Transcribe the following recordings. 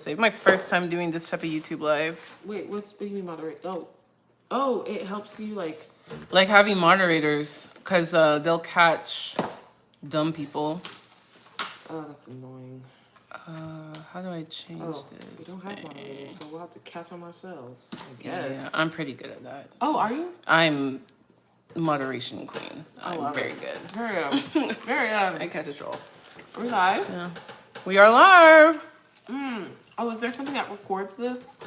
It's my first time doing this type of YouTube live. Wait, what do you mean moderate? Oh, it helps you like having moderators, because they'll catch dumb people. Oh, that's annoying. How do I change this? We don't have moderators, so we'll have to catch them ourselves, I guess. Yeah, I'm pretty good at that. Oh, are you? I'm moderation queen. I'm very good. Very I catch a troll. Are we live? Yeah. We are live. Oh, is there something that records this?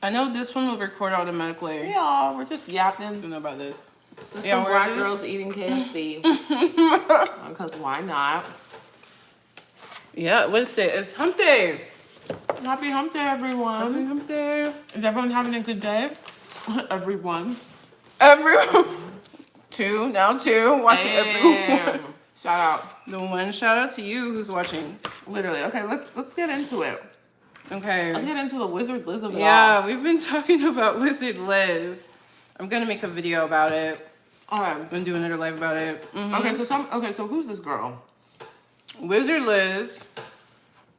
I know this one will record automatically. Yeah, we're just yapping. I don't know about this. Just some black girls eating KFC. Because why not? Yeah, Wednesday is hump day. Happy hump day, everyone. Happy hump day. Is everyone having a good day? Everyone. Two. Watching everyone. Shout out. The one shout out to you who's watching. Literally. Okay, let's get into it. Okay. Let's get into the Wizardliz of it all. Yeah, we've been talking about Wizardliz. I'm gonna make a video about it. Alright. I'm gonna do another live about it. Okay, so who's this girl? Wizardliz.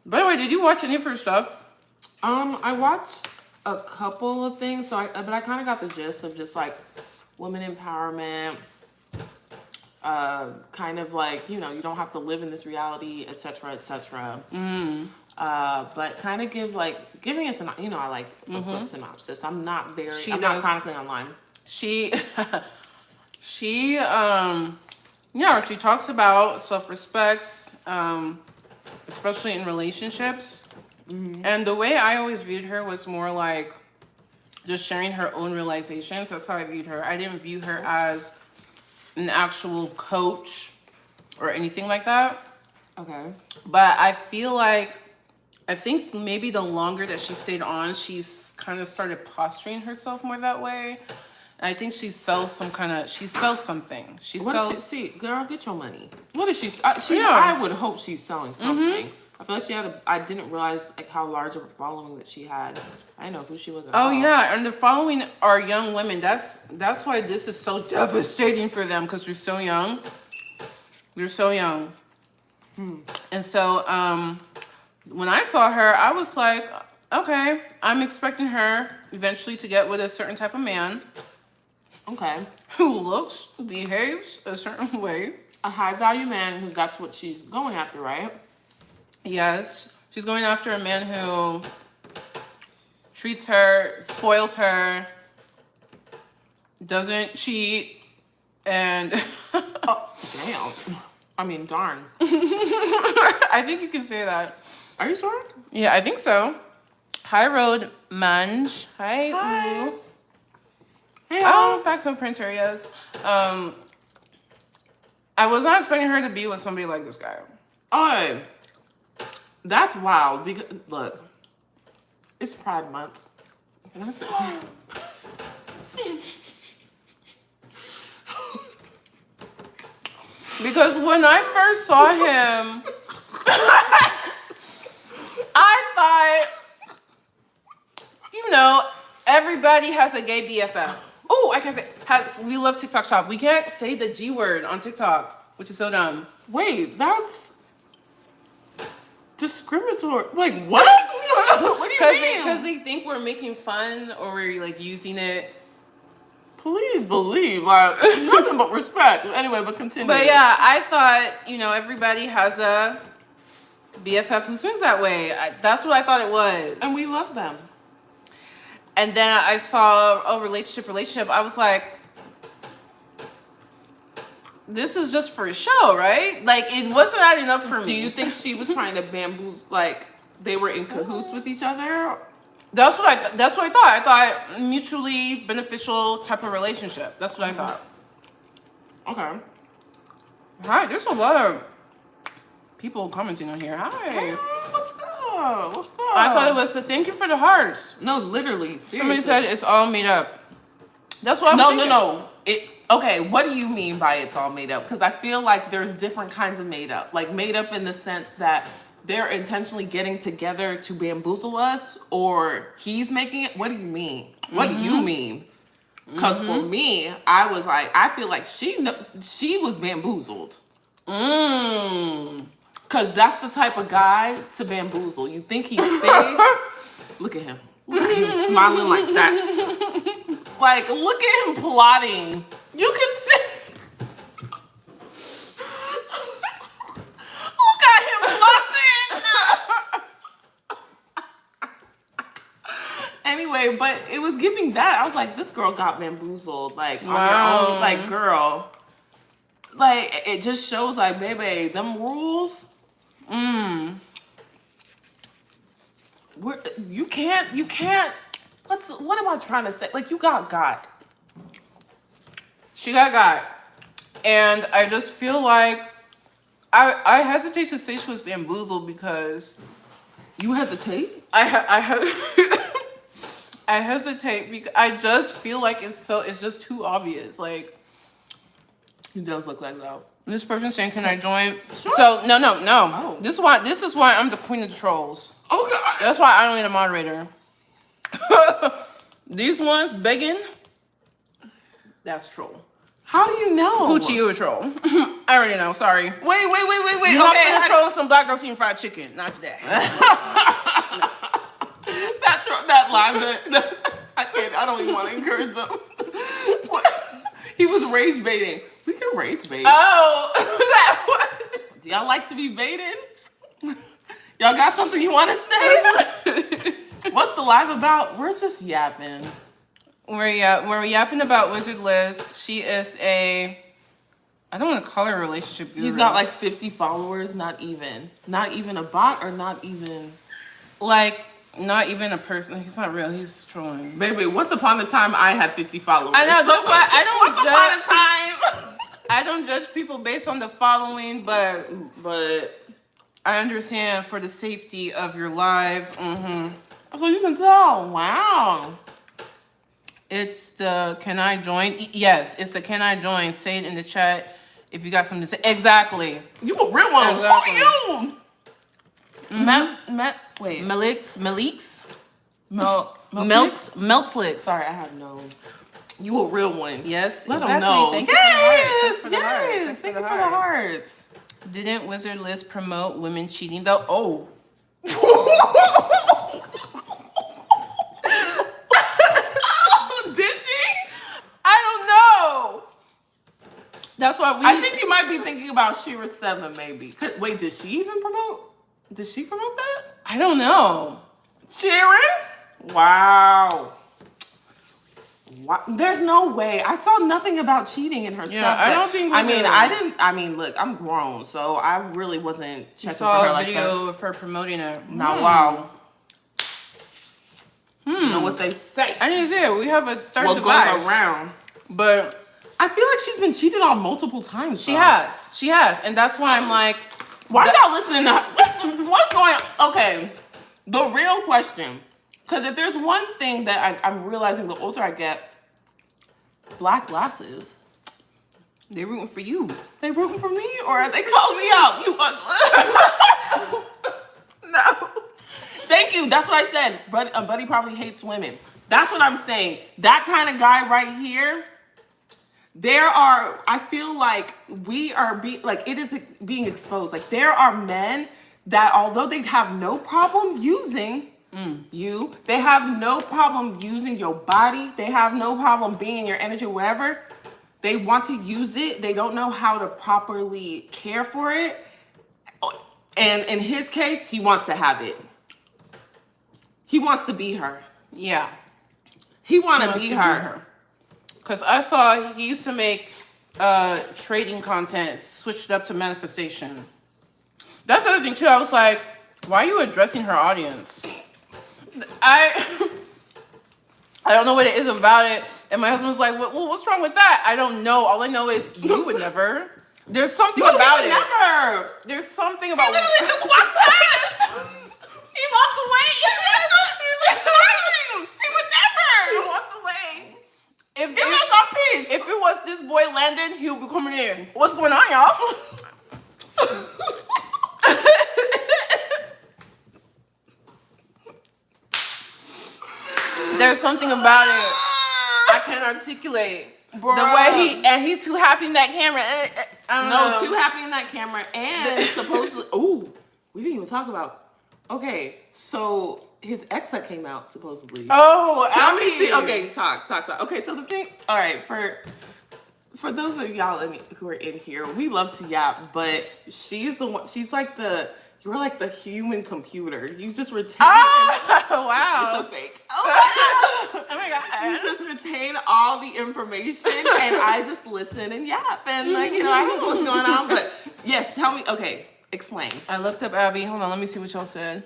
By the way, did you watch any of her stuff? I watched a couple of things, but I kind of got the gist of just like women empowerment, kind of like, you don't have to live in this reality, etc., etc. But kind of giving us I like a quick synopsis. I'm not chronically online. She talks about self-respect, especially in relationships. And the way I always viewed her was more like just sharing her own realizations. That's how I viewed her. I didn't view her as an actual coach or anything like that. Okay. But I think maybe the longer that she stayed on, she's kind of started posturing herself more that way. And I think she sells something. Girl, get your money. What is she? I would hope she's selling something. I feel like I didn't realize like how large of a following that she had. I didn't know who she was at all. Yeah, and the following are young women. That's why this is so devastating for them, because they're so young. They're so young. And so when I saw her, I was like, okay, I'm expecting her eventually to get with a certain type of man. Okay. Who behaves a certain way. A high value man, because that's what she's going after, right? Yes. She's going after a man who treats her, spoils her, doesn't cheat, and... Oh, damn. I mean, darn. I think you can say that. Are you sure? Yeah, I think so. Hi, Road Manj. Hi. Ooh. Hey, fax on printer, yes. I was not expecting her to be with somebody like this guy. Oh, that's wild. Because look, it's Pride Month. And I said, because when I first saw him, I thought, everybody has a gay BFF. Oh, I can't say. We love TikTok shop. We can't say the G word on TikTok, which is so dumb. Wait, that's discriminatory. Like, what? What do you mean? Because they think we're making fun or we're like using it. Please believe, like, nothing but respect. Anyway, but continue. But yeah, I thought, everybody has a BFF who swings that way. That's what I thought it was. And we love them. And then I saw a relationship. I was like, this is just for show, right? Like, it wasn't adding up for me. Do you think she was trying to bamboozle, like, they were in cahoots with each other? That's what I thought. I thought mutually beneficial type of relationship. That's what I thought. Okay. Hi, there's a lot of people commenting on here. Hi. Hey, what's up? I thought it was a thank you for the hearts. No, literally. Seriously. Somebody said it's all made up. That's what I was thinking. No. Okay, what do you mean by it's all made up? Because I feel like there's different kinds of made up. Like made up in the sense that they're intentionally getting together to bamboozle us, or he's making it. What do you mean? What do you mean? Because for me, I was like, I feel like she was bamboozled. Because that's the type of guy to bamboozle. You think he's safe? Look at him. Look at him smiling like that. Like, look at him plotting. You can see. Look at him plotting. Anyway, but it was giving that. I was like, this girl got bamboozled. Like, on your own. Like, girl. Like, it just shows, like, baby, them rules. You can't. What am I trying to say? Like, you got. She got. And I just feel like I hesitate to say she was bamboozled because You hesitate? I hesitate because I just feel like it's just too obvious. Like, He does look like that. this person saying, "Can I join?" Sure. So no. Oh. This is why I'm the queen of the trolls. Oh God. That's why I don't need a moderator. These ones begging, that's troll. How do you know? Hoochie, you a troll. I already know. Sorry. Wait. You're not gonna troll some black girls eating fried chicken. Not today. that line. I don't even want to encourage them. He was rage baiting. We can rage bait. Oh, that one. Do y'all like to be baited? Y'all got something you want to say? What's the live about? We're just yapping. We're yapping about Wizardliz. She is I don't want to call her a relationship guru. He's got like 50 followers, not even a bot or not even not even a person. He's not real. He's trolling. Baby, once upon a time I had 50 followers. I know, that's why I don't Once upon a time. I don't judge people based on the following, but I understand for the safety of your live. So you can tell. Wow. It's the can I join? Yes, it's the can I join? Say it in the chat if you got something to say. Exactly. You a real one. Exactly. Who are you? Wait. Melik's? Meltlix. Sorry, I have no. You a real one. Yes, Let exactly. them know. Thank you for the hearts. Thank you for the hearts. Didn't Wizardliz promote women cheating though? Oh. Did she? I don't know. That's why I think you might be thinking about Shira 7 maybe. Wait, did she even promote? Did she promote that? I don't know. Sharon? Wow. There's no way. I saw nothing about cheating in her stuff. I don't think. Look, I'm grown, so I really wasn't checking for saw her a like video that. of her promoting it. Now, wow. You know what they say. I didn't see it. We have a third What device. goes around. But I feel like she's been cheated on multiple times. she has, and that's why I'm like, why y'all listening to what's going on? Okay, the real question, because if there's one thing that I'm realizing the older I get, black glasses. they rooting for you. They rooting for me or are they calling me out? You ugly. No. Thank you. That's what I said. Buddy probably hates women. That's what I'm saying. That kind of guy right here. I feel like we are it is being exposed. Like there are men that although they have no problem using you, they have no problem using your body. They have no problem being in your energy, wherever. They want to use it. They don't know how to properly care for it. And in his case, he wants to have it. He wants to be her. Yeah. He wants to be her. Because I saw he used to make trading content switched up to manifestation. That's the other thing too. I was like, why are you addressing her audience? I don't know what it is about it. And my husband was like, well, what's wrong with that? I don't know. All I know is you would never. There's something about it. Never. There's something about it. He literally just walked past. He walked away. He would never. He walked away. Give us our peace. If it was this boy Landon, he would be coming in. What's going on, y'all? There's something about it I can't articulate. Bruh. The way he too happy in that camera. I don't No, know. too happy in that camera, and supposedly. Ooh, we didn't even talk about. Okay, so his ex that came out supposedly. Oh, Let me Abby. see. Okay, talk. Okay, so the thing. All right, for those of y'all who are in here, we love to yap, but she's the one. She's like you're like the human computer. You just retain. Oh, You're wow. so fake. Oh my God. You just retain all the information, and I just listen and yap, and like I don't know what's going on, but yes, tell me. Okay, explain. I looked up Abby. Hold on, let me see what y'all said.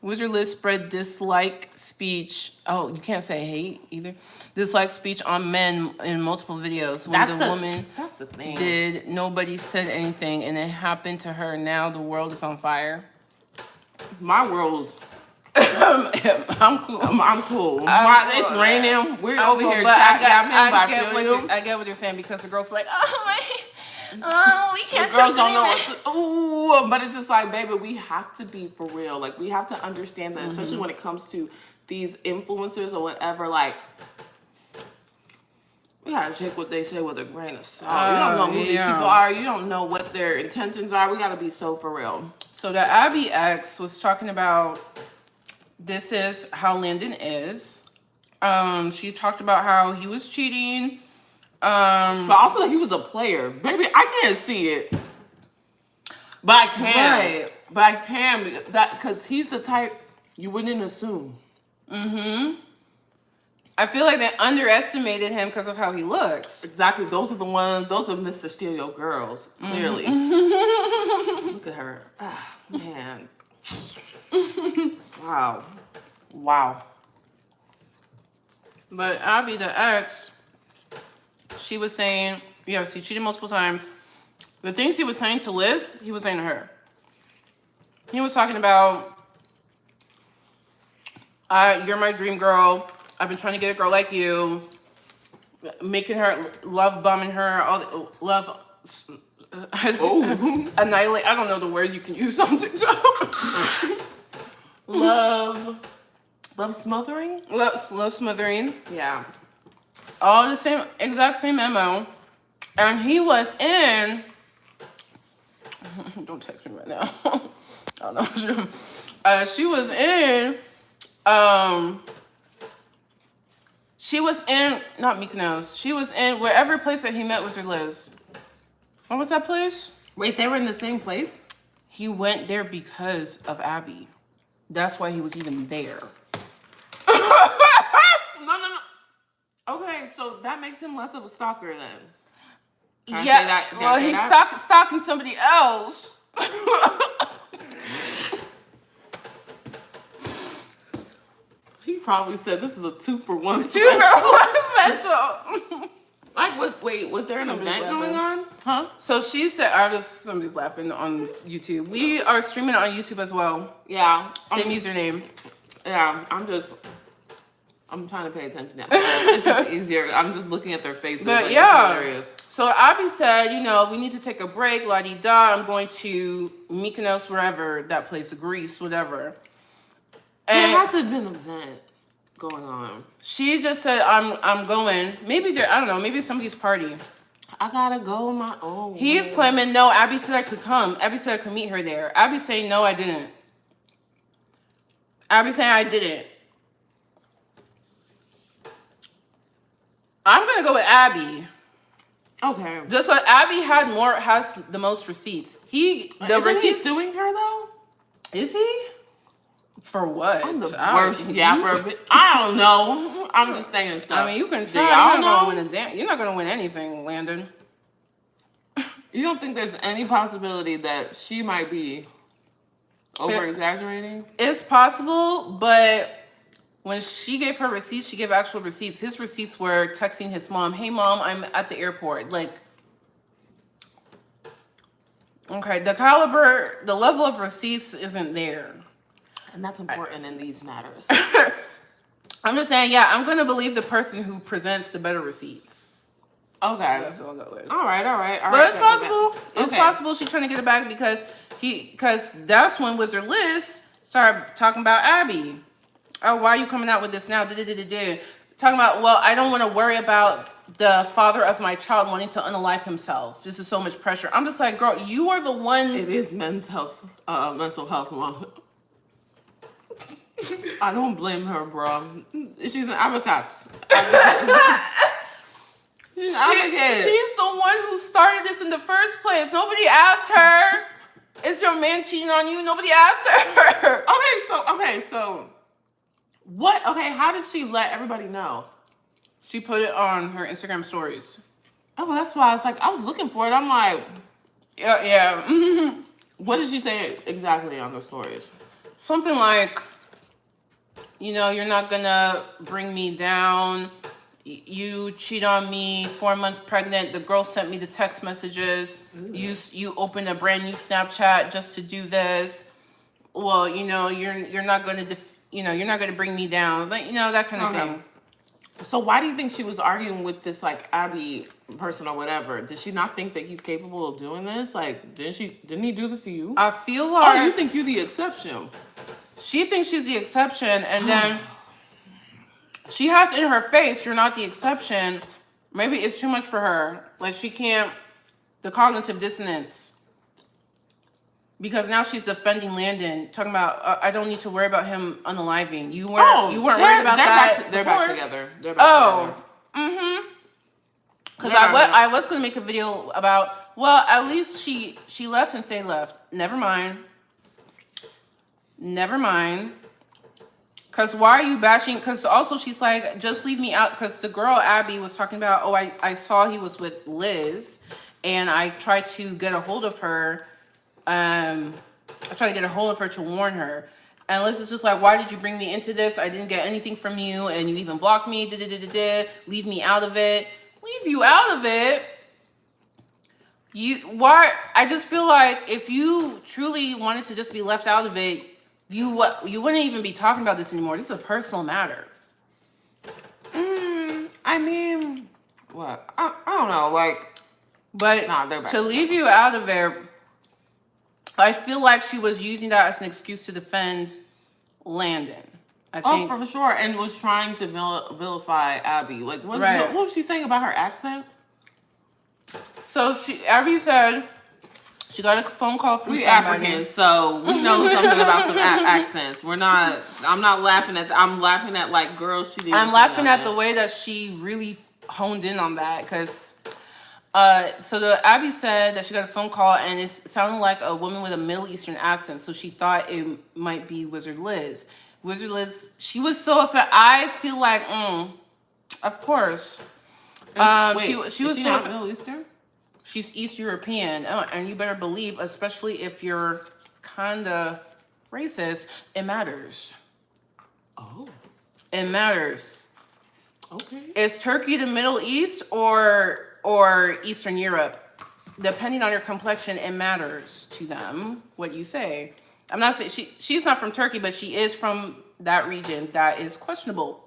Wizardliz spread dislike speech. Oh, you can't say hate either. Dislike speech on men in multiple videos. When woman that's the thing. did, nobody said anything, and it happened to her. Now the world is on fire. My world's. I'm cool. I'm cool. It's cool. raining. We're over cool, here but chat I get what you're saying, because the girls are like, we can't. The girls don't know what to. Ooh, but it's just like, baby, we have to be for real. Like, we have to understand that, especially when it comes to these influencers or whatever. Like, we gotta take what they say with a grain of salt. You don't know who these people are. You don't know what their intentions are. We gotta be so for real. So the Abby ex was talking about, this is how Landon is. She talked about how he was cheating. But also that he was a player. Baby, I can't see it. But I can. Right. But I can, because he's the type you wouldn't assume. I feel like they underestimated him because of how he looks. Exactly. Those are Mr. Steal Your Girls, clearly. Look at her. Ah, man. Wow. But Abby, the ex, she was saying, yes, he cheated multiple times. The things he was saying to Liz, he was saying to her. He was talking about, you're my dream girl. I've been trying to get a girl like you. Making her, love bombing her, love, annihilate. I don't know the word you can use on TikTok. Love smothering? Love smothering. Yeah. All the exact same MO. And he was in, don't text me right now. I don't know. She was in, not Mykonos. She was in wherever place that he met Wizardliz. What was that place? Wait, they were in the same place? He went there because of Abby. That's why he was even there. No. Okay, so that makes him less of a stalker then. Yeah, well, he's stalking somebody else. He probably said this is a 2-for-1 special. 2-for-1 special. Like, was there an event going on? Huh? So she said, somebody's laughing on YouTube. We are streaming it on YouTube as well. Yeah. Same username. Yeah, I'm trying to pay attention now. It's just easier. I'm just looking at their faces. But like, yeah. It's hilarious. So Abby said, we need to take a break, la-di-da. I'm going to Mykonos, wherever that place, Greece, whatever. And there has to have been an event going on. She just said, I'm going. Maybe I don't know, maybe somebody's party. I gotta go my own way. He's claiming, no, Abby said I could come. Abby said I could meet her there. Abby's saying, no, I didn't. Abby's saying I didn't. I'm gonna go with Abby. Okay. Just what Abby has the most receipts. Isn't he suing her though? Is he? For what? I'm the worst yapper, but I don't know. I'm just saying stuff. I mean, you can try. You're not gonna win anything, Landon. You don't think there's any possibility that she might be over exaggerating? It's possible, but when she gave her receipts, she gave actual receipts. His receipts were texting his mom, "Hey mom, I'm at the airport." Like, okay, the level of receipts isn't there. And that's important in these matters. I'm just saying, yeah, I'm gonna believe the person who presents the better receipts. Okay. That's what I'll go with. All right. But it's possible. It's possible she's trying to get it back because that's when Wizardliz started talking about Abby. Oh, why are you coming out with this now? Talking about, well, I don't want to worry about the father of my child wanting to unalive himself. This is so much pressure. I'm just like, girl, you are the one. It is men's health, mental health month. I don't blame her, bro. She's an advocate. She's the one who started this in the first place. Nobody asked her. Is your man cheating on you? Nobody asked her. So what? Okay, how did she let everybody know? She put it on her Instagram stories. Oh, that's why I was looking for it. I'm like, yeah. What did she say exactly on the stories? Something like, you're not gonna bring me down. You cheat on me, 4 months pregnant. The girl sent me the text messages. Ooh. You opened a brand new Snapchat just to do this. Well, you're not gonna you're not gonna bring me down. Like, that kind of thing. So why do you think she was arguing with this Abby person or whatever? Did she not think that he's capable of doing this? Like, didn't he do this to you? I feel like, oh, you think you're the exception. She thinks she's the exception, and then she has in her face, you're not the exception. Maybe it's too much for her. Like, she can't, the cognitive dissonance. Because now she's defending Landon, talking about, I don't need to worry about him unaliving. You weren't worried about that. They're back together. They're back together. Mm-hmm. Because I was going to make a video about, well, at least she left and stayed left. Never mind. Because why are you bashing? Because also she's like, just leave me out. Because the girl, Abby, was talking about, I saw he was with Liz. And I tried to get a hold of her. I tried to get a hold of her to warn her. And Liz is just like, why did you bring me into this? I didn't get anything from you. And you even blocked me. Leave me out of it. Leave you out of it? Why? I just feel like if you truly wanted to just be left out of it, you wouldn't even be talking about this anymore. This is a personal matter. I mean, what? I don't know. But to leave you out of it, I feel like she was using that as an excuse to defend Landon. I think. Oh, for sure. And was trying to vilify Abby. Like, what was she saying about her accent? So Abby said she got a phone call from somebody. Africans, so we know something about some accents. I'm not laughing at I'm laughing at girls she didn't. I'm laughing at the way that she really honed in on that because Abby said that she got a phone call and it sounded like a woman with a Middle Eastern accent, so she thought it might be Wizardliz. Wizardliz, she was so offended. I feel like, of course. She was so not Middle Eastern? She's East European, and you better believe, especially if you're kinda racist, it matters. Oh. It matters. Okay. Is Turkey the Middle East or Eastern Europe? Depending on your complexion, it matters to them what you say. I'm not saying she's not from Turkey, but she is from that region that is questionable.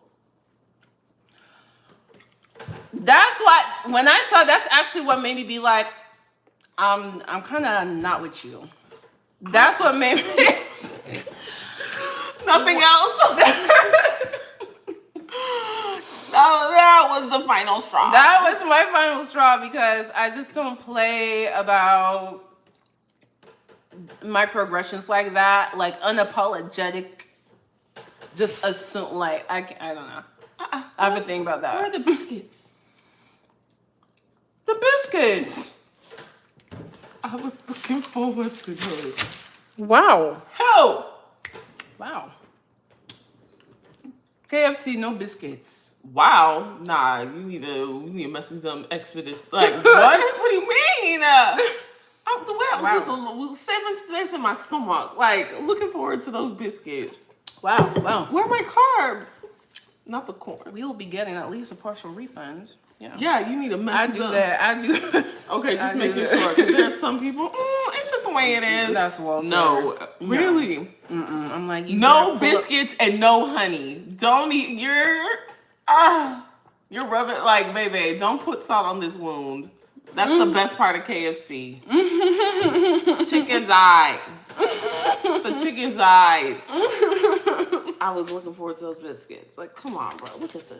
That's what, when I saw, that's actually what made me be like, I'm kind of not with you. That's what made me. Nothing else. That was the final straw. That was my final straw because I just don't play about microaggressions like that, like unapologetic. Just assume, I don't know. I have a thing about that. Where are the biscuits? The biscuits. I was looking forward to those. Wow. How? Wow. KFC, no biscuits. Wow. Nah, you need to message them expeditious. Like, what? What do you mean? The way I was just saving space in my stomach. Looking forward to those biscuits. Wow. Where are my carbs? Not the corn. We'll be getting at least a partial refund. Yeah. Yeah, you need to message them. I do that. Okay, just making sure. Because there's some people, it's just the way it is. That's Walter. No, really. I'm like, no biscuits and no honey. Don't eat. You're rubbing, baby, don't put salt on this wound. That's the best part of KFC. Chicken's eye. The chicken's eyes. I was looking forward to those biscuits. Come on, bro. Look at the.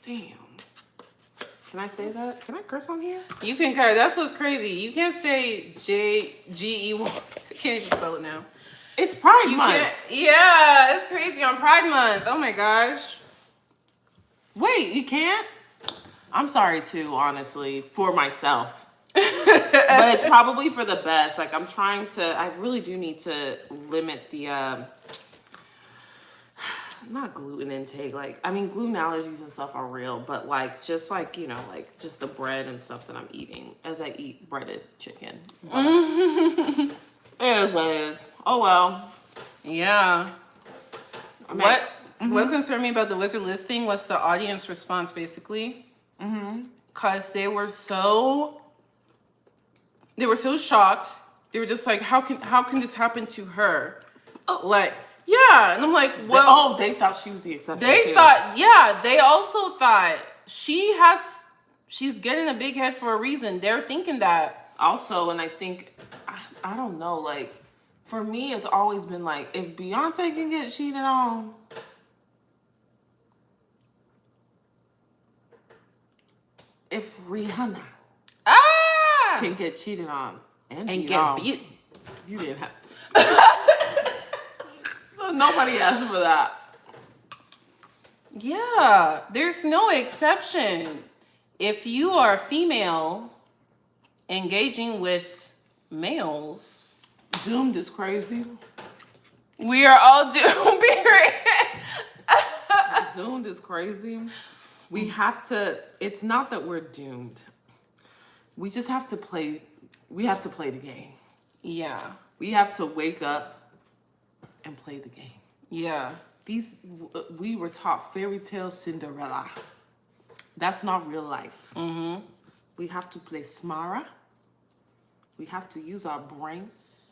Damn. Can I say that? Can I curse on here? You can curse. That's what's crazy. You can't say JGEY. I can't even spell it now. It's Pride You Month. can't. Yeah, it's crazy on Pride Month. Oh my gosh. Wait, you can't? I'm sorry too, honestly, for myself. But it's probably for the best. Like, I really do need to limit the, not gluten intake. Like, I mean, gluten allergies and stuff are real, but like, just like, you know, like just the bread and stuff that I'm eating as I eat breaded chicken. Anyways, oh well. Yeah. I mean, What concerned me about the Wizardliz thing was the audience response, basically. Because they were so shocked. They were just like, how can this happen to her? Like, yeah. And I'm like, well, they thought she was the exception. they thought, yeah, they also thought she's getting a big head for a reason. They're thinking that. Also, and I think, I don't know, like, for me, it's always been like, if Beyonce can get cheated on, if Rihanna can get cheated on and get beat, you didn't have to. So nobody asked for that. Yeah, there's no exception. If you are a female engaging with males, Doomed is crazy. we are all doomed. Period. Doomed is crazy. We have to, it's not that we're doomed. We just have to play, we have to play the game. Yeah. We have to wake up and play the game. Yeah. We were taught fairy tale Cinderella. That's not real life. We have to play smarter. We have to use our brains.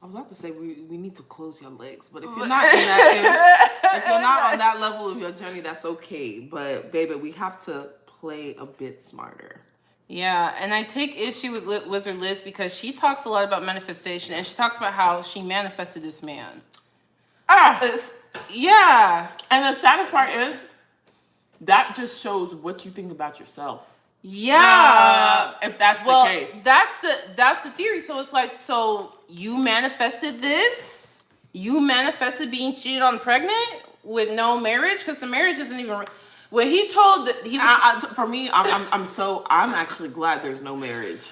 I was about to say we need to close your legs, but if you're not in that, if you're not on that level of your journey, that's okay. But baby, we have to play a bit smarter. Yeah, and I take issue with Wizardliz because she talks a lot about manifestation, and she talks about how she manifested this man. Yeah. And the saddest part is that just shows what you think about yourself. Yeah. If that's the case. That's the theory. So it's like, so you manifested this? You manifested being cheated on pregnant with no marriage? Because the marriage isn't even. When he told that he was. For me, I'm actually glad there's no marriage.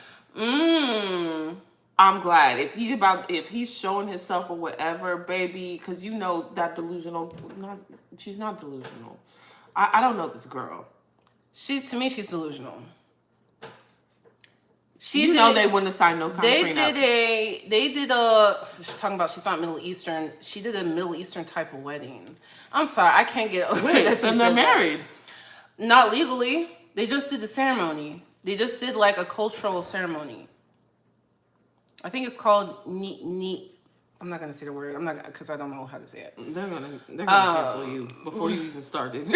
I'm glad if he's showing himself or whatever, baby, because you know that delusional. She's not delusional. I don't know this girl. To me, she's delusional. They wouldn't have signed no contract. They did a. She's talking about she's not Middle Eastern. She did a Middle Eastern type of wedding. I'm sorry, I can't get over that. So they're married. Not legally. They just did the ceremony. They just did like a cultural ceremony. I think it's called neat. I'm not gonna say the word. I'm not because I don't know how to say it. They're gonna cancel you before you even started.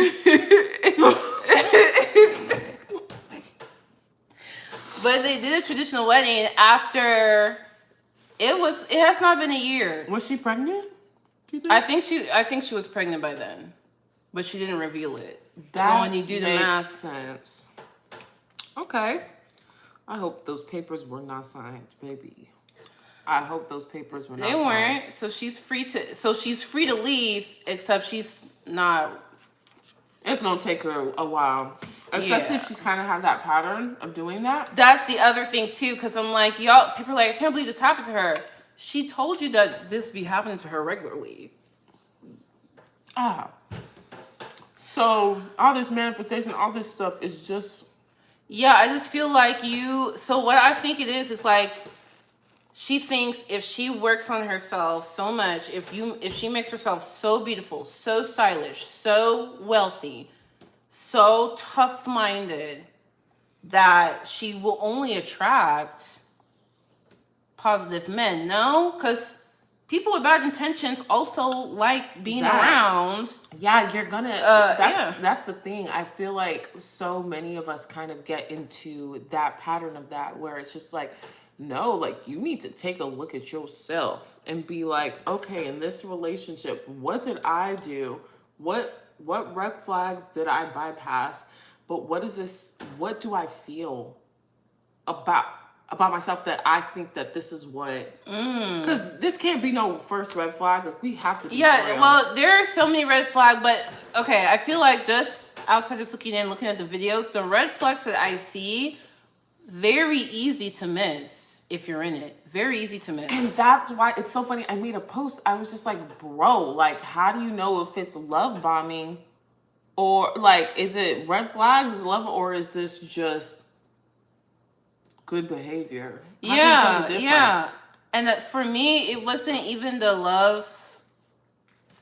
But they did a traditional wedding after it has not been a year. Was she pregnant? I think she was pregnant by then, but she didn't reveal it. That when you do the makes math, sense. Okay. I hope those papers were not signed, baby. I hope those papers were not signed. They weren't. So she's free to leave, except she's not. It's gonna take her a while. Especially if she's kind of had that pattern of doing that. That's the other thing too, because I'm like, y'all, people are like, I can't believe this happened to her. She told you that this be happening to her regularly. So all this manifestation, all this stuff is just. Yeah, I just feel like so what I think it is like, she thinks if she works on herself so much, if she makes herself so beautiful, so stylish, so wealthy, so tough-minded, that she will only attract positive men. No? Because people with bad intentions also like being around. Yeah, you're gonna. That's the thing. I feel like so many of us kind of get into that pattern of that, where it's just like, no, like you need to take a look at yourself and be like, okay, in this relationship, what did I do? What what red flags did I bypass? But what is this? What do I feel about myself that I think that this is what? Because this can't be no first red flag. Like, we have to be real. Well, there are so many red flags, but okay, I feel like just outside just looking at the videos, the red flags that I see, very easy to miss if you're in it. Very easy to miss. And that's why it's so funny. I made a post. I was just like, bro, like, how do you know if it's love bombing or like, is it red flags? Is it love, or is this just good behavior? How do you tell the difference? And that for me, it wasn't even the love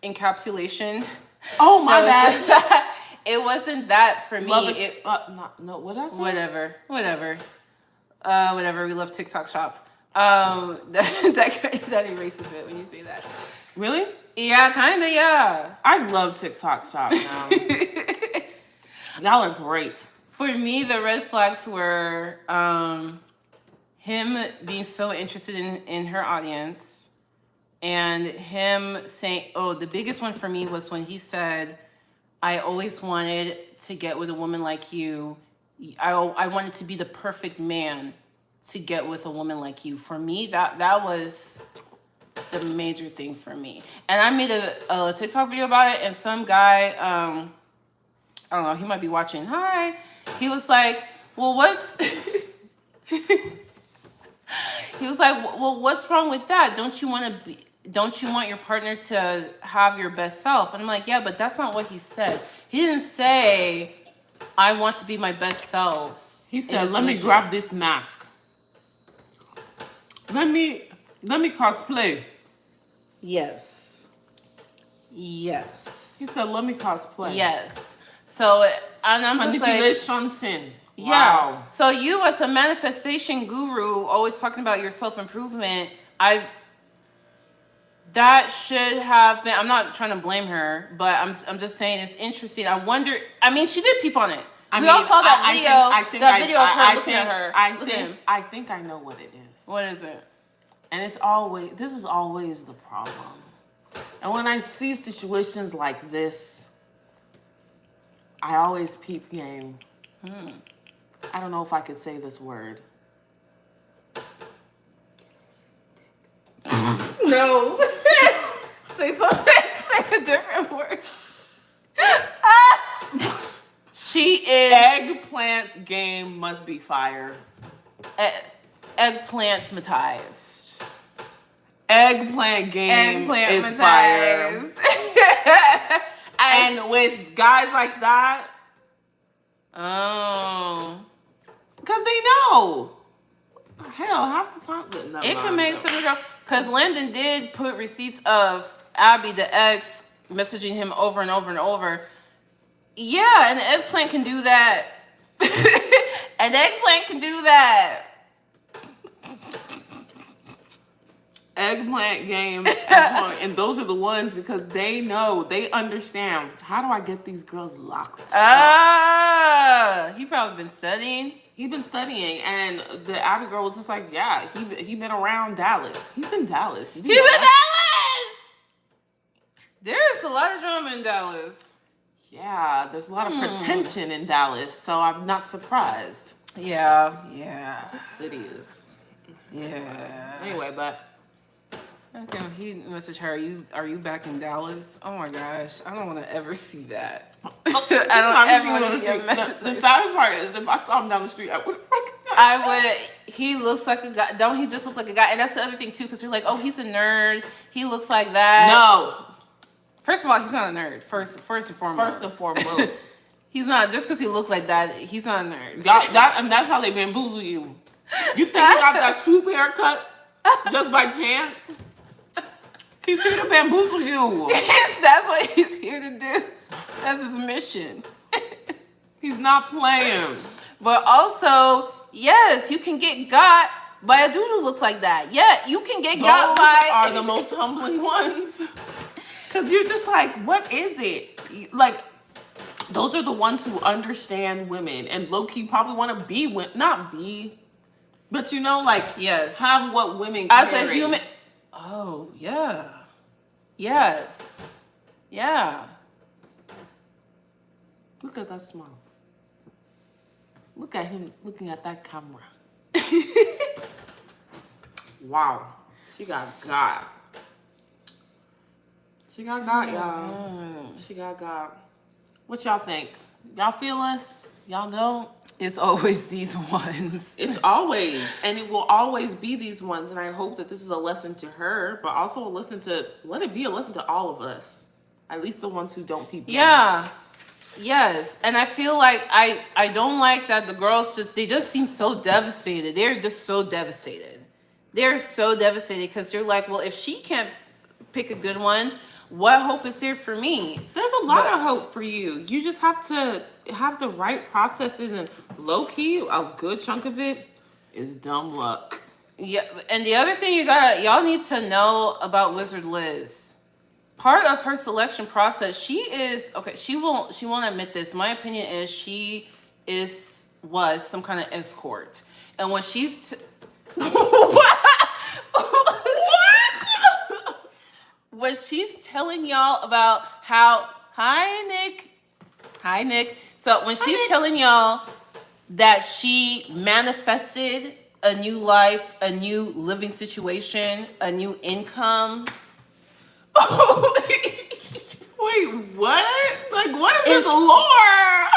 encapsulation. Oh my bad. It wasn't that for me. Love no, what did I say? Whatever. We love TikTok shop. That erases it when you say that. Really? Yeah, kind of. Yeah. I love TikTok shop now. Y'all are great. For me, the red flags were him being so interested in her audience, and him saying, "Oh, the biggest one for me was when he said, I always wanted to get with a woman like you. I wanted to be the perfect man to get with a woman like you." For me, that was the major thing for me. And I made a TikTok video about it, and some guy, I don't know, he might be watching. Hi. He was like, well, he was like, well, what's wrong with that? Don't you want your partner to have your best self? And I'm like, yeah, but that's not what he said. He didn't say, I want to be my best self. He said, let me grab this mask. Let me cosplay. Yes. He said, let me cosplay. Yes. So, and I'm just like, manipulation. yeah. Wow. So you as a manifestation guru, always talking about your self-improvement, that should have been, I'm not trying to blame her, but I'm just saying it's interesting. I wonder, I mean, she did peep on it. We all saw that video, video of her looking at her. I think I know what it is. What is it? And this is always the problem. And when I see situations like this, I always peep game. I don't know if I could say this word. No. Say something. Say a different word. She is. Eggplant game must be fire. Eggplants matized. Eggplant game is fire. And with guys like that. Oh. Because they know. Hell, half the time. It can make some girl. Because Landon did put receipts of Abby, the ex, messaging him over and over and over. Yeah, an eggplant can do that. An eggplant can do that. Eggplant game. And those are the ones because they know, they understand. How do I get these girls locked up? He probably been studying. He's been studying, and the Abby girl was just like, yeah, he been around Dallas. He's in Dallas. He's in Dallas! There's a lot of drama in Dallas. Yeah, there's a lot of pretension in Dallas, so I'm not surprised. Yeah. This city is... Yeah. Anyway, but... Okay, he messaged her, are you back in Dallas? Oh my gosh, I don't want to ever see that. I don't ever want to see a message. The saddest part is if I saw him down the street, I would have recognized him. He looks like a guy. Don't he just look like a guy? And that's the other thing too, because you're like, oh, he's a nerd. He looks like that. No. First of all, he's not a nerd. First and foremost. He's not, just because he looked like that, he's not a nerd. And that's how they bamboozle you. You think he got that swoop haircut just by chance? He's here to bamboozle you. That's what he's here to do. That's his mission. He's not playing. But also, yes, you can get got by a dude who looks like that. Yeah, you can get got by... Those are the most humbling ones. Because you're just like, what is it? Like, those are the ones who understand women and low-key probably want to be, not be, but you know, like, yes, have what women as carry. a human. Oh, yeah. Yes. Yeah. Look at that smile. Look at him looking at that camera. Wow. She got God. She got God, y'all. She got God. What y'all think? Y'all feel us? Y'all don't? It's always these ones. It's always, and it will always be these ones. And I hope that this is a lesson to her, but also a lesson to, let it be a lesson to all of us. At least the ones who don't peep. Yeah. Yes. And I feel like I don't like that the girls they just seem so devastated. They're just so devastated. They're so devastated because you're like, well, if she can't pick a good one, what hope is there for me? There's a lot of hope for you. You just have to have the right processes, and low key, a good chunk of it is dumb luck. Yeah, and the other thing y'all need to know about Wizardliz. Part of her selection process, she won't admit this. My opinion is she was some kind of escort. And when she's when she's telling y'all about how hi Nick. So when she's telling y'all that she manifested a new life, a new living situation, a new income. Wait, what? Like, what is this lore?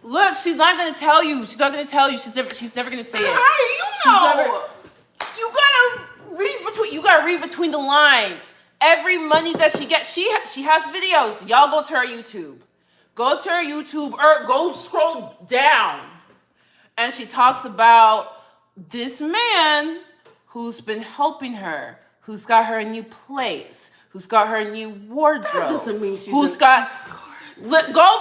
Look, she's not gonna tell you. She's not gonna tell you. She's never gonna say it. How do you know? You gotta read between the lines. Every money that she gets, she has videos. Y'all go to her YouTube. Go to her YouTube or go scroll down. And she talks about this man who's been helping her, who's got her a new place, who's got her a new wardrobe. That doesn't mean she's go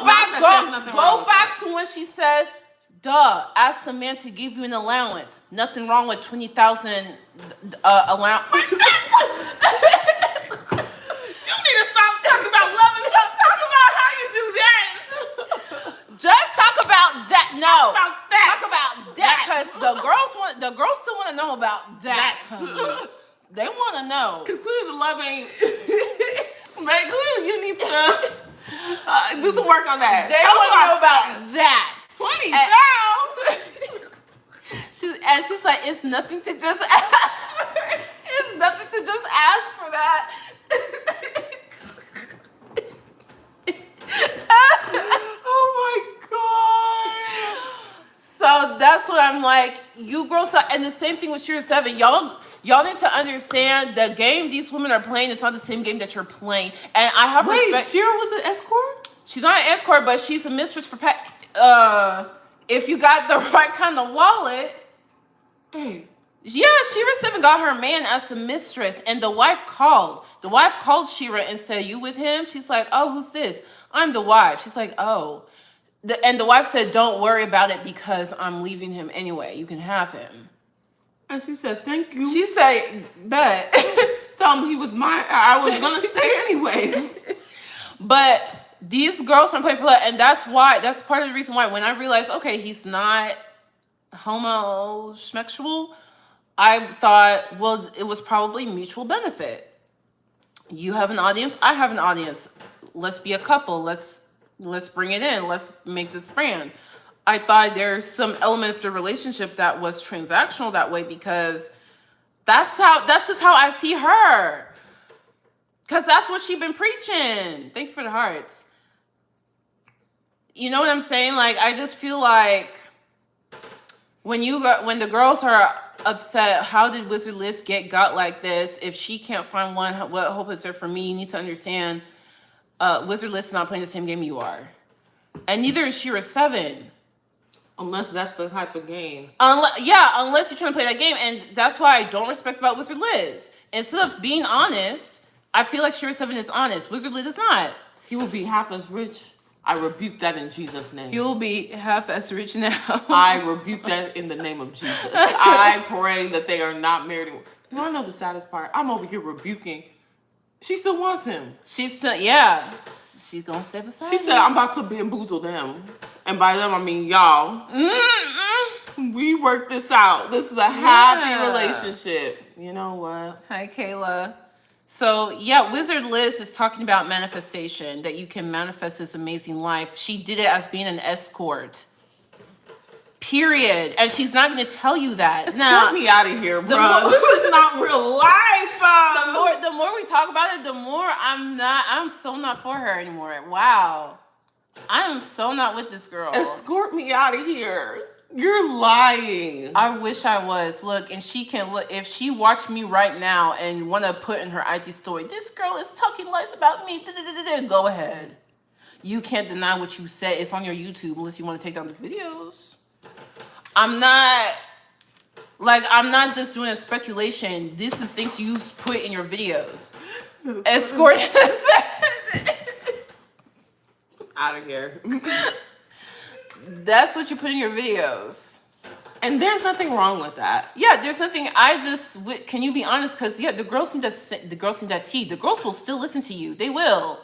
back to when she says, duh, ask a man to give you an allowance. Nothing wrong with 20,000 allowance. You need to stop talking about love and talk about how you do that. Just talk about that. No. Talk about that. Because the girls still want to know about that. They want to know. Because clearly the love ain't. Man, clearly you need to do some work on that. They want to know about that. 20,000. She's like, it's nothing to just ask for. It's nothing to just ask for that. Oh my God. So that's what I'm like. You girls are, and the same thing with Shira 7. Y'all need to understand the game these women are playing. It's not the same game that you're playing. And I have respect. Shira was an escort? She's not an escort, but she's a mistress for if you got the right kind of wallet. Hey. Yeah, Shira 7 got her man as a mistress, and the wife called. The wife called Shira and said, "You with him?" She's like, "Oh, who's this?" "I'm the wife." She's like, "Oh." And the wife said, "Don't worry about it because I'm leaving him anyway. You can have him." And she said, "Thank you." She said, "Bet." Tell him he was mine. I was gonna stay anyway. But these girls are playing for that, and that's part of the reason why when I realized, okay, he's not homosexual, I thought, well, it was probably mutual benefit. You have an audience, I have an audience. Let's be a couple. Let's bring it in. Let's make this brand. I thought there's some element of the relationship that was transactional that way because that's just how I see her. Because that's what she's been preaching. Thank you for the hearts. You know what I'm saying? Like, I just feel like when the girls are upset, how did Wizardliz got like this? If she can't find one, what hope is there for me? You need to understand, Wizardliz is not playing the same game you are. And neither is Shira 7. Unless that's the type of game. Unless you're trying to play that game. And that's why I don't respect about Wizardliz. Instead of being honest, I feel like Shira 7 is honest. Wizardliz is not. He will be half as rich. I rebuke that in Jesus' name. He'll be half as rich now. I rebuke that in the name of Jesus. I pray that they are not married. You want to know the saddest part? I'm over here rebuking. She still wants him. She's gonna step aside. She said, "I'm about to bamboozle them," and by them I mean y'all. We worked this out. This is a happy relationship. You know what? Hi, Kayla. So yeah, Wizardliz is talking about manifestation, that you can manifest this amazing life. She did it as being an escort. Period. And she's not going to tell you that. Escort me out of here, bro. This is not real life. The more we talk about it, the more I'm so not for her anymore. Wow. I am so not with this girl. Escort me out of here. You're lying. I wish I was. Look, and she can look. If she watched me right now and want to put in her IG story, this girl is talking lies about me. Go ahead. You can't deny what you said. It's on your YouTube unless you want to take down the videos. I'm not just doing a speculation. This is things you put in your videos. Escort. Out of here. That's what you put in your videos. And there's nothing wrong with that. Yeah, there's nothing. Can you be honest? Because yeah, the girls need that tea. The girls will still listen to you. They will.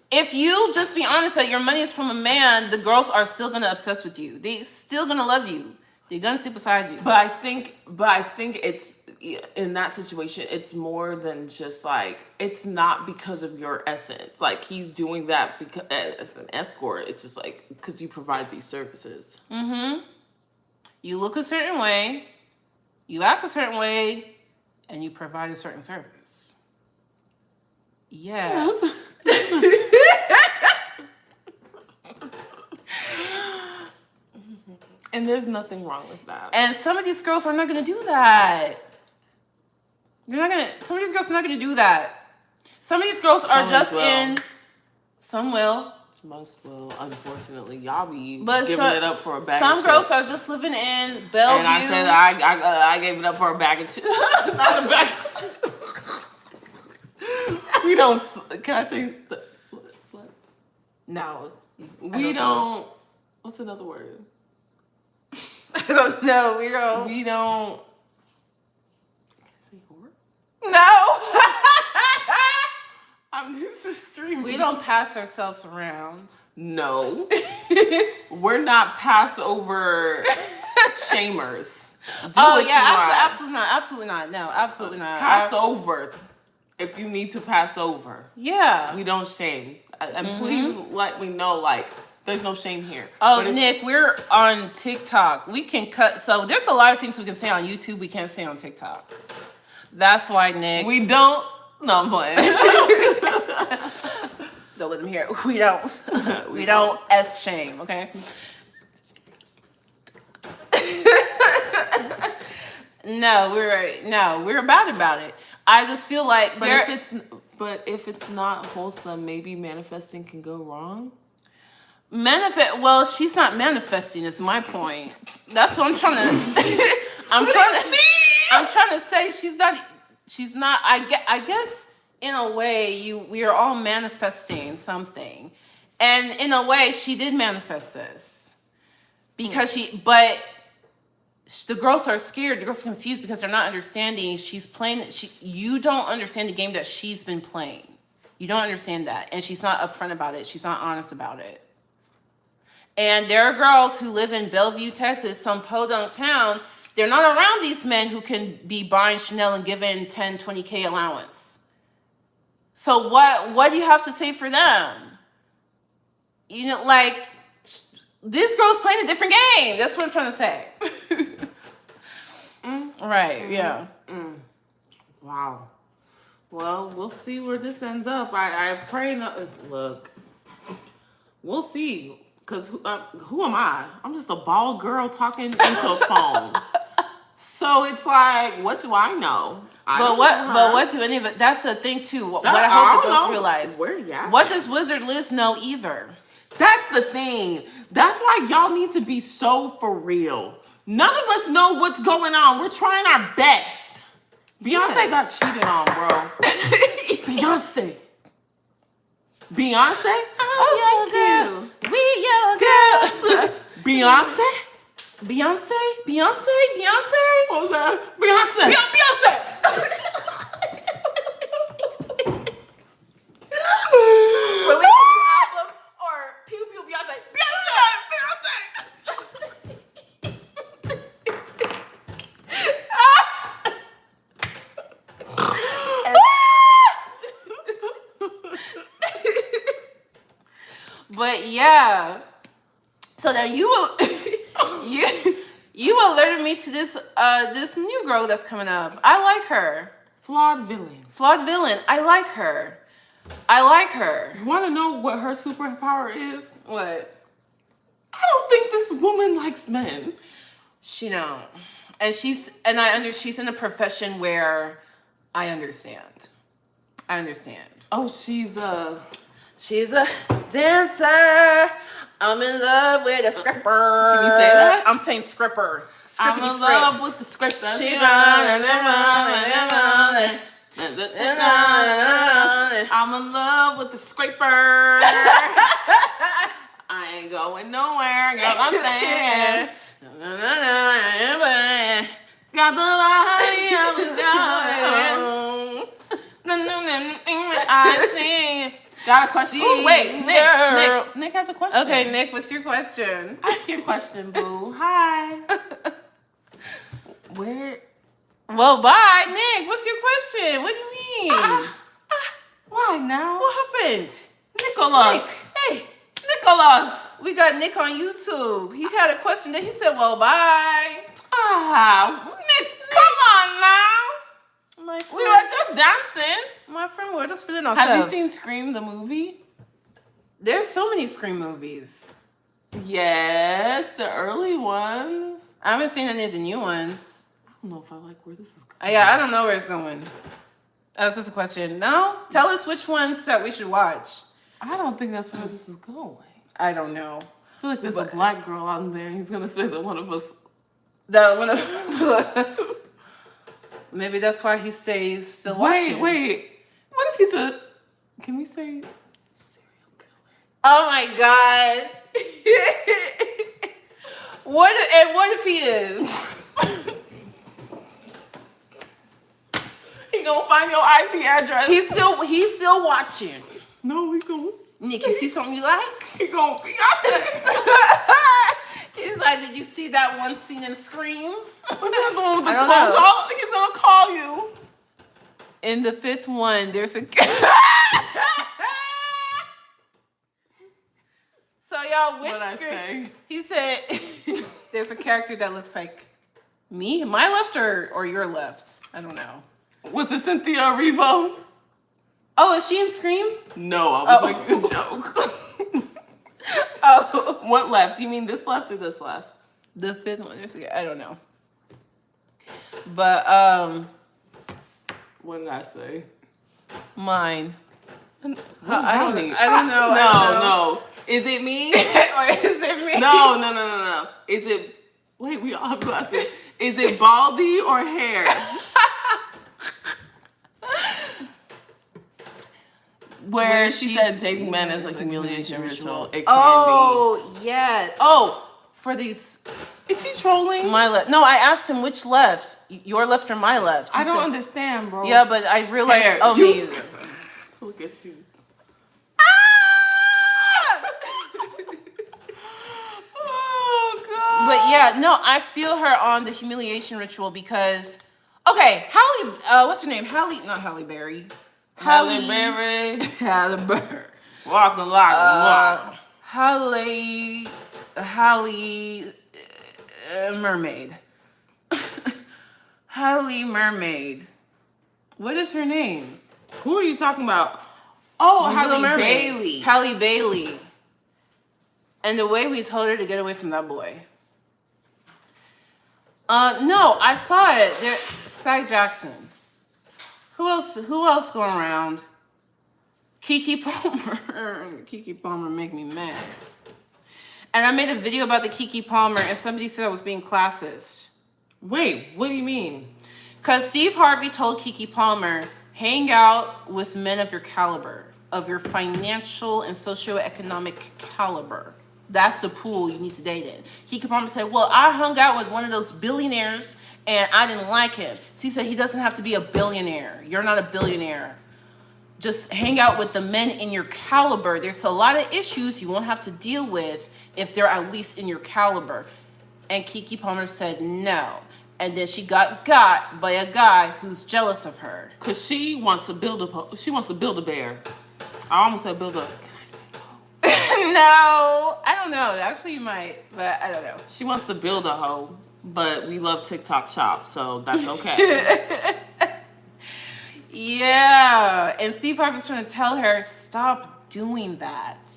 If you just be honest that your money is from a man, the girls are still gonna obsess with you. They still gonna love you. They're gonna sit beside you. But I think it's in that situation, it's more than just like, it's not because of your essence. Like, he's doing that because as an escort. It's just like because you provide these services. Mm-hmm. You look a certain way, you act a certain way, and you provide a certain service. Yeah. And there's nothing wrong with that. And some of these girls are not gonna do that. Some of these girls are not gonna do that. Some of these girls are some will. Most will, unfortunately. Y'all be but giving it up for a bag some of girls chips. are just living in Bellevue. And I said I gave it up for a bag of chips. Not a bag. We don't. Can I say slut? No. We don't. What's another word? No, we don't. We don't. Can I say whore? No. I'm just streaming. We don't pass ourselves around. No. We're not Passover shamers. Absolutely not. Absolutely not. No, absolutely not. Pass over if you need to pass over. Yeah. We don't shame. And please let me know, like, there's no shame here. Oh, Nick, we're on TikTok. We can cut. So there's a lot of things we can say on YouTube we can't say on TikTok. That's why, Nick. We don't. No, I'm playing. Don't let them hear it. We don't. We don't shame, okay? No, we're about it. I just feel like but if it's not wholesome, maybe manifesting can go wrong. Well, she's not manifesting, is my point. That's what I'm trying to I'm trying to say she's not I guess in a way we are all manifesting something. And in a way she did manifest this. Because the girls are scared, the girls are confused because they're not understanding. You don't understand the game that she's been playing. You don't understand that. And she's not upfront about it. She's not honest about it. And there are girls who live in Bellevue, Texas, some podunk town. They're not around these men who can be buying Chanel and giving 10, 20K allowance. So what do you have to say for them? You know, like, this girl's playing a different game. That's what I'm trying to say. Right, yeah. Wow. Well, we'll see where this ends up. I pray not. Look, we'll see. Because who am I? I'm just a bald girl talking into a phone. So it's like, what do I know? But what do any of it? That's the thing too. What I hope the girls realize. What does Wizardliz know either? That's the thing. That's why y'all need to be so for real. None of us know what's going on. We're trying our best. Beyonce got cheated on, bro. Beyonce? Oh, young girl. We young girl. Beyonce? Beyonce? What was that? Beyonce. Release a new album or pew pew Beyonce. But yeah. So then you will you alerted me to this this new girl that's coming up. I like her. Flawed villain. Flawed villain. I like her. I like her. You want to know what her superpower is? What? I don't think this woman likes men. She don't. And she's in a profession where I understand. I understand. Oh, she's a dancer. I'm in love with a scripper. Can you say that? I'm saying scripper. I'm in love with the scripper. She I'm in love with the scraper. I ain't going nowhere, girl. I'm saying. Got the body of a I see. Got a question. Ooh, wait, Nick has a question. Okay, Nick, what's your question? Ask your question, boo. Hi. Where? Well, bye, Nick. What's your question? What do you mean? Why now? What happened? Nicholas. Hey, Nicholas. we got Nick on YouTube. He had a question. Then he said, "Well, bye." Nick, come on now. My friend, We were just dancing. my friend, we're just feeling ourselves. Have you seen Scream the movie? There's so many Scream movies. Yes, the early ones. I haven't seen any of the new ones. I don't know if I like where this is going. Yeah, I don't know where it's going. That's just a question. No? Tell us which ones that we should watch. I don't think that's where this is going. I don't know. I feel like there's a black girl on there. He's gonna say that one of us. That one. Maybe that's why he stays still watching. Wait. What if he's a? Can we say serial killer? Oh my god. What if he is? He gonna find your IP address. He's still watching. No, he gonna. Nick, you see something you like? He gonna be. He's like, did you see that one scene in Scream? What's that the one with the I don't phone know. call? He's gonna call you. In the fifth one, there's a. So y'all, which What'd I Scream? say? He said, there's a character that looks like me, my left or your left. I don't know. Was it Cynthia Erivo? Oh, is she in Scream? No, I was like a joke. Oh, What left? You mean this left or this left? the fifth one. I don't know. But What did I say? mine. I I don't know. No. Is it me? Or is it me? No. Is it? Wait, we all have glasses. Is it baldy or hair? Where she said dating men is a humiliation ritual. It can Oh, yeah. Oh, for these. be. Is he trolling? My left. No, I asked him which left. Your left or my left. He I don't said- understand, bro. Yeah, but I realized. Hair. Oh, You- me. Look at you. Oh God. But yeah, no, I feel her on the humiliation ritual because, okay, Halle, what's her name? Not Halle Berry. Halle Berry. Halle Berry. Walking like a walk. Halle, Mermaid. Halle Mermaid. What is her name? Who are you talking about? Oh, Little Halle Mermaid. Bailey. Halle Bailey. And the way we told her to get away from that boy. No, I saw it. Sky Jackson. Who else going around? Keke Palmer. Keke Palmer make me mad. And I made a video about the Keke Palmer and somebody said I was being classist. Wait, what do you mean? Because Steve Harvey told Keke Palmer, hang out with men of your caliber, of your financial and socioeconomic caliber. That's the pool you need to date in. Keke Palmer said, well, I hung out with one of those billionaires and I didn't like him. So he said he doesn't have to be a billionaire. You're not a billionaire. Just hang out with the men in your caliber. There's a lot of issues you won't have to deal with if they're at least in your caliber. And Keke Palmer said no. And then she got by a guy who's jealous of her. Cause she wants to build a bear. I almost said build a. Can I say No, I don't know. Actually, you might, but I don't know. She wants to build a hoe, but we love TikTok shop, so that's okay. Yeah, and Steve Harvey's trying to tell her, stop doing that.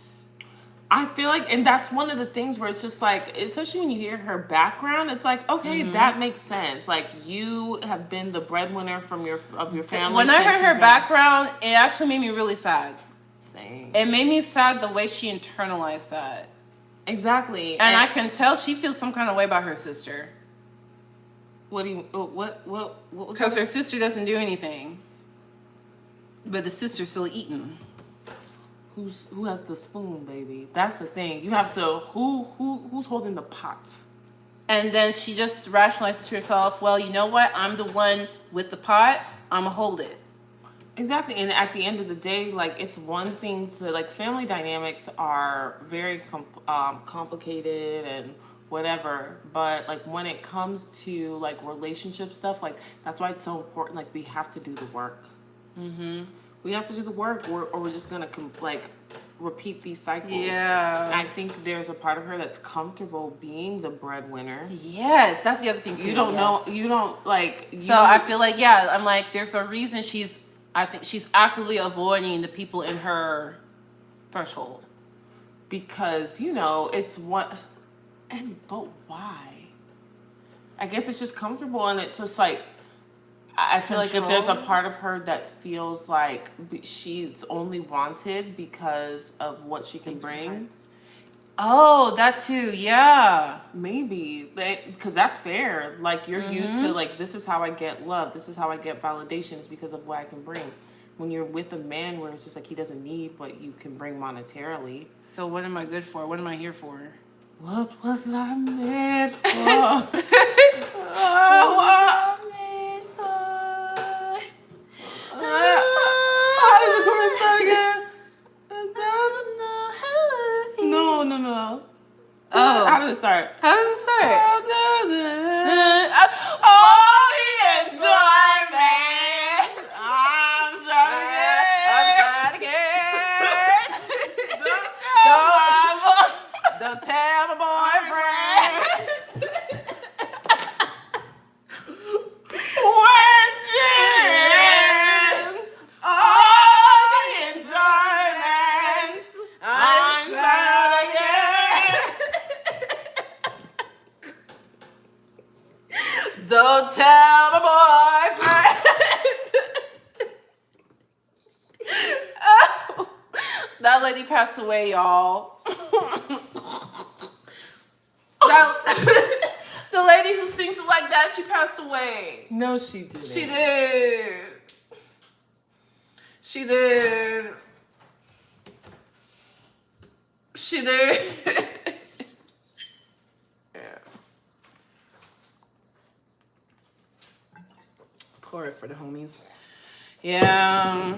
I feel like, and that's one of the things where it's just like, especially when you hear her background, it's like, okay, that makes sense. Like, you have been the breadwinner of your family. When I heard her background, it actually made me really sad. Same. It made me sad the way she internalized that. Exactly. And I can tell she feels some kind of way about her sister. What do you, what was Because her sister doesn't do anything. But the sister's still eating. Who has the spoon, baby? That's the thing. You have to who's holding the pots? And then she just rationalizes to herself, well, you know what? I'm the one with the pot. I'ma hold it. Exactly. And at the end of the day, like, it's one thing to, like, family dynamics are very complicated and whatever, but like when it comes to like relationship stuff, like that's why it's so important. Like, we have to do the work. We have to do the work, or we're just gonna repeat these cycles. Yeah. I think there's a part of her that's comfortable being the breadwinner. Yes, that's the other thing too. You don't know. You don't like. So I feel like, yeah, I'm like, there's a reason I think she's actively avoiding the people in her threshold. Because, it's what. But why? I guess it's just comfortable, and it's just like, I feel like if there's a part of her that feels like she's only wanted because of what she can bring. Oh, that too, yeah. Maybe. Because that's fair. Like, you're used to, like, this is how I get love. This is how I get validation. It's because of what I can bring. When you're with a man where it's just like he doesn't need what you can bring monetarily. So what am I good for? What am I here for? What was I made for? What was I made for? How does the chorus start again? No. Oh. How does it start? How does it start? All the enjoyment. I'm trying to get. Don't tell my boyfriend. All the enjoyment. I'm trying to get. Don't tell my boyfriend. Oh, that lady passed away, y'all. The lady who sings it like that, she passed away. No, she didn't. She did. She did. She did. Yeah. Pour it for the homies. Yeah.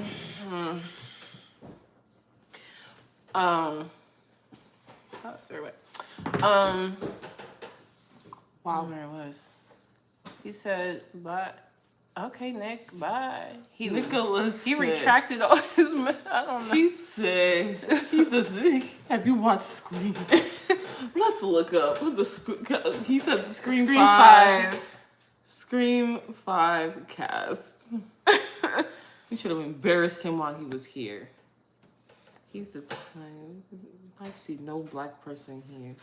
Oh, sorry, what? Wow. Where it was. He said, bye. Okay, Nick, bye. Nicholas He said, retracted all his I don't know. he says, have you watched Scream? Let's look up. He said Scream 5. Scream 5 cast. We should have embarrassed him while he was here. He's the time. I see no black person here.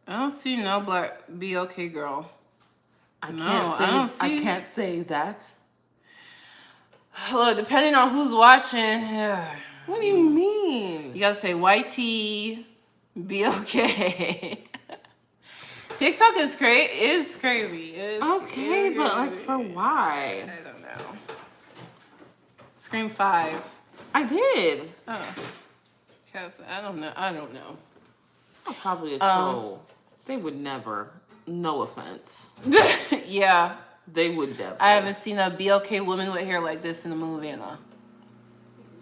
I don't see no black BLK girl. I can't say that. Look, depending on who's watching. What do you mean? You gotta say YT, BLK. TikTok is crazy. Okay, but like for why? I don't know. Scream 5. I did. Oh. I don't know. I'm probably a troll. They would never. No offense. Yeah. They would never. I haven't seen a BLK woman with hair like this in a movie in a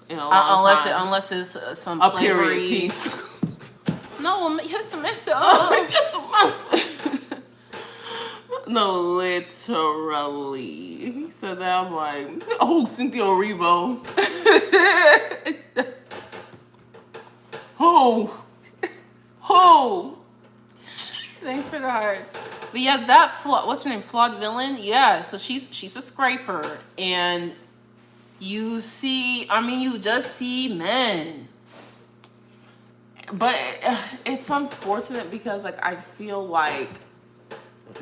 long time. Unless it's some a slavery period piece. No, yes, miss. No, literally. He said that. I'm like, oh, Cynthia Erivo. Oh, Who? Thanks for the hearts. But yeah, that what's her name? Flawed villain. Yeah. So she's a scraper, and you see. I mean, you just see men. But it's unfortunate because, like, I feel like,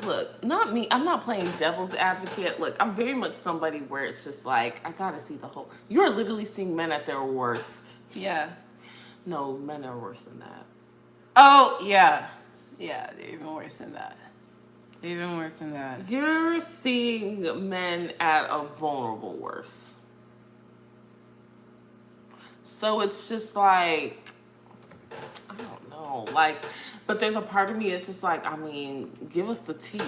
look, not me. I'm not playing devil's advocate. Look, I'm very much somebody where it's just like, I gotta see the whole. You're literally seeing men at their worst. Yeah. No, men are worse than that. Oh yeah, yeah. They're even worse than that. They're even worse than that. You're seeing men at a vulnerable worst. So it's just like, I don't know, like, but there's a part of me that's just like, I mean, give us the tea.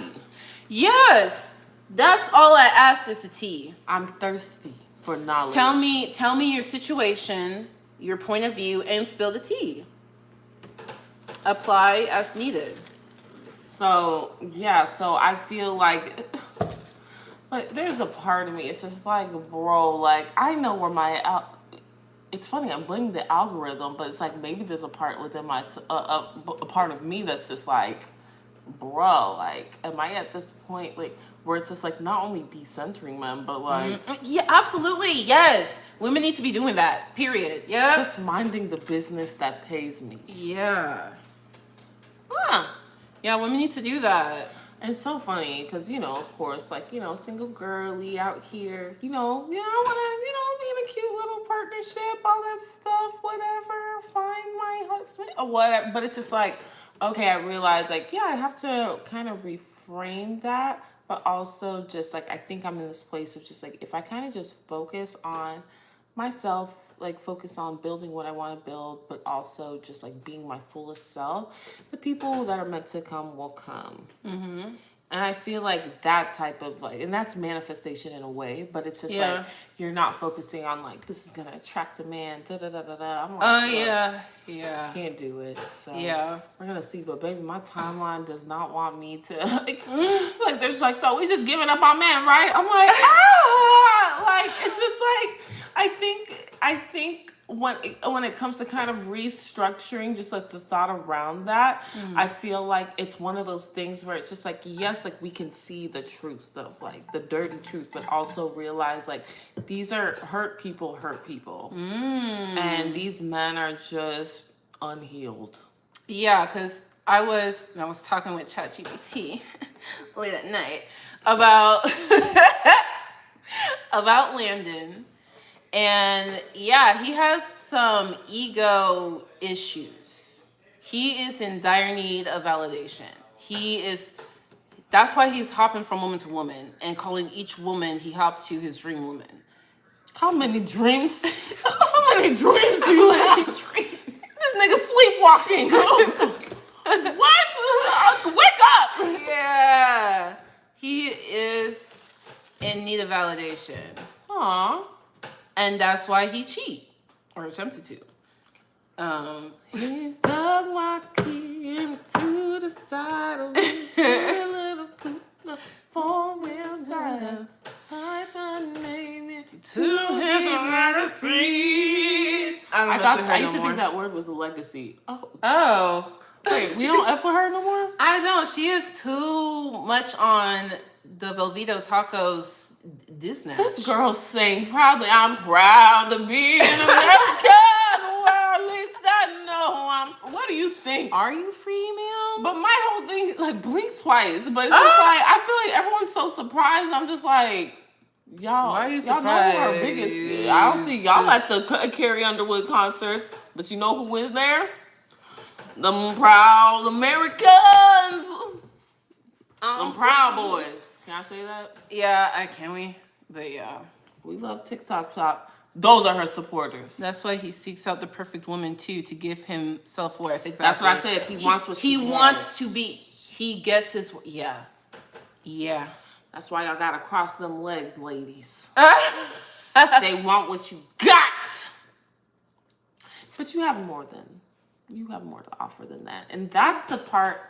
Yes, that's all I ask is the tea. I'm thirsty for knowledge. Tell me your situation, your point of view, and spill the tea. Apply as needed. So yeah, so I feel like there's a part of me. It's just like, bro, like I know where my it's funny, I'm blaming the algorithm, but it's like maybe there's a part within my a part of me that's just like, bro, like, am I at this point like where it's just like not only decentering men, but like, yeah, absolutely, yes, women need to be doing that. Period. Yeah, just minding the business that pays me. Yeah, Huh. Yeah, women need to do that. It's so funny because, you know, of course, like, you know, single girly out here, I want to, be in a cute little partnership, all that stuff, whatever, find my husband or whatever. But it's just like, okay, I realize, like, yeah, I have to kind of reframe that. But also just like, I think I'm in this place of just like, if I kind of just focus on myself, like focus on building what I want to build, but also just like being my fullest self, the people that are meant to come will come. Mm-hmm. And I feel like that type of like, and that's manifestation in a way, but it's just like, you're not focusing on like, this is going to attract a man, da da da da da. I'm like, yeah. Can't do it. So Yeah. We're going to see, but baby, my timeline does not want me to, like there's like, so we just giving up on men, right? I'm like, like, it's just like, I think when it comes to kind of restructuring, just like the thought around that, I feel like it's one of those things where it's just like, yes, like we can see the truth of like the dirty truth, but also realize like these are hurt people, and these men are just unhealed. Yeah, because I was talking with ChatGPT late at night about about Landon. And yeah, he has some ego issues. He is in dire need of validation. That's why he's hopping from woman to woman and calling each woman he hops to his dream woman. How many dreams? How many dreams do you have? This nigga sleepwalking. What? Wake up. Yeah. He is in need of validation. Aww. And that's why he cheat or attempted to. He dug my key into the side of his little four-wheel drive. Two hands on the seats. I used to think that word was legacy. Oh. Wait, we don't F with her no more? I don't. She is too much on the Velveto Tacos Disney. This girl sang proudly, I'm proud to be an American. Well, at least I know I'm. What do you think? Are you free, ma'am? But my whole thing, like, blink twice. But it's just like, I feel like everyone's so surprised. I'm just like, y'all, why are you y'all surprised? know who our biggest is. I don't see y'all at the Carrie Underwood concerts, but you know who is there? Them proud Americans. Them Proud Boys. Can I say that? Yeah, can we? But yeah. We love TikTok Shop. Those are her supporters. That's why he seeks out the perfect woman too, to give him self-worth. Exactly. That's what I said. He wants what he wants to be. He gets his. Yeah. That's why y'all gotta cross them legs, ladies. They want what you got. But you have more to offer than that. And that's the part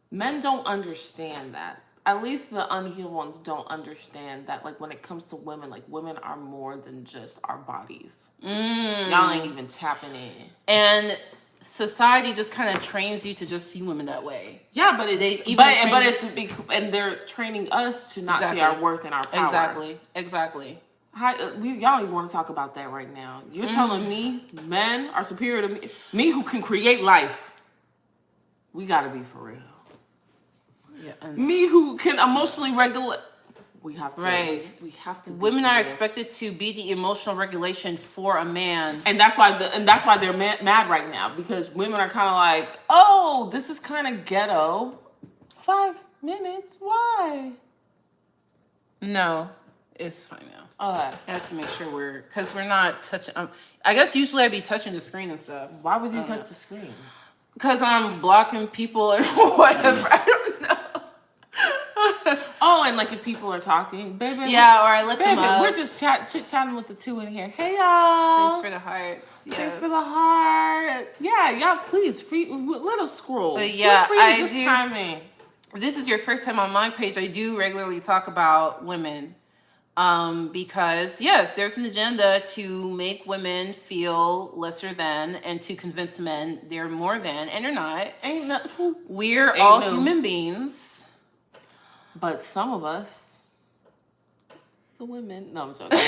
men don't understand that. At least the unhealed ones don't understand that, like, when it comes to women, like, women are more than just our bodies. Y'all ain't even tapping in. And society just kind of trains you to just see women that way. Yeah, but and they're training us to not see our worth and our power. Exactly. Y'all don't even want to talk about that right now. You're telling me men are superior to me? Me who can create life. We gotta be for real. Yeah. Me who can emotionally regulate. We have to. Right. We have to. Women are expected to be the emotional regulation for a man, and that's why they're mad right now, because women are kind of like, oh, this is kind of ghetto. 5 minutes? Why? No, it's fine now. I have to make sure because we're not touching. I guess usually I'd be touching the screen and stuff. Why would you touch the screen? Because I'm blocking people or whatever. I don't know. Oh, and like if people are talking, baby. Yeah, or I let them up. We're just chit-chatting with the two in here. Hey, y'all. Thanks for the hearts. Yes. Thanks for the hearts. Yeah, y'all, please, let us scroll. But yeah, feel free to just chime in. This is your first time on my page. I do regularly talk about women. Because yes, there's an agenda to make women feel lesser than and to convince men they're more than, and they're not. We're all human beings. But some of us, the women, no, I'm joking.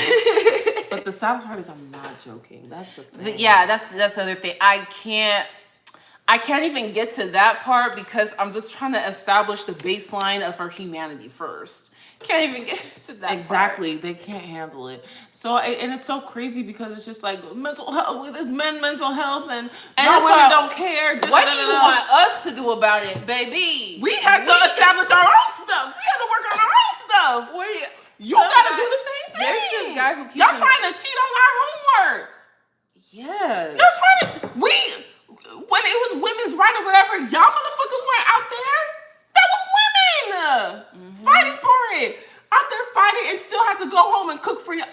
But the saddest part is I'm not joking. That's the thing. But yeah, that's the other thing. I can't even get to that part because I'm just trying to establish the baseline of our humanity first. Can't even get to that exactly part. They can't handle it. So and it's so crazy because it's just like mental health with this mental health and women don't care. What do you want us to do about it, baby? We had to establish our own stuff. We had to work on our own stuff. You gotta do the same thing. There's this guy who keeps y'all trying to cheat on our homework. Yes. Y'all trying to when it was women's right or whatever, y'all motherfuckers weren't out there. That was women fighting for it. Out there fighting and still have to go home and cook for y'all.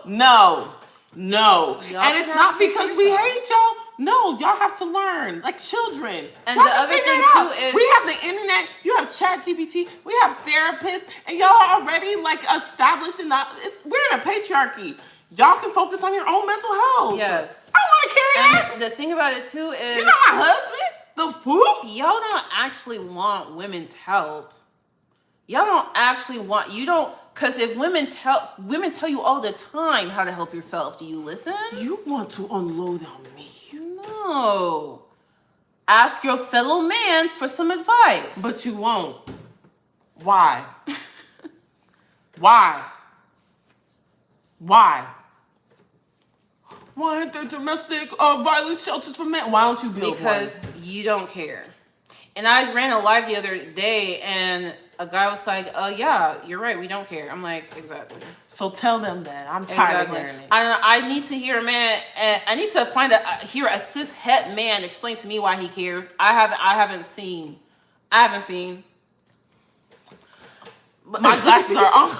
No. And it's not because we hate y'all. No, y'all have to learn like children. And the other thing too is we have the internet. You have ChatGPT. We have therapists, and y'all are already like established in that. We're in a patriarchy. Y'all can focus on your own mental health. Yes. I want to carry that. The thing about it too is you're not my husband. The fool? Y'all don't actually want women's help. Y'all don't actually want, because if women tell you all the time how to help yourself, do you listen? You want to unload on me. No. Ask your fellow man for some advice. But you won't. Why? Why? Why aren't there domestic violence shelters for men? Why don't you build because you don't care. And I ran a live the other day, and a guy was like, "Oh yeah, you're right. We don't care." I'm like, exactly. So tell them that. I'm tired of hearing it. I need to hear a man. I need to hear a cis het man explain to me why he cares. I haven't seen. My glasses are on.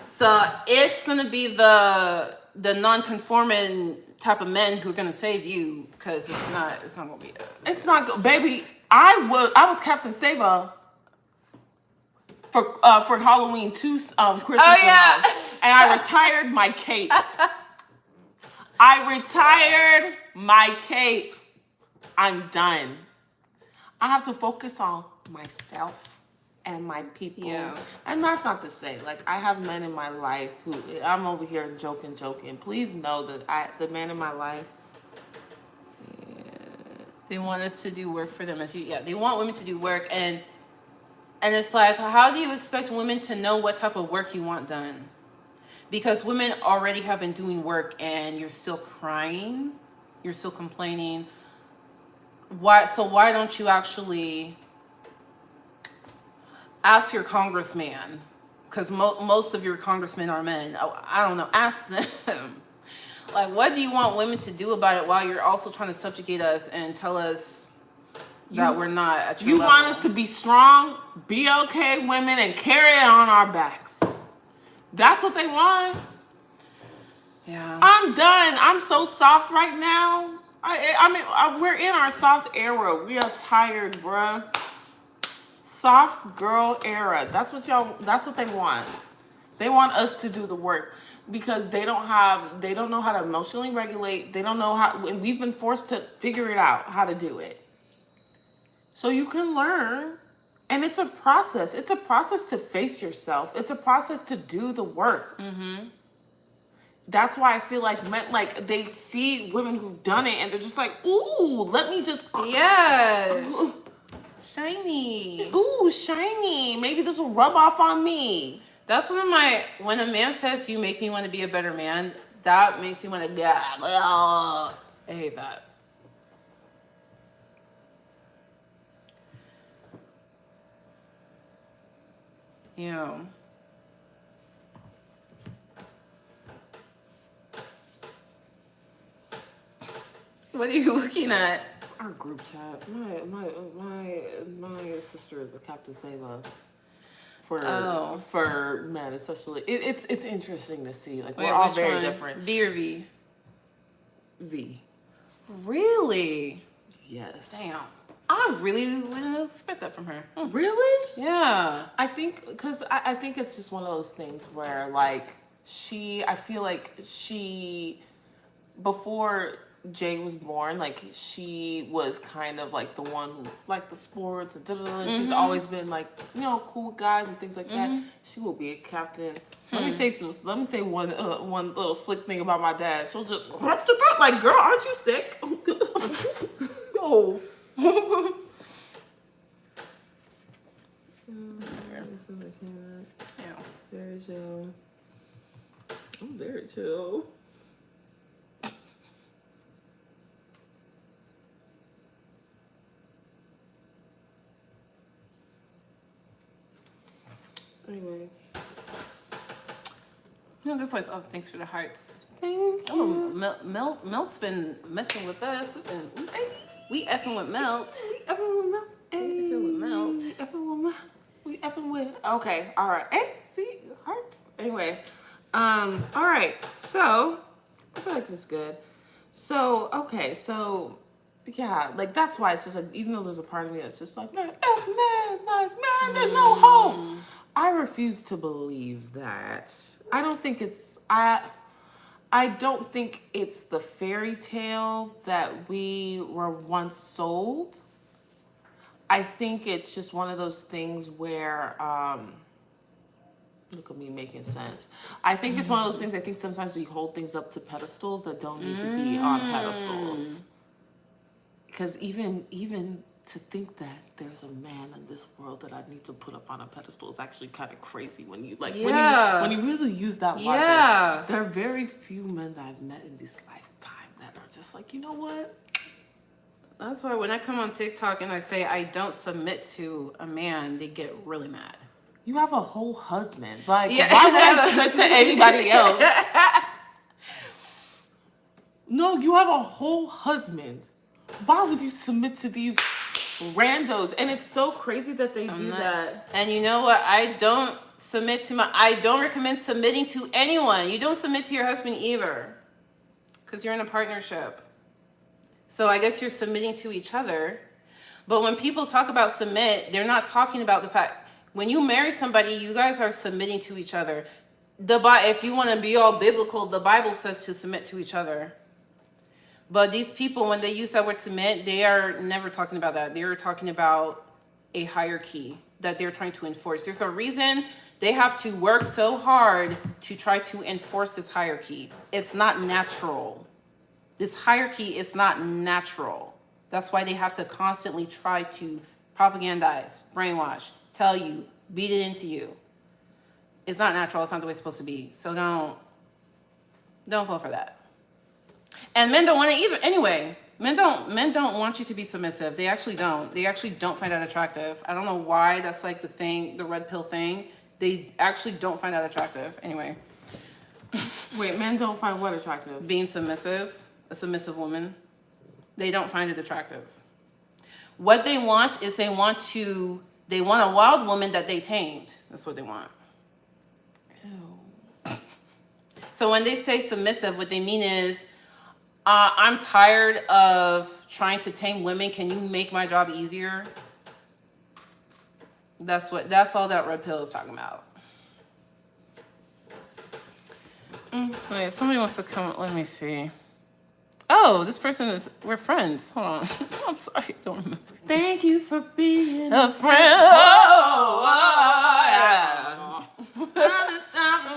So it's gonna be the non-conforming type of men who are gonna save you, because it's not gonna be it's not good, baby. I was Captain Sava for Halloween 2 Christmas. Oh yeah. And I retired my cape. I'm done. I have to focus on myself and my people. Yeah. And that's not to say, like, I have men in my life who, I'm over here joking. Please know that the men in my life, they want us to do work for them. They want women to do work, and it's like, how do you expect women to know what type of work you want done? Because women already have been doing work, and you're still crying, you're still complaining. Why don't you actually ask your congressman? Because most of your congressmen are men. I don't know. Ask them. Like, what do you want women to do about it while you're also trying to subjugate us and tell us that we're not at your level? You want us to be strong, be okay women, and carry it on our backs. That's what they want. Yeah. I'm done. I'm so soft right now. I mean, we're in our soft era. We are tired, bruh. Soft girl era. That's what they want. They want us to do the work because they don't know how to emotionally regulate. They don't know how, and we've been forced to figure it out how to do it. So you can learn, and it's a process. It's a process to face yourself. It's a process to do the work. That's why I feel like men, like, they see women who've done it and they're just like, ooh, let me just, Yeah. Shiny. ooh, shiny. Maybe this will rub off on me. That's when a man says you make me want to be a better man, that makes me want to, I hate that. You know. What are you looking at? Our group chat. My sister is a Captain Saba for men, especially. It's interesting to see. Like, we're all very different. B or V? V. Really? Yes. Damn. I really wouldn't expect that from her. Really? Yeah. I think because I think it's just one of those things where, like, I feel like she, before Jay was born, like, she was kind of like the one who liked the sports and and she's always been like, you know, cool with guys and things like that. She will be a captain. Let me say one little slick thing about my dad. She'll just like, girl, aren't you sick? Oh. Very chill. I'm very chill. Anyway. No, good points. Oh, thanks for the hearts. Thank you. Oh, Melt's been messing with us. We effing with Melt. We effing with Melt. We effing with Melt. We effing with. Okay, all right. Hey, see, hearts. Anyway, all right. So I feel like this is good. So okay, so yeah, like, that's why it's just like, even though there's a part of me that's just like, man, there's no hope. I refuse to believe that. I don't think it's the fairy tale that we were once sold. I think it's just one of those things where, look at me making sense. I think it's one of those things, I think sometimes we hold things up to pedestals that don't need to be on pedestals. Because even to think that there's a man in this world that I need to put up on a pedestal is actually kind of crazy when you when you really use that logic. Yeah. There are very few men that I've met in this lifetime that are just like, you know what? That's why when I come on TikTok and I say I don't submit to a man, they get really mad. You have a whole husband. Like, why would I submit to anybody else? No, you have a whole husband. Why would you submit to these randos? And it's so crazy that they do that. And you know what? I don't recommend submitting to anyone. You don't submit to your husband either, because you're in a partnership. So I guess you're submitting to each other. But when people talk about submit, they're not talking about the fact, when you marry somebody, you guys are submitting to each other. If you want to be all biblical, the Bible says to submit to each other. But these people, when they use that word submit, they are never talking about that. They are talking about a hierarchy that they're trying to enforce. There's a reason they have to work so hard to try to enforce this hierarchy. It's not natural. This hierarchy is not natural. That's why they have to constantly try to propagandize, brainwash, tell you, beat it into you. It's not natural. It's not the way it's supposed to be. So don't fall for that. And men don't want to either. Anyway, men don't want you to be submissive. They actually don't. They actually don't find that attractive. I don't know why. That's like the thing, the red pill thing. They actually don't find that attractive. Anyway. Wait, men don't find what attractive? Being submissive, a submissive woman. They don't find it attractive. What they want is they want a wild woman that they tamed. That's what they want. Ew. So when they say submissive, what they mean is, I'm tired of trying to tame women. Can you make my job easier? That's all that red pill is talking about. Wait, somebody wants to come. Let me see. Oh, this person is. We're friends. Hold on. I'm sorry. I don't remember. Thank you for being A friend. yeah.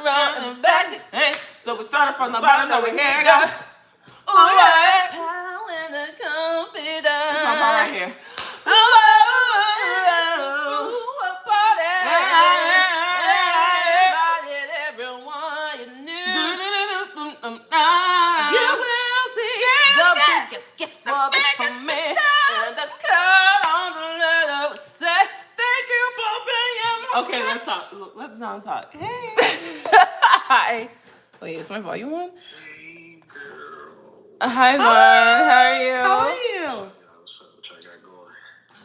Running back. Hey, so we started from the bottom over here. Go. Oh yeah. Power and the confidence. That's my part right here. Okay, let's not talk. Hey. Hi. Wait, is my volume on? Hey, girl. Hi, Zon. How are you? How are you? What's up? What y'all got going?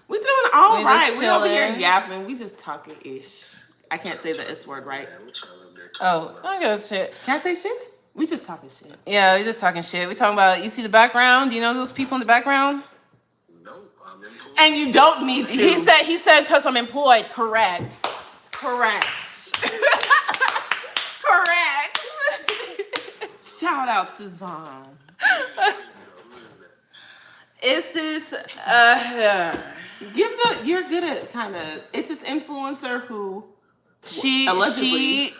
We're doing all We right. just We're over here chilling. yapping. We just talking ish. I can't say the S word, right? Man, what y'all up there Oh, talking about? I got shit. Can I say shit? We just talking shit. Yeah, we just talking shit. We talking about, you see the background? Do you know those people in the background? Nope, I'm employed. And you don't need to. He said, because I'm employed. Correct. Correct. Correct. Shout out to Zon. It's this, You're good at kind of, it's this influencer who, she Allegedly.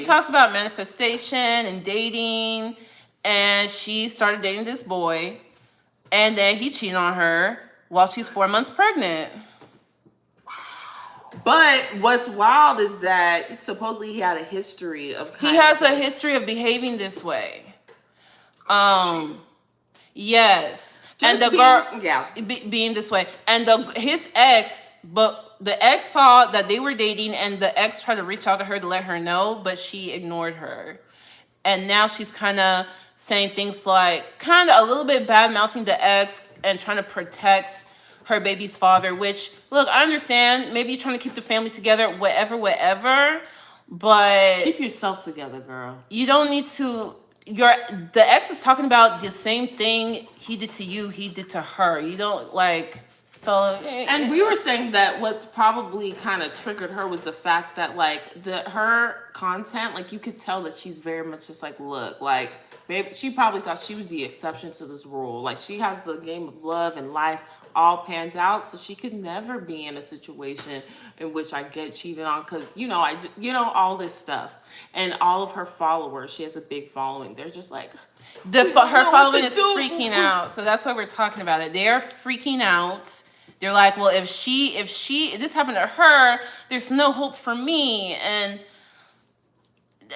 talks about manifestation and dating, and she started dating this boy, and then he cheated on her while she's 4 months pregnant. but what's wild is that supposedly he had a history of He has a history of behaving this way. Yes. And the girl being this way. And his ex, but the ex saw that they were dating, and the ex tried to reach out to her to let her know, but she ignored her. And now she's kind of saying things like, kind of a little bit bad mouthing the ex and trying to protect her baby's father, which, look, I understand. Maybe you're trying to keep the family together, whatever. But Keep yourself together, girl. you don't need to. The ex is talking about the same thing he did to you, he did to her. You don't like. So. And we were saying that what probably kind of triggered her was the fact that like her content, like you could tell that she's very much just like, look, like maybe she probably thought she was the exception to this rule. Like she has the game of love and life all panned out, so she could never be in a situation in which I get cheated on because all this stuff. And all of her followers, she has a big following. They're just like her following is freaking out. So that's why we're talking about it. They are freaking out. They're like, well, if this happened to her, there's no hope for me. And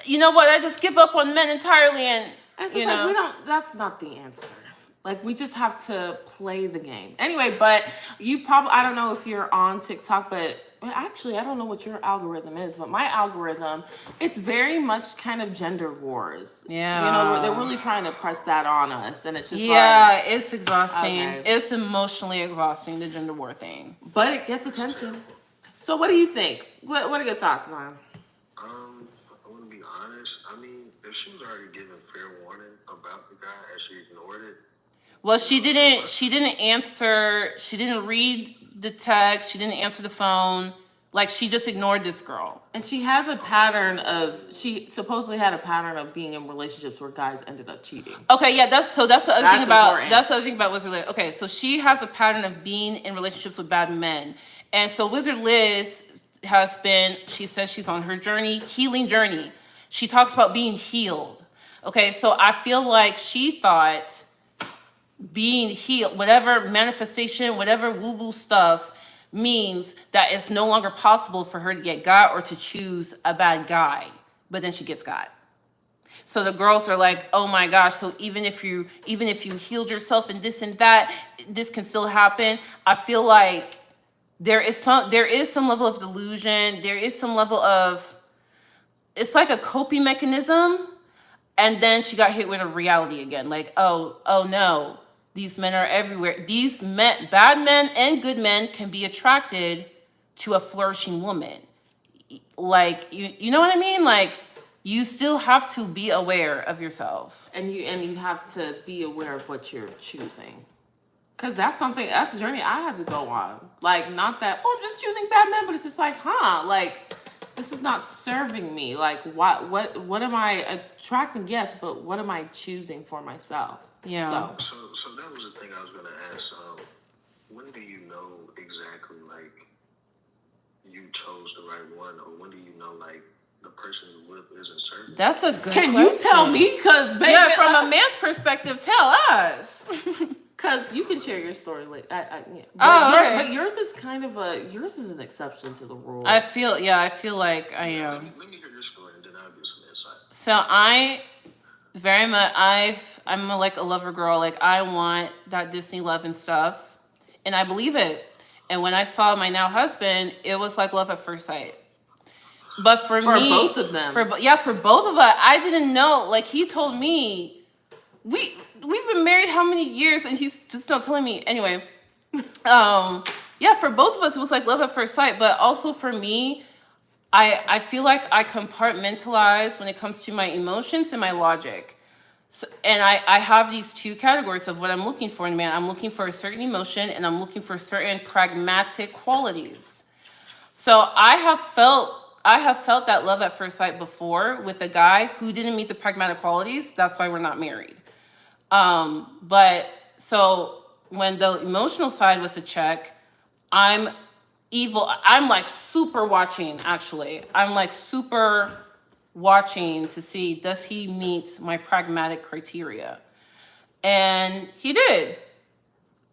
you know what? I just give up on men entirely. And it's just like that's not the answer. Like we just have to play the game. Anyway, but I don't know if you're on TikTok, but actually I don't know what your algorithm is, but my algorithm, it's very much kind of gender wars. Yeah. They're really trying to press that on us, and it's just it's exhausting. Okay. It's emotionally exhausting, the gender war thing. But it gets attention. So what do you think? What are your thoughts on? I want to be honest. I mean, if she was already given fair warning about the guy and she ignored it. Well, she didn't answer. She didn't read the text. She didn't answer the phone. Like, she just ignored this girl. And she supposedly had a pattern of being in relationships where guys ended up cheating. Okay, yeah, that's the other thing important. that's the other thing about Wizardliz. Okay, so she has a pattern of being in relationships with bad men. And so Wizardliz she says she's on her healing journey. She talks about being healed. Okay, so I feel like she thought being healed, whatever manifestation, whatever woo-woo stuff means that it's no longer possible for her to get got or to choose a bad guy, but then she gets got. So the girls are like, oh my gosh, so even if you healed yourself and this and that, this can still happen. I feel like there is some level of delusion, there is some level of, it's like a coping mechanism, and then she got hit with a reality again, like, oh no. These men are everywhere. These men, bad men and good men, can be attracted to a flourishing woman. Like, you know what I mean? Like, you still have to be aware of yourself. And you have to be aware of what you're choosing. Because that's a journey I had to go on. Like, not that, I'm just choosing bad men, but it's just like, like, this is not serving me. Like, what am I attracting? Yes, but what am I choosing for myself? Yeah. So that was the thing I was gonna ask. When do you know exactly like you chose the right one, or when do you know like the person you with isn't serving? That's a good Can question. you tell me? Because baby, Yeah, from a man's perspective, tell us. because you can share your story later. Yeah. Okay. But yours is kind of yours is an exception to the rule. I feel like I am. Let me hear your story, and then I'll give some insight. So I'm like a lover girl. Like I want that Disney love and stuff, and I believe it. And when I saw my now husband, it was like love at first sight. But for me, both of them, for both of us, I didn't know. Like he told me, we've been married how many years, and he's just not telling me. Anyway, yeah, for both of us, it was like love at first sight. But also for me, I feel like I compartmentalize when it comes to my emotions and my logic. So, and I have these two categories of what I'm looking for in a man. I'm looking for a certain emotion, and I'm looking for certain pragmatic qualities. So I have felt that love at first sight before with a guy who didn't meet the pragmatic qualities. That's why we're not married. But so when the emotional side was a check, I'm like super watching, actually. I'm like super watching to see, does he meet my pragmatic criteria? And he did.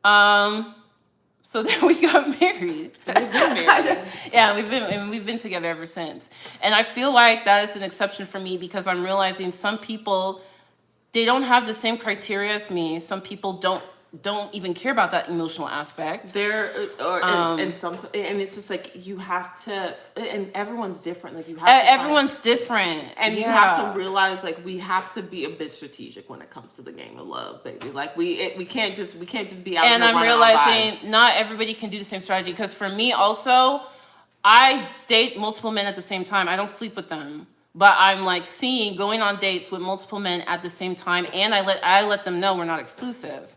So then we got married. we've been married. Yeah, we've been together ever since. And I feel like that is an exception for me because I'm realizing some people, they don't have the same criteria as me. Some people don't even care about that emotional aspect. And it's just like you have to, and everyone's different. Like you have everyone's different, and you have to realize like we have to be a bit strategic when it comes to the game of love, baby. Like we can't just be out. And I'm realizing not everybody can do the same strategy because for me also, I date multiple men at the same time. I don't sleep with them. But I'm like going on dates with multiple men at the same time, and I let them know we're not exclusive.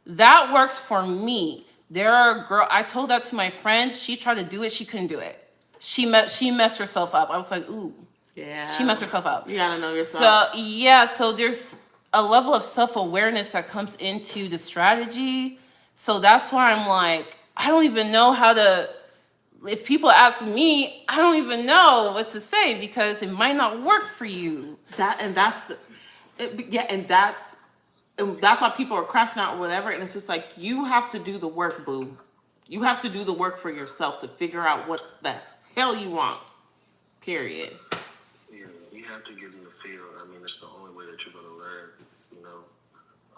That works for me. There are I told that to my friend. She tried to do it. She couldn't do it. She messed herself up. I was like, ooh. Yeah. She messed herself up. You gotta know yourself. So yeah, so there's a level of self-awareness that comes into the strategy. So that's why I'm like, I don't even know how to, if people ask me, I don't even know what to say because it might not work for you. That's why people are crashing out or whatever. And it's just like, you have to do the work, boo. You have to do the work for yourself to figure out what the hell you want. Period. Yeah, you have to get in the field. I mean, it's the only way that you're going to learn, you know.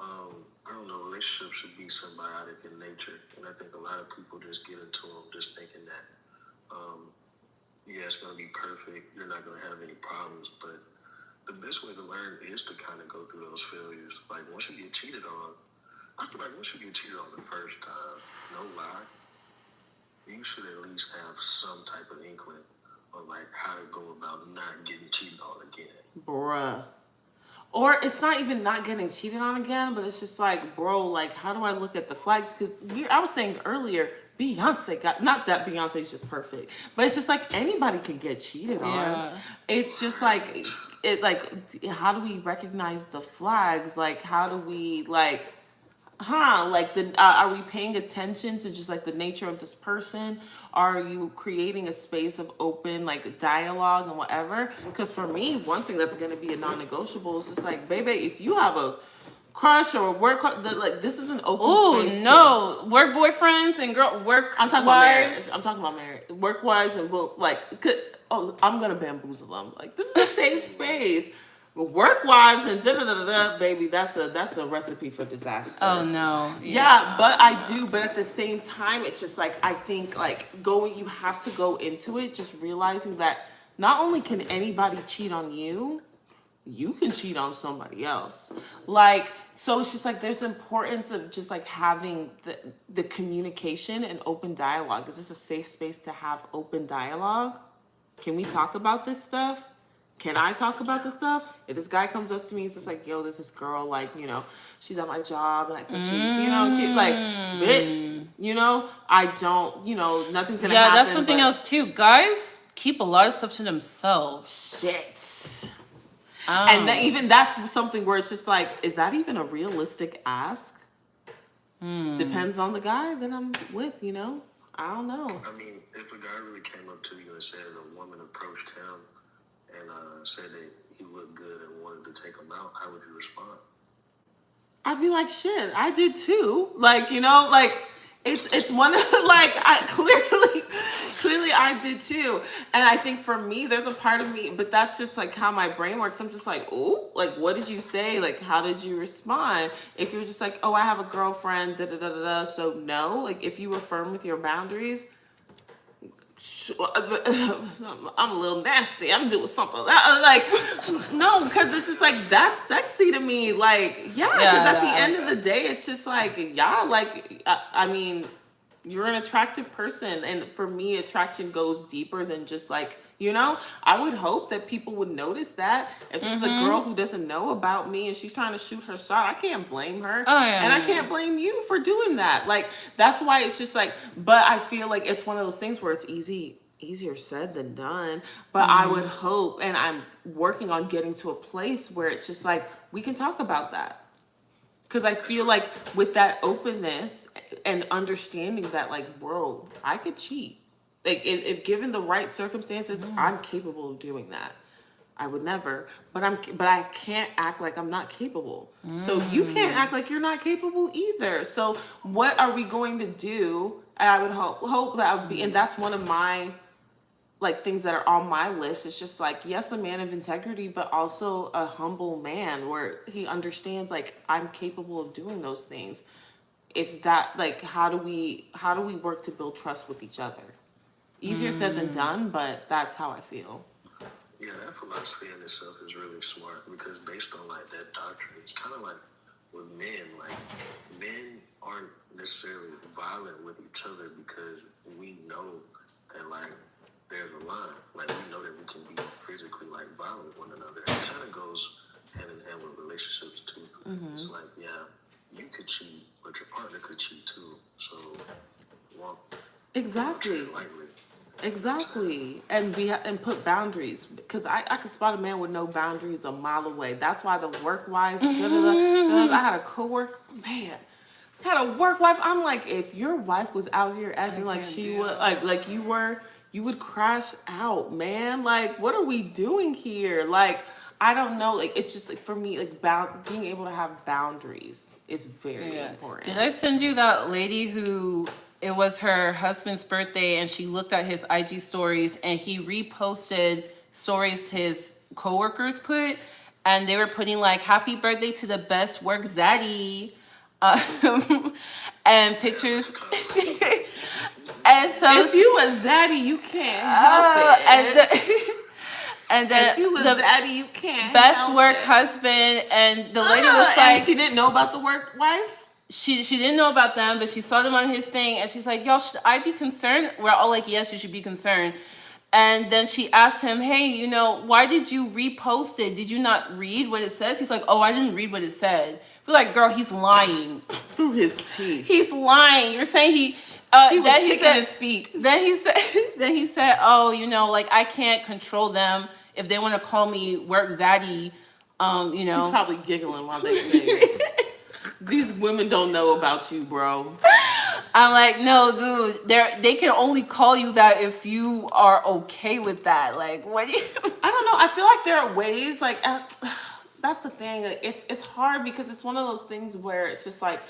I don't know, relationships should be symbiotic in nature. And I think a lot of people just get into them just thinking that, yeah, it's going to be perfect. You're not going to have any problems, but the best way to learn is to kind of go through those failures. Like once you get cheated on, I feel like once you get cheated on the first time, no lie, you should at least have some type of inkling on like how to go about not getting cheated on again. Bruh. Or it's not even not getting cheated on again, but it's just like, bro, like how do I look at the flags? Because I was saying earlier, Beyonce not that Beyonce's just perfect, but it's just like anybody can get cheated on. It's just like how do we recognize the flags? Like how do we are we paying attention to just like the nature of this person? Are you creating a space of open like dialogue and whatever? Because for me, one thing that's going to be a non-negotiable is just like, baby, if you have a crush or work, like this is an open space. Oh no, work boyfriends and work. I'm talking wives. about marriage. I'm talking about marriage, work wives, and I'm gonna bamboozle them. Like this is a safe space. Work wives and baby, that's a recipe for disaster. Oh no. Yeah, but I do. But at the same time, it's just like I think like you have to go into it just realizing that not only can anybody cheat on you, you can cheat on somebody else. Like, so it's just like there's importance of just like having the communication and open dialogue. Is this a safe space to have open dialogue? Can we talk about this stuff? Can I talk about this stuff? If this guy comes up to me, he's just like, yo, this girl, like, you know, she's at my job and I think she's, you know, like, bitch, you know, I don't, you know, nothing's gonna happen. Yeah, that's something else too. Guys keep a lot of stuff to themselves. Shit. Oh. And then even that's something where it's just like, is that even a realistic ask? Depends on the guy that I'm with, you know? I don't know. I mean, if a guy really came up to you and said a woman approached him and said that he looked good and wanted to take him out, how would you respond? I'd be like, shit, I did too. Like, you know, like it's one of like I clearly I did too. And I think for me, there's a part of me, but that's just like how my brain works. I'm just like, ooh, like what did you say? Like how did you respond? If you're just like, oh, I have a girlfriend, da da da da da. So no, like if you were firm with your boundaries, I'm a little nasty. I'm doing something like no, because it's just like that's sexy to me. Like yeah, because at the end of the day, it's just like yeah, like I mean, you're an attractive person, and for me, attraction goes deeper than just like you know. I would hope that people would notice that if there's a girl who doesn't know about me and she's trying to shoot her shot, I can't blame her, and I can't blame you for doing that. Like that's why it's just like, but I feel like it's one of those things where it's easier said than done, but I would hope, and I'm working on getting to a place where it's just like we can talk about that, because I feel like with that openness and understanding that like bro, I could cheat, like if given the right circumstances, I'm capable of doing that. I would never, but I can't act like I'm not capable. So you can't act like you're not capable either. So what are we going to do? And I would hope that I would be, and that's one of my like things that are on my list. It's just like, yes, a man of integrity, but also a humble man where he understands like I'm capable of doing those things. If that, like, how do we work to build trust with each other? Easier said than done, but that's how I feel. Yeah, that philosophy in itself is really smart because based on like that doctrine, it's kind of like with men, like men aren't necessarily violent with each other because we know that like there's a line. Like we know that we can be physically like violent with one another. It kind of goes hand in hand with relationships too. It's like, yeah, you could cheat, but your partner could cheat too. So walk Exactly. lightly. Exactly, and and put boundaries, because I could spot a man with no boundaries a mile away. That's why the work wife. I had a coworker, man, had a work wife. I'm like, if your wife was out here acting like she was like you were, you would crash out, man. Like, what are we doing here? Like, I don't know. Like, it's just like for me, like being able to have boundaries is very important. Did I send you that lady who? It was her husband's birthday and she looked at his IG stories and he reposted stories his coworkers put, and they were putting like happy birthday to the best work zaddy, and pictures. And so if you a zaddy, you can't help it. And then if you was zaddy, you can't best help work it. husband, and the lady was like, and she didn't know about the work wife. She didn't know about them, but she saw them on his thing, and she's like, y'all, should I be concerned? We're all like, yes, you should be concerned. And then she asked him, hey, you know, why did you repost it? Did you not read what it says? He's like, oh, I didn't read what it said. We're like, girl, he's lying. Through his teeth. He's lying. You're saying he was kicking his feet. Then he said, oh, you know, like I can't control them. If they want to call me work zaddy, you know. He's probably giggling while they say it. These women don't know about you, bro. I'm like, no, dude. They can only call you that if you are okay with that. Like, what? I don't know. I feel like there are ways. Like, that's the thing. It's hard because it's one of those things where it's just like,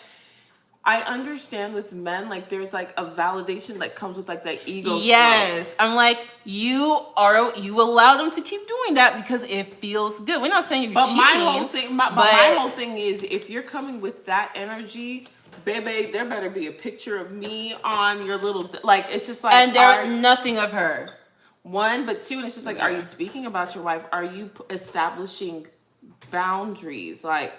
I understand with men, like there's like a validation that comes with like that ego. Yes, I'm like, you allow them to keep doing that because it feels good. We're not saying you're cheating. My whole thing is, if you're coming with that energy, baby, there better be a picture of me on your little like. It's just like, and there's nothing of her. One, but two, and it's just like, are you speaking about your wife? Are you establishing boundaries? Like,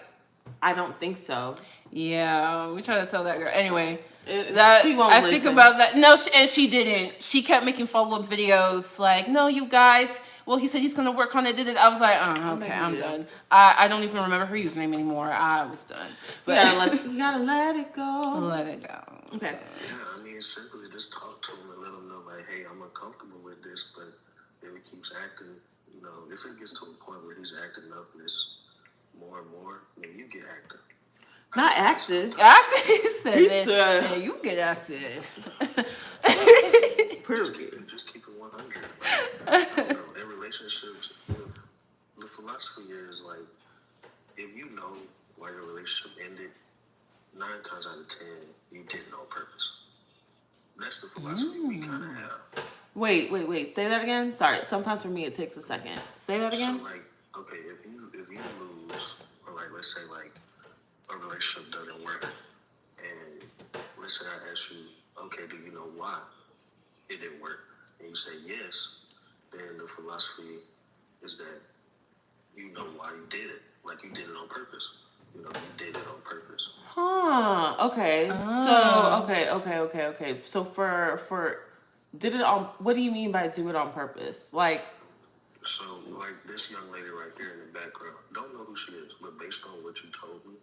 I don't think so. Yeah, we try to tell that girl. Anyway, she won't listen. think about that. No, and she didn't. She kept making follow-up videos like, no, you guys. Well, he said he's going to work on it. I was like, oh, okay, I'm done. I don't even remember her username anymore. I was done. But you gotta let it go. Let it go. Okay. Yeah, I mean, simply just talk to them and let them know, like, hey, I'm uncomfortable with this, but if he keeps acting, you know, if it gets to a point where he's acting up this more and more, then you get active. Not active. Active. He said, He that, said- "Yeah, you get active." Just keep it 100. Like, you know, in relationships, the philosophy is like, if you know why your relationship ended, 9 times out of 10, you did it on purpose. That's the philosophy we kind of have. Wait. Say that again. Sorry. Sometimes for me it takes a second. Say that again. So like, okay, if you lose, or like let's say like a relationship doesn't work, and let's say I ask you, okay, do you know why it didn't work? And you say yes, then the philosophy is that you know why you did it. Like you did it on purpose. You know, you did it on purpose. Huh. Okay. So okay. So for did it on, what do you mean by do it on purpose? Like, So like this young lady right here in the background, don't know who she is, but based on what you told me,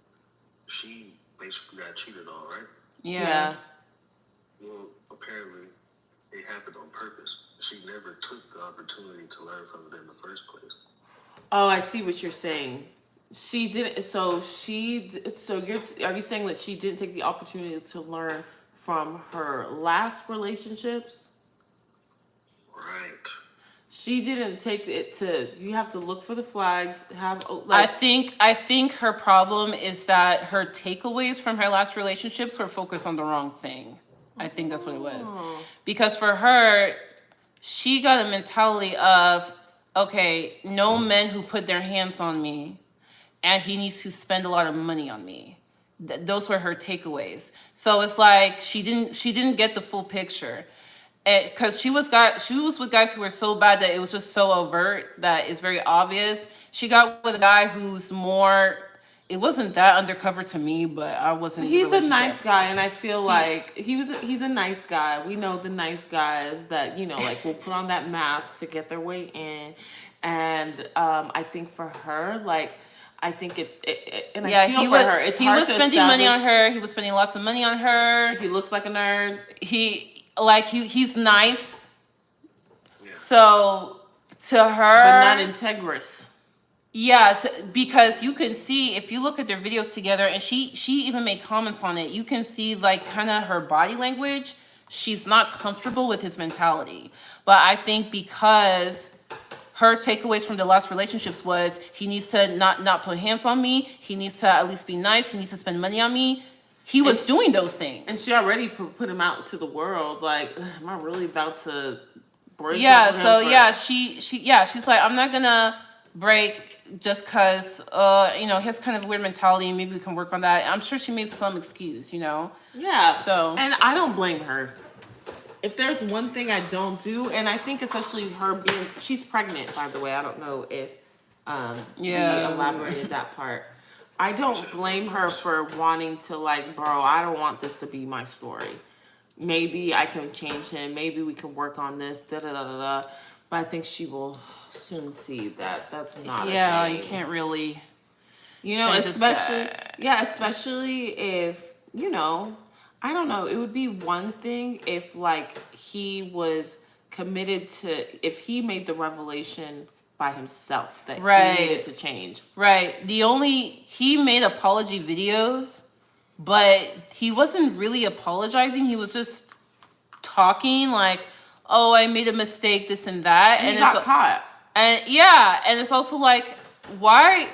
she basically got cheated on, right? Yeah. Well, apparently it happened on purpose. She never took the opportunity to learn from it in the first place. Oh, I see what you're saying. She didn't. So are you saying that she didn't take the opportunity to learn from her last relationships? Right. She didn't take it to. You have to look for the flags. Like, I think her problem is that her takeaways from her last relationships were focused on the wrong thing. I think that's what it was. Because for her, she got a mentality of, okay, no men who put their hands on me, and he needs to spend a lot of money on me. Those were her takeaways. So it's like she didn't get the full picture. Because she was with guys who were so bad that it was just so overt that it's very obvious. She got with a guy who's more. It wasn't that undercover to me, but I wasn't. He's a nice guy, and I feel like he's a nice guy. We know the nice guys that, you know, like will put on that mask to get their way in, and I think for her, like, I think I feel for her. It's he hard was to spending money on establish- her. He was spending lots of money on her. He looks like a nerd. He's nice. Yeah. So to her, But not integrous. yeah, because you can see if you look at their videos together, and she even made comments on it. You can see like kind of her body language. She's not comfortable with his mentality. But I think because her takeaways from the last relationships was he needs to not put hands on me. He needs to at least be nice. He needs to spend money on me. He was doing those things. And she already put him out to the world. Like, am I really about to break? Yeah, up with so him for- yeah, she's like, I'm not gonna break just cause he has kind of a weird mentality, and maybe we can work on that. I'm sure she made some excuse, Yeah. So- and I don't blame her. If there's one thing I don't do, and I think especially her she's pregnant, by the way. I don't know if we elaborated that part. I don't blame her for wanting to, like, bro, I don't want this to be my story. Maybe I can change him. Maybe we can work on this. Da da da da da. But I think she will soon see that that's not. yeah, a you thing. can't really. Change this especially guy. especially if, I don't know, it would be one thing if, like, he was committed to, if he made the revelation by himself that Right. he needed to change. Right. He made apology videos, but he wasn't really apologizing. He was just talking like, oh, I made a mistake, this and that. And he got caught. And it's also like, why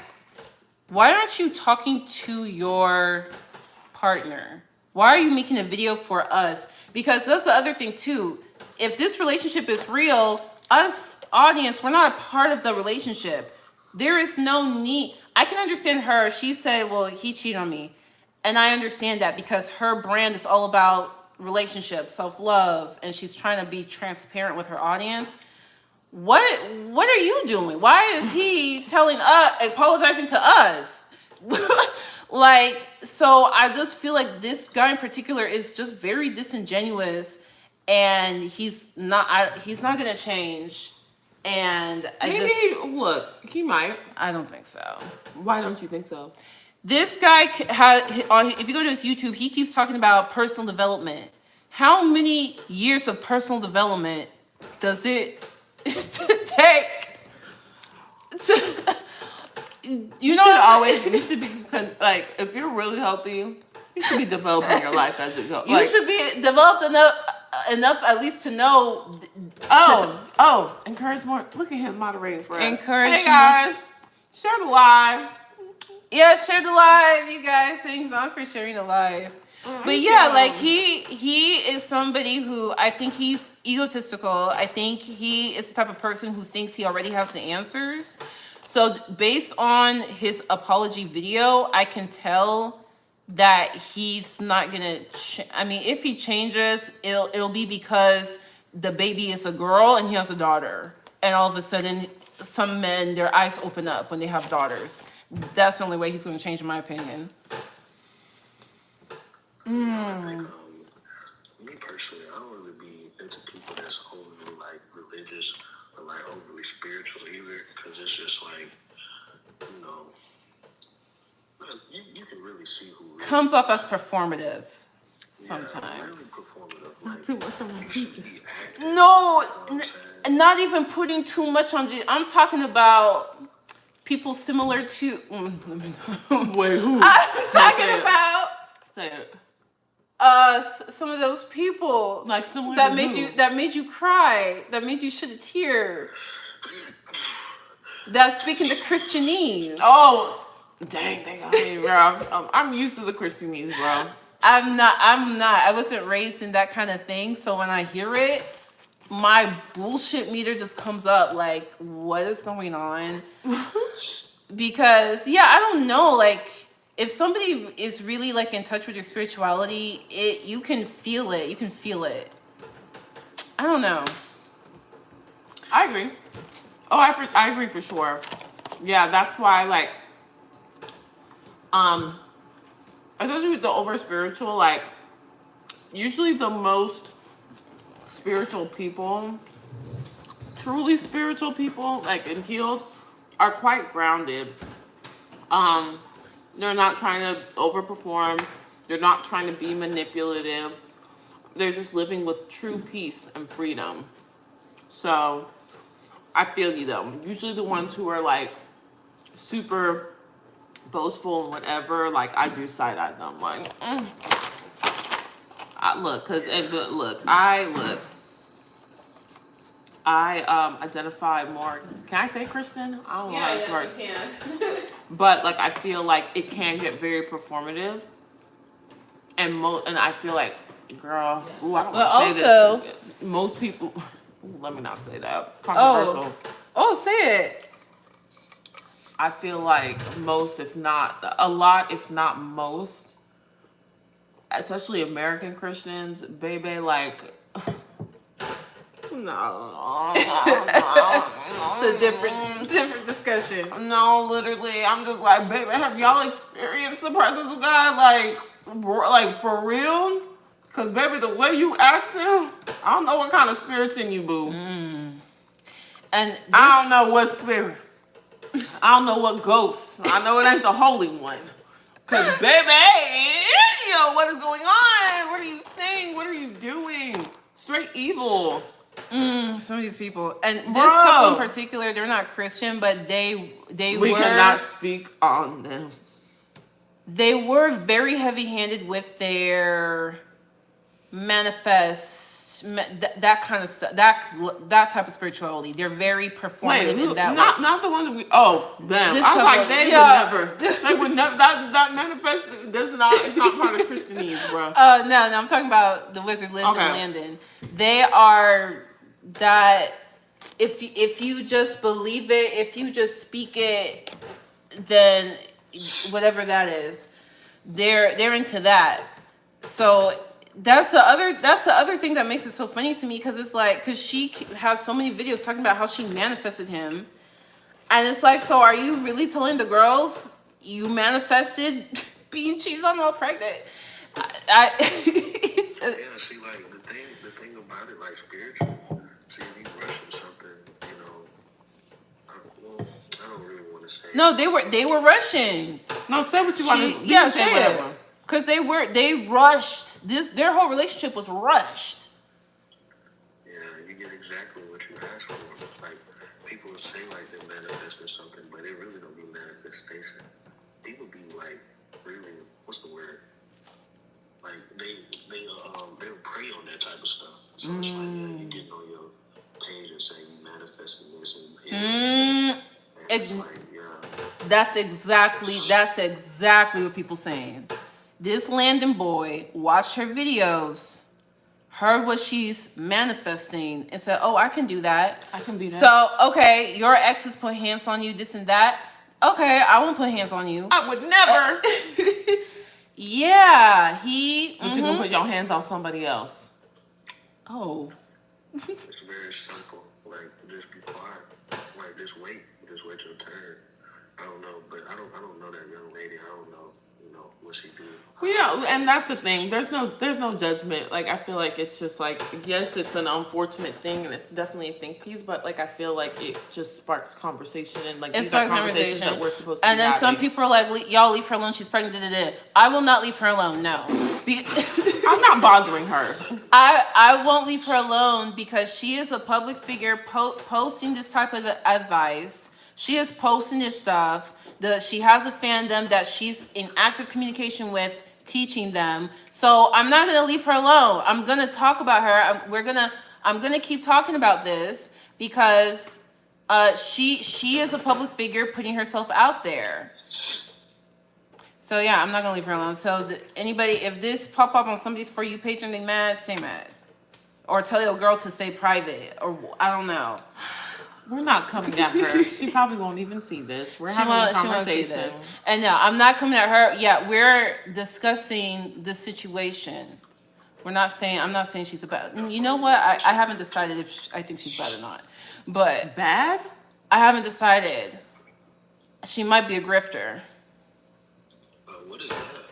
aren't you talking to your partner? Why are you making a video for us? Because that's the other thing too. If this relationship is real, us audience, we're not a part of the relationship. There is no need. I can understand her. She said, well, he cheated on me. And I understand that because her brand is all about relationships, self-love, and she's trying to be transparent with her audience. What are you doing? Why is he apologizing to us? So I just feel like this guy in particular is just very disingenuous, and he's not gonna change. And Look, he might. I don't think so. Why don't you think so? This guy if you go to his YouTube, he keeps talking about personal development. How many years of personal development does it You know, always you should be like, if you're really healthy, you should be developing your life as it goes. You should be developed enough at least to know. Encourage more. Look at him moderating for us. Encourage. Hey guys, share the live. Yeah, share the live, you guys. Thanks on for sharing the live. But yeah, like he is somebody who I think he's egotistical. I think he is the type of person who thinks he already has the answers. So based on his apology video, I can tell that he's not gonna. I mean, if he changes, it'll be because the baby is a girl and he has a daughter, and all of a sudden, some men, their eyes open up when they have daughters. That's the only way he's gonna change, in my opinion. I think, me personally, I don't really be into people that's overly like religious or like overly spiritual either, because it's just like, you know, you can really see who really Comes off as performative really sometimes. performative. Like, Too much on my you should be pieces. acting. No, You know what I'm saying? not even putting too much on. I'm talking about people similar to. Wait, who? I'm talking Say it. about Say it. some of those people Like someone that made you cry, that made you shed a tear, that speak in the Christianese. Oh, dang, they got me, bro. I'm used to the Christianese, bro. I'm not. I wasn't raised in that kind of thing. So when I hear it, my bullshit meter just comes up. Like, what is going on? Because I don't know. Like, if somebody is really like in touch with your spirituality, you can feel it. You can feel it. I don't know. I agree. Oh, I agree for sure. Yeah, that's why, like, especially with the over spiritual, like, usually the most spiritual people, truly spiritual people, like, and healed, are quite grounded. They're not trying to overperform. They're not trying to be manipulative. They're just living with true peace and freedom. So, I feel you though. Usually the ones who are like super boastful and whatever, like I do side eye them. Like, I identify more. Can I say Christian? I don't know how this works. you can. But like I feel like it can get very performative, and I feel like, girl, ooh, I don't want to say this. Most people. Let me not say that. Controversial. Oh, say it. I feel like most, if not a lot, if not most, especially American Christians, baby, like, no. It's a different discussion. No, literally, I'm just like, baby, have y'all experienced the presence of God, like for real? Because, baby, the way you acting, I don't know what kind of spirit's in you, boo. And I don't know what spirit. I don't know what ghost. I know it ain't the Holy One. Because, baby, what is going on? What are you saying? What are you doing? Straight evil. Some of these people, and this couple in particular, they're not Christian, but we cannot speak on them. They were very heavy-handed with their manifest, that kind of stuff, that type of spirituality. They're very performative in that way. Not the ones that we. Oh, them. This I was couple, like, they would never. They would never. That manifest. It's not part of Christianese, bro. No, I'm talking about the Wizardliz and Landon. They are that. If you just believe it, if you just speak it, then whatever that is, they're into that. So. That's the other thing that makes it so funny to me, because it's like, because she has so many videos talking about how she manifested him, and it's like, so are you really telling the girls you manifested being cheated on while pregnant? Yeah, see, like the thing about it, like spiritual. See, if you rushing something, I don't really want to say. No, they were rushing. No, say what you want to. Yeah, say it. Because they rushed their whole relationship was rushed. Yeah, you get exactly what you asked for. Like, people say like they're manifesting something, but it really don't be manifestation. People be like, really, what's the word? Like they'll prey on that type of stuff. So it's like, yeah, you getting on your page and saying you manifesting this and it's like, yeah. That's exactly what people saying. This Landon boy watched her videos, heard what she's manifesting, and said, "Oh, I can do that. I can do that." So, okay, your exes put hands on you, this and that. Okay, I won't put hands on you. I would never. Yeah, But you gonna put your hands on somebody else. Oh. It's very simple. Like, just be quiet. Like, just wait your turn. I don't know, but I don't know that young lady. I don't know, what she did. Well, yeah, and that's the thing. There's no judgment. Like, I feel like it's just like, yes, it's an unfortunate thing, and it's definitely a think piece. But like, I feel like it just sparks conversation, and like these are conversations that we're supposed to. And be then some having. people are like, "Y'all leave her alone. She's pregnant." I will not leave her alone. No, I'm not bothering her. I won't leave her alone because she is a public figure posting this type of advice. She is posting this stuff. She has a fandom that she's in active communication with, teaching them. So I'm not gonna leave her alone. I'm gonna talk about her. I'm gonna keep talking about this because she is a public figure putting herself out there. So yeah, I'm not gonna leave her alone. So anybody, if this pop up on somebody's For You page and they mad, stay mad, or tell your girl to stay private, or I don't know. We're not coming at her. She probably won't even see this. We're having a conversation. And no, I'm not coming at her. Yeah, we're discussing the situation. I'm not saying she's a bad. You know what? I haven't decided if I think she's bad or not. But bad? I haven't decided. She might be a grifter. What is that?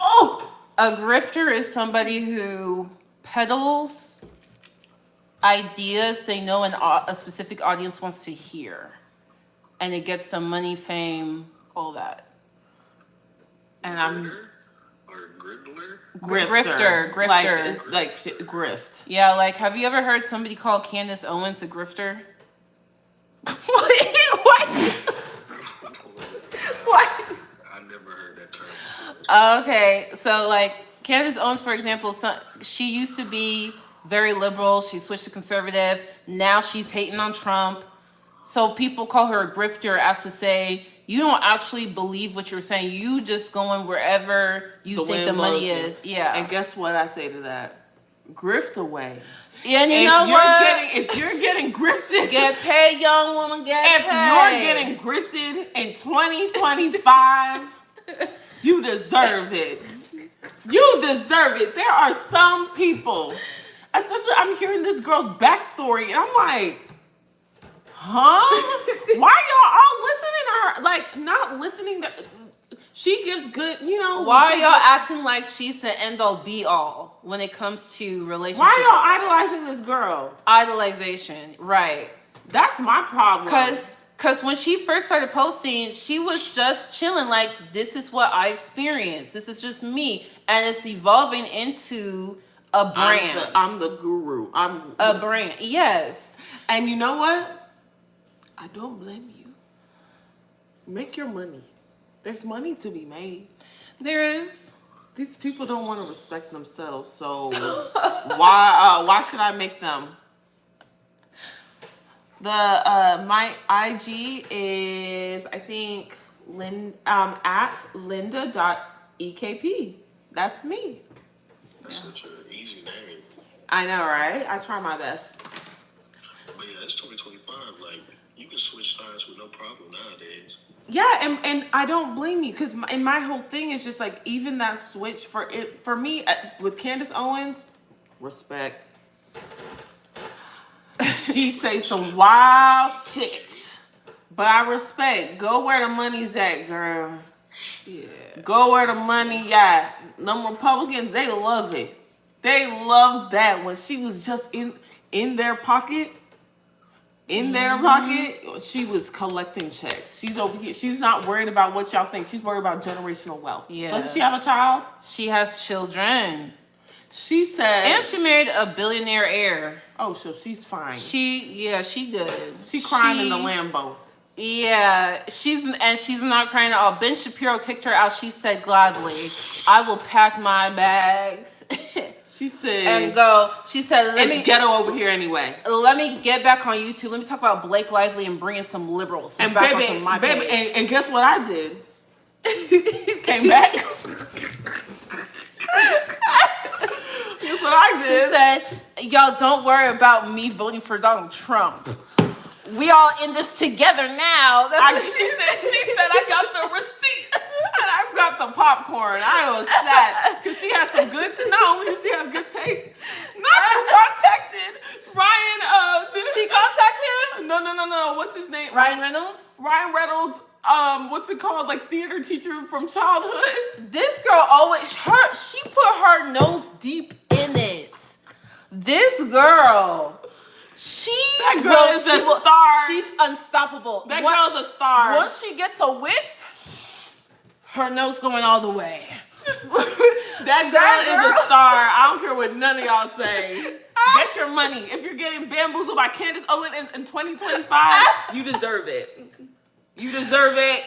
Oh, a grifter is somebody who peddles ideas they know a specific audience wants to hear, and it gets some money, fame, all that. And I'm grifter, like grift. Yeah, like have you ever heard somebody call Candace Owens a grifter? What? What? I never heard that term. Okay, so like Candace Owens, for example, she used to be very liberal. She switched to conservative. Now she's hating on Trump. So people call her a grifter, as to say, you don't actually believe what you're saying. You just going wherever you think the money is. Yeah. And guess what I say to that? Grift away. Yeah, and you know what? If you're getting grifted, get paid, young woman. If you're getting grifted in 2025, you deserve it. You deserve it. There are some people, especially I'm hearing this girl's backstory, and I'm like, huh? Why y'all all listening to her? Like, not listening to... She gives good, Why are y'all acting like she's the end-all, be-all when it comes to relationships? Why are y'all idolizing this girl? Idolization, right. That's my problem. Because when she first started posting, she was just chilling, like, this is what I experienced. This is just me. And it's evolving into a brand. I'm the guru. I'm a brand, yes. And you know what? I don't blame you. Make your money. There's money to be made. There is. These people don't want to respect themselves, so why should I make them? My IG is, I think, at linda.ekp. That's me. That's such an easy name. I know, right? I try my best. But yeah, it's 2025. Like, you can switch sides with no problem nowadays. Yeah, and I don't blame you, because my whole thing is just like, even that switch for me with Candace Owens, respect. She say some wild shit, but I respect. Go where the money's at, girl. Yeah. Go where the money at. Them Republicans, they love it. They love that when she was just in their pocket. In their pocket, she was collecting checks. She's over here. She's not worried about what y'all think. She's worried about generational wealth. Yeah. Doesn't she have a child? She has children. She said, And she married a billionaire heir. "Oh, so she's fine. She good. She crying in the Lambo." Yeah, she's not crying at all. Ben Shapiro kicked her out. She said gladly, "I will pack my bags." She said, and go. She said, "It's ghetto over here anyway. Let me get back on YouTube. Let me talk about Blake Lively and bringing some liberals and back baby, onto my baby, page." and guess what I did? Came back. Guess what I did? She said, "Y'all don't worry about me voting for Donald Trump. We all in this together now." She said I got the receipts and I got the popcorn. I was sad because she had some good. Not only did she have good taste, not you contacted Ryan. Did she contact him? No. What's his name? Ryan Reynolds. What's it called? Like theater teacher from childhood. This girl always she put her nose deep in it. This girl. That girl is a star. She's unstoppable. That girl's a star. Once she gets a whiff, her nose going all the way. That girl is a star. I don't care what none of y'all say. Get your money. If you're getting bamboozled by Candace Owen in 2025, you deserve it. You deserve it.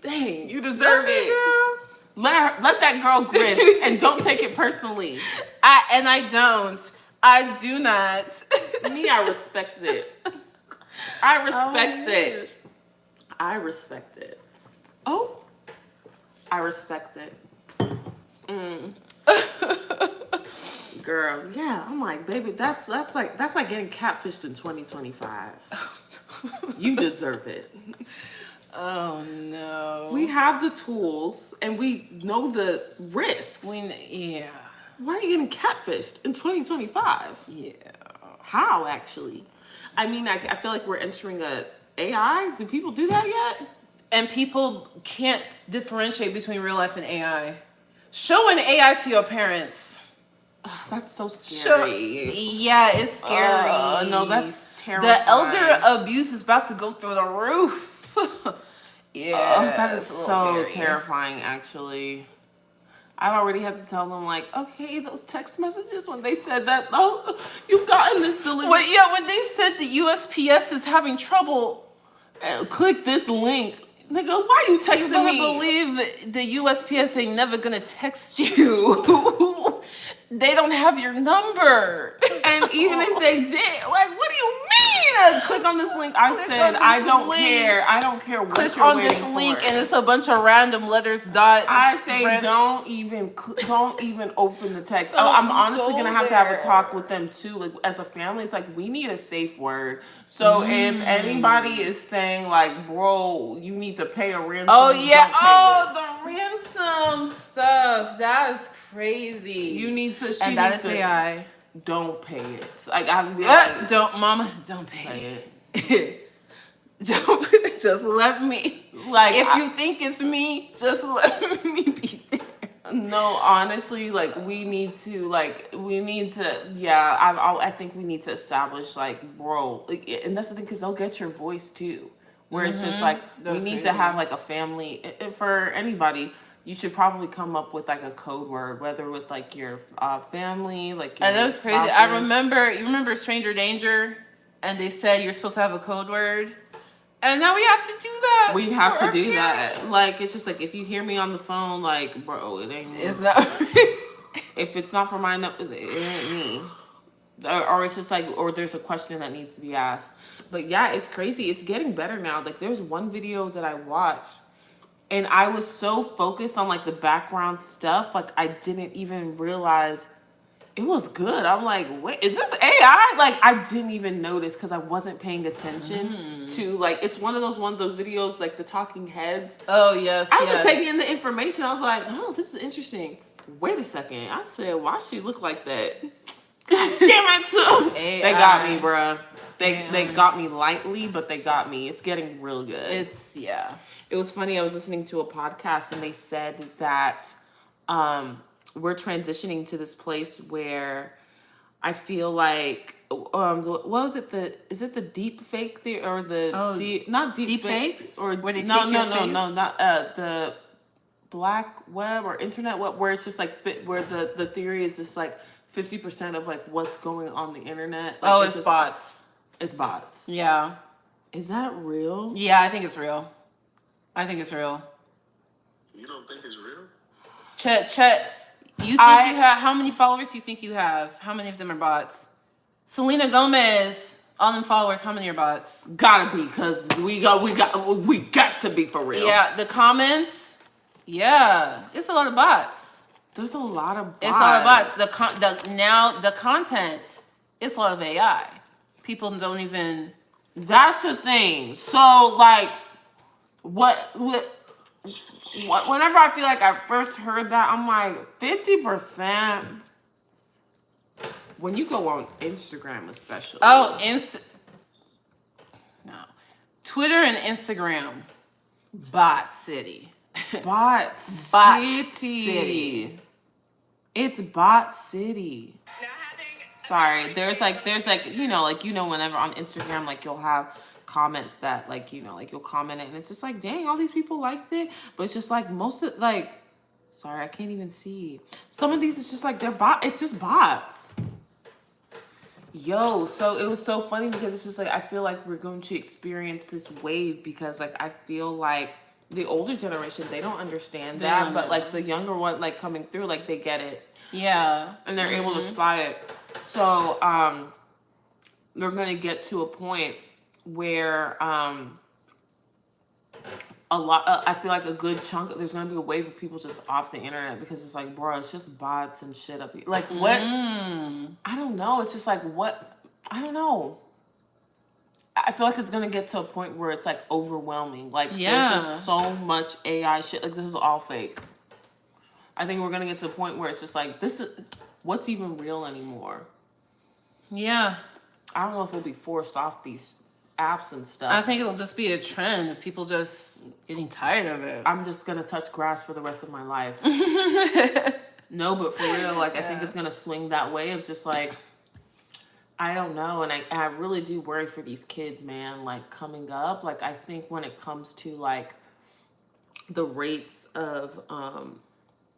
Dang. You deserve it. Girl. Let that girl grin and don't take it personally. I don't. I do not. Me, I respect it. I respect it. I respect it. Oh, I respect it. Girl, yeah, I'm like, baby, that's like getting catfished in 2025. You deserve it. Oh no. We have the tools and we know the risks. Yeah. Why are you getting catfished in 2025? Yeah. How, actually? I mean, I feel like we're entering a AI. Do people do that yet? And people can't differentiate between real life and AI. Show an AI to your parents. Oh, that's so scary. Yeah, it's scary. No, that's terrible. The elder abuse is about to go through the roof. Yeah. That is so terrifying, actually. I've already had to tell them, like, okay, those text messages when they said that, oh, you've gotten this delivery. Well, yeah, when they said the USPS is having trouble, click this link. Nigga, why you texting me? You better believe the USPS ain't never gonna text you. They don't have your number. And even if they did, like, what do you mean? Click on this link. I said, I don't care. I don't care what Click you're on waiting this link for. and it's a bunch of random letters, dots. I say don't even open the text. I'm honestly gonna have to have a talk with them too. Like as a family, it's like we need a safe word. So if anybody is saying like, bro, you need to pay a ransom. Oh yeah. Don't pay The ransom stuff. That is crazy. You need to. And that is AI. Don't pay it. Like I have to be like, don't, mama, don't pay it. Don't just let me. Like if you think it's me, just let me be there. No, honestly, like we need to. Yeah, I think we need to establish like, bro, like, and that's the thing because they'll get your voice too. Where it's just like we need to have like a family for anybody. You should probably come up with like a code word, whether with like your family, like your and that's crazy. spouses. You remember Stranger Danger, and they said you're supposed to have a code word, and now we have to do that. We have to do that. Like it's just like if you hear me on the phone, like bro, it ain't me. It's not. If it's not for my number, it ain't me. Or it's just like, or there's a question that needs to be asked. But yeah, it's crazy. It's getting better now. Like there's one video that I watched. And I was so focused on like the background stuff, like I didn't even realize it was good. I'm like, wait, is this AI? Like I didn't even notice because I wasn't paying attention to like, it's one of those videos like the talking heads. Oh yes. I was just taking in the information. I was like, oh, this is interesting. Wait a second. I said, why she look like that? God damn it. They got me, bruh. They got me lightly, but they got me. It's getting real good. It was funny. I was listening to a podcast and they said that we're transitioning to this place where I feel like what was it? Is it the deep fake theory or the not deep fakes or where they no not the black web or internet web where it's just like where the theory is just like 50% of like what's going on the internet. Like, Oh, it's bots. It's bots. Yeah. Is that real? Yeah, I think it's real. I think it's real. You don't think it's real? Chet, you think you have, how many followers do you think you have? How many of them are bots? Selena Gomez, all them followers, how many are bots? Gotta be, because we got to be for real. Yeah, the comments, yeah, it's a lot of bots. There's a lot of bots. It's a lot of bots. The content, it's a lot of AI. People don't even. That's the thing. So like, whenever I feel like I first heard that, I'm like 50%. When you go on Instagram, especially. Oh, no, Twitter and Instagram, bot city. Bot city. It's bot city. Sorry, there's like whenever on Instagram, like you'll have comments that like you'll comment it and it's just like, dang, all these people liked it, but it's just like sorry, I can't even see. Some of these it's just like it's just bots. Yo, so it was so funny because it's just like I feel like we're going to experience this wave because like I feel like the older generation, they don't understand that, but like the younger one like coming through, like they get it. Yeah. And they're able to spy it. So they're gonna get to a point where I feel like a good chunk there's gonna be a wave of people just off the internet because it's like, bro, it's just bots and shit up here. Like what? I don't know. It's just like what? I don't know. I feel like it's gonna get to a point where it's like overwhelming. Like there's just so much AI shit. Like this is all fake. I think we're gonna get to a point where it's just like what's even real anymore? Yeah. I don't know if we'll be forced off these apps and stuff. I think it'll just be a trend of people just getting tired of it. I'm just gonna touch grass for the rest of my life. No, but for real, like I think it's gonna swing that way of just like, I don't know, and I really do worry for these kids, man. Like coming up, like I think when it comes to like the rates of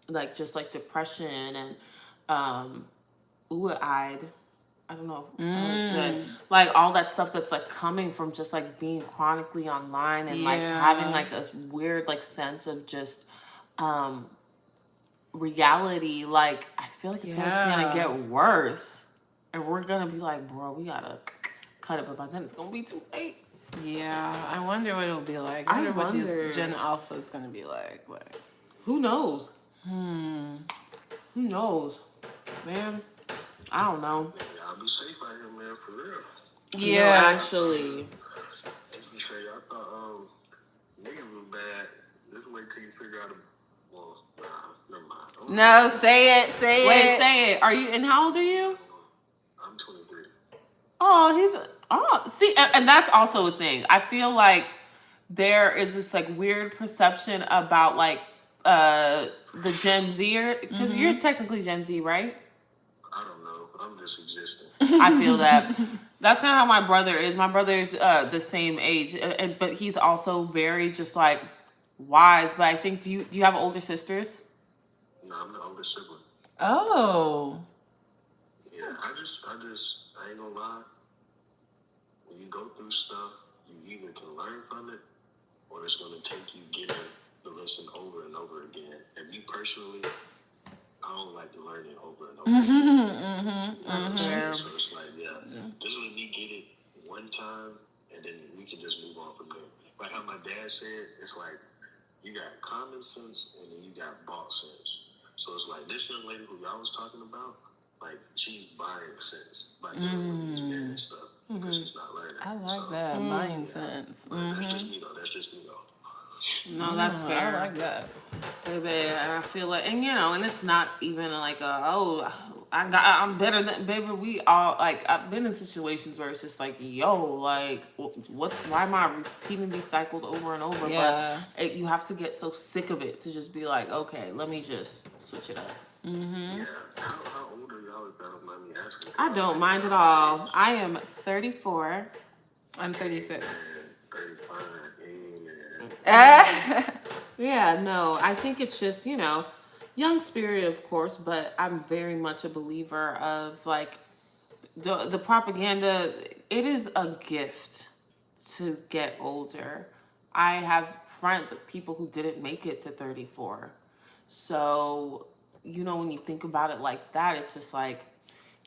like just like depression and ooh-eyed, I don't know how to say, like all that stuff that's like coming from just like being chronically online and like having like a weird like sense of just reality. Like I feel like it's just gonna get worse, and we're gonna be like, bro, we gotta cut it, but by then it's gonna be too late. Yeah, I wonder what it'll be like. I wonder what this Gen Alpha is gonna be like. Who knows? Who knows, man? I don't know. Y'all be safe out here, man, for real. Yeah, no, actually. I thought niggas was bad. Just wait till you figure out. Well, never mind. No, say it. Wait, say it. Are you? And how old are you? I'm 23. See, and that's also a thing. I feel like there is this like weird perception about like the Gen Z, because you're technically Gen Z, right? I don't know. I'm just existing. I feel that. That's kind of how my brother is. My brother is the same age, but he's also very just like wise. But I think, do you have older sisters? No, I'm the older sibling. Oh. Yeah, I ain't gonna lie. When you go through stuff, you either can learn from it, or it's gonna take you getting the lesson over and over again. And me personally, I don't like to learn it over and over again. So it's like, just let me get it one time, and then we can just move on from there. Like how my dad said, it's like you got common sense and then you got bought sense. So it's like this young lady who y'all was talking about, like she's buying sense by doing these business stuff because she's not learning. I like that buying sense. That's just me though. No, that's fair. I like that. Baby, I feel like, and and it's not even like I'm better than, baby, we all, like, I've been in situations where it's just like, yo, like, why am I repeating these cycles over and over? Yeah. But you have to get so sick of it to just be like, okay, let me just switch it up. Yeah. How old are y'all, if I don't mind me asking? I don't mind at all. I am 34. I'm 36. 35. Yeah, no, I think it's just, Young spirit, of course, but I'm very much a believer of like the propaganda. It is a gift to get older. I have friends, people who didn't make it to 34. So, when you think about it like that, it's just like,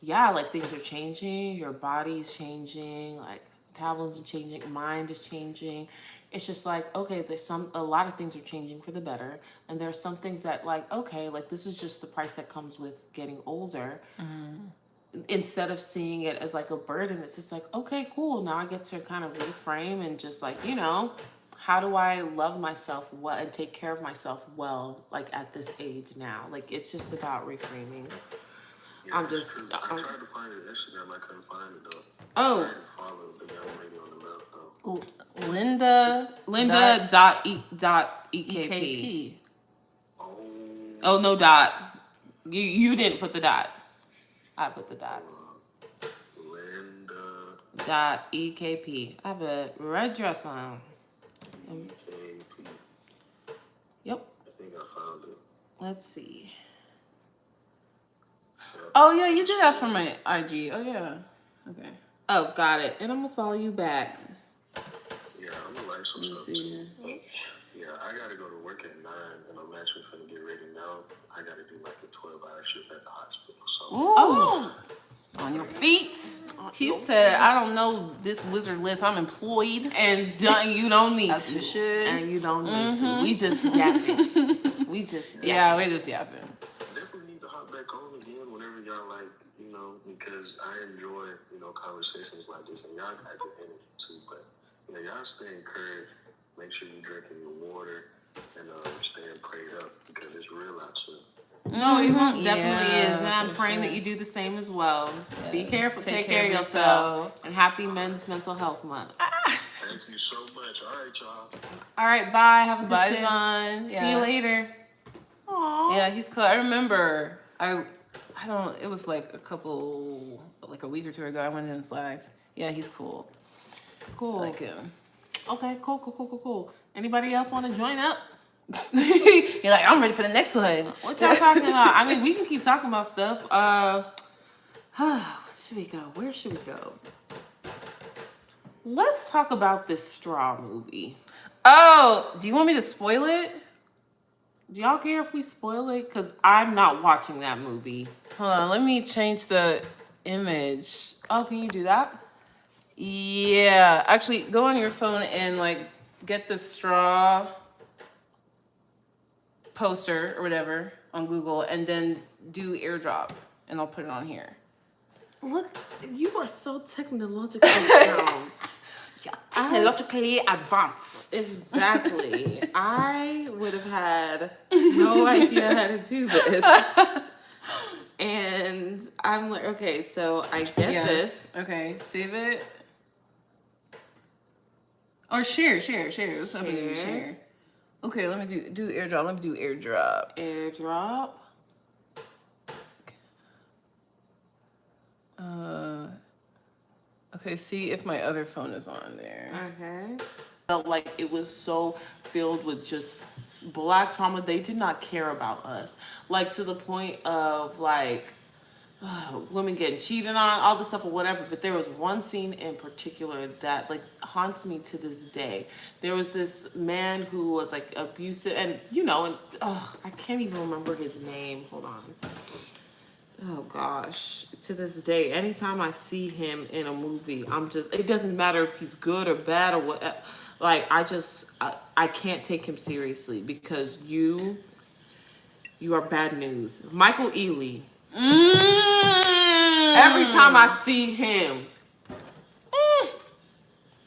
yeah, like things are changing, your body's changing, like metabolism changing, mind is changing. It's just like, okay, a lot of things are changing for the better. And there's some things that like, okay, like this is just the price that comes with getting older. Instead of seeing it as like a burden, it's just like, okay, cool. Now I get to kind of reframe and just like, how do I love myself well and take care of myself well, like at this age now? Like, it's just about reframing. Yeah, I tried to find your Instagram. I couldn't find it though. Oh. I didn't follow the young lady on the left though. Linda.ekp. Oh, no dot. You didn't put the dot. I put the dot. Linda. .ekp. I have a red dress on. EKP. Yep. I think I found it. Let's see. Oh yeah, you did ask for my IG. Oh yeah. Okay. Oh, got it. And I'm gonna follow you back. Yeah, I'm gonna like some stuff too. Yeah, I gotta go to work at 9, and I'm actually finna get ready now. I gotta do like a 12-hour shift at the hospital. So. Oh. On your feet. He said, I don't know this Wizardliz. I'm employed. And you don't need That's to. your shit. And you don't need to. We just yapping. We just yapping. Yeah, we just yapping. Definitely need to hop back on again whenever y'all like, because I enjoy, conversations like this, and y'all got the energy too. But y'all stay encouraged. Make sure you're drinking your water and staying prayed up because it's real out here. No, it most definitely Yeah, is. And I'm for praying sure. that you do the same as well. Yes. Be careful. Take Take care care of of yourself. And happy Men's Mental Health Month. Thank you so much. All right, y'all. All right, bye. Have a good Bye, shift. son. See you later. Aww. Yeah, he's cool. I remember. I don't. It was like a week or two ago. I went in his live. Yeah, he's cool. It's cool. I like him. Okay, cool. Anybody else want to join up? You're like, I'm ready for the next one. What y'all talking about? I mean, we can keep talking about stuff. Where should we go? Where should we go? Let's talk about this Straw movie. Oh, do you want me to spoil it? Do y'all care if we spoil it? Because I'm not watching that movie. Hold on, let me change the image. Oh, can you do that? Yeah, actually, go on your phone and like get the straw poster or whatever on Google, and then do AirDrop, and I'll put it on here. Look, you are so technologically sound. Yeah, technologically advanced. Exactly. I would have had no idea how to do this. And I'm like, okay, so I get this. Okay, save it. Or share. What's up with share? Okay, let me do AirDrop. Let me do AirDrop. AirDrop. Okay, see if my other phone is on there. Okay. Felt like it was so filled with just Black trauma. They did not care about us. Like to the point of like women getting cheated on, all this stuff or whatever. But there was one scene in particular that like haunts me to this day. There was this man who was like abusive, and I can't even remember his name. Hold on. Oh gosh, to this day, anytime I see him in a movie, it doesn't matter if he's good or bad or what. Like I can't take him seriously because you are bad news. Michael Ealy. Every time I see him,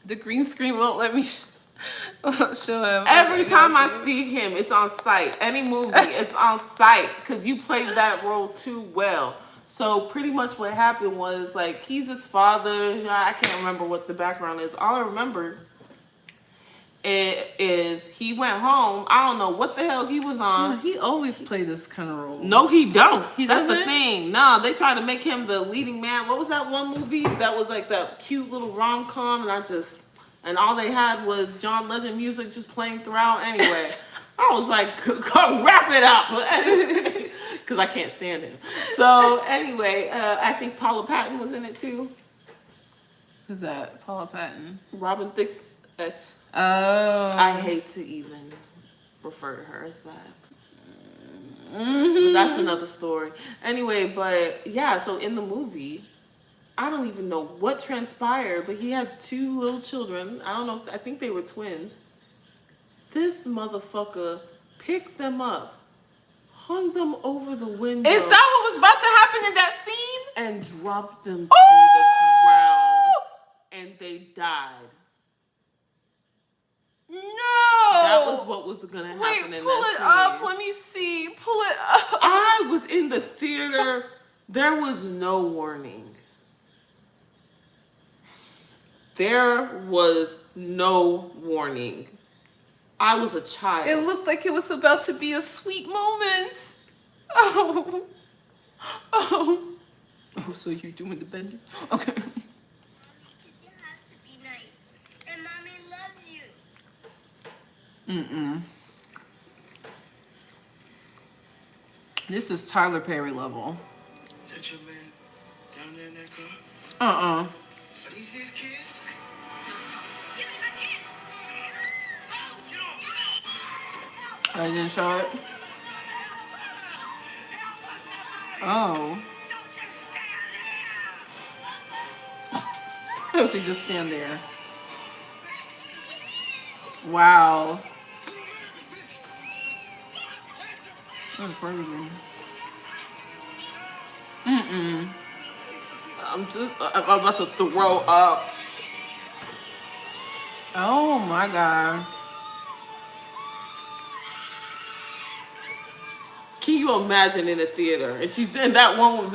the green screen won't let me show him. Every time I see him, it's on sight. Any movie, it's on sight because you played that role too well. So pretty much what happened was like he's his father. I can't remember what the background is. All I remember is he went home. I don't know what the hell he was on. He always played this kind of role. No, he don't. He That's doesn't? the thing. No, they tried to make him the leading man. What was that one movie that was like that cute little rom-com and all they had was John Legend music just playing throughout anyway. I was like, come wrap it up. because I can't stand him. So anyway, I think Paula Patton was in it too. Who's that? Paula Patton. Robin Thicke's ex. Oh. I hate to even refer to her as that. But that's another story. Anyway, but yeah, so in the movie, I don't even know what transpired, but he had 2 little children. I don't know, I think they were twins. This motherfucker picked them up, hung them over the window. Is that what was about to happen in that scene? And dropped them to the ground. And they died. No. That was what was going to happen Wait, in that pull it scene. up. Let me see. Pull it up. I was in the theater. There was no warning. There was no warning. I was a child. It looked like it was about to be a sweet moment. Oh. Oh. Oh, so you're doing the bending? Okay. You have to be nice. And Mommy loves you. This is Tyler Perry level. Is that your man down there in that car? Uh-uh. Are these his kids? Give me my kids! I didn't show it. Oh. How does he just stand there? Wow. That's crazy. I'm about to throw up. Oh my God. Can you imagine in a theater? And she's in that one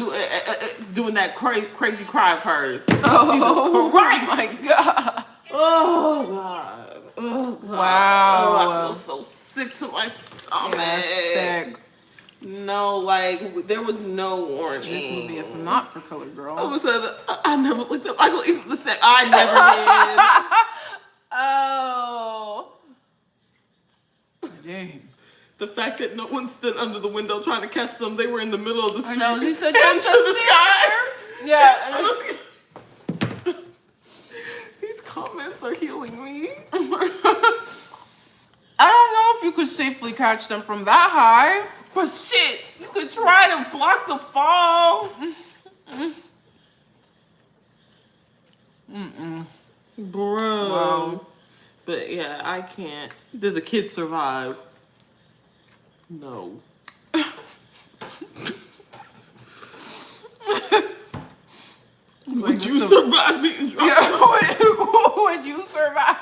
doing that crazy cry of hers. Oh, Jesus Christ. my God. Oh God. Oh God. Wow. Oh, I feel so sick to my stomach. That's sick. No, like there was no warning. This movie is not for colored girls. All of a sudden, I never looked at Michael Eaton the second. I never Oh. Dang. did. The fact that no one stood under the window trying to catch them, they were in the middle of the street. I know, you said Hands just to the stand sky. Yeah. These comments are healing me. I don't know if you could safely catch them from that high. But shit, you could try to block the fall. Bro. Wow. But yeah, I can't. Did the kids survive? No. Would you survive being dropped? Yeah, would you survive?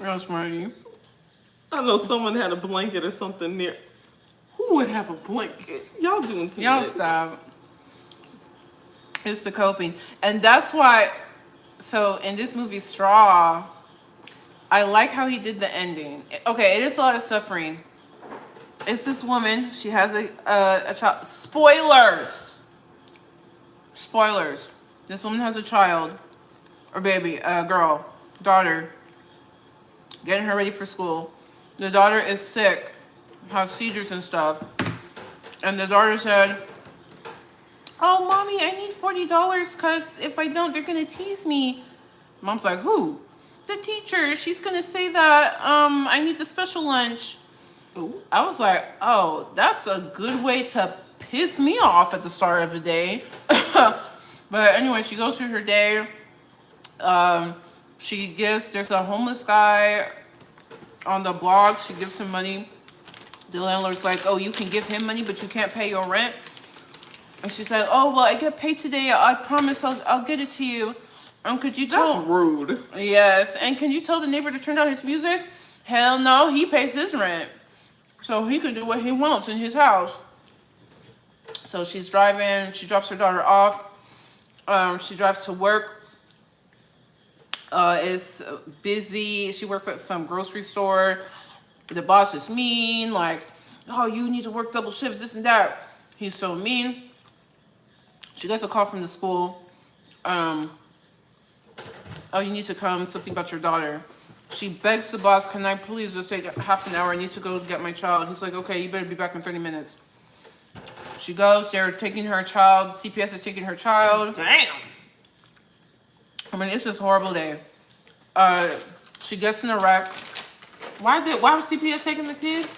That's funny. I know someone had a blanket or something near. Who would have a blanket? Y'all doing too Y'all much. stop. It's the coping. And that's why, so in this movie, Straw, I like how he did the ending. Okay, it is a lot of suffering. It's this woman. She has a child. Spoilers. Spoilers. This woman has a child, or baby, a girl, daughter, getting her ready for school. The daughter is sick, has seizures and stuff. And the daughter said, "Oh, Mommy, I need $40 because if I don't, they're going to tease me." Mom's like, "Who?" "The teacher. She's going to say that I need the special lunch." Ooh. I was like, "Oh, that's a good way to piss me off at the start of the day." But anyway, she goes through her day. There's a homeless guy on the block. She gives him money. The landlord's like, "Oh, you can give him money, but you can't pay your rent." And she's like, "Oh, well, I get paid today. I promise I'll get it to you." Could you tell? That's rude. Yes. And can you tell the neighbor to turn down his music? Hell no, he pays his rent. So he can do what he wants in his house. So she's driving. She drops her daughter off. She drives to work. It's busy. She works at some grocery store. The boss is mean. Like, "Oh, you need to work double shifts, this and that." He's so mean. She gets a call from the school. "Oh, you need to come, something about your daughter." She begs the boss, can I please just take half an hour? I need to go get my child. He's like, okay, you better be back in 30 minutes. She goes, they're taking her child. CPS is taking her child. Damn. I mean, it's just a horrible day. She gets in a wreck. Why was CPS taking the kid?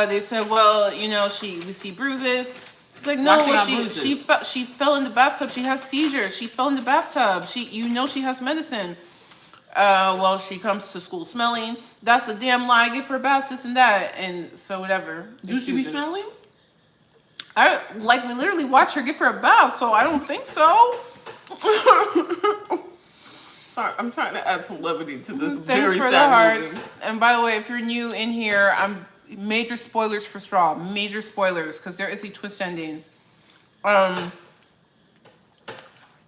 They said, well, you know, we see bruises. She's like, Why no, she got well, bruises? she fell in the bathtub. She has seizures. She fell in the bathtub. She has medicine. Well, she comes to school smelling. That's a damn lie. Give her baths, this and that, and so whatever. Do she be Excuses. smelling? We literally watch her give her a bath, so I don't think so. Sorry, I'm trying to add some levity to this Thanks very for the sad hearts. movie. And by the way, if you're new in here, I'm major spoilers for Straw. Major spoilers, because there is a twist ending.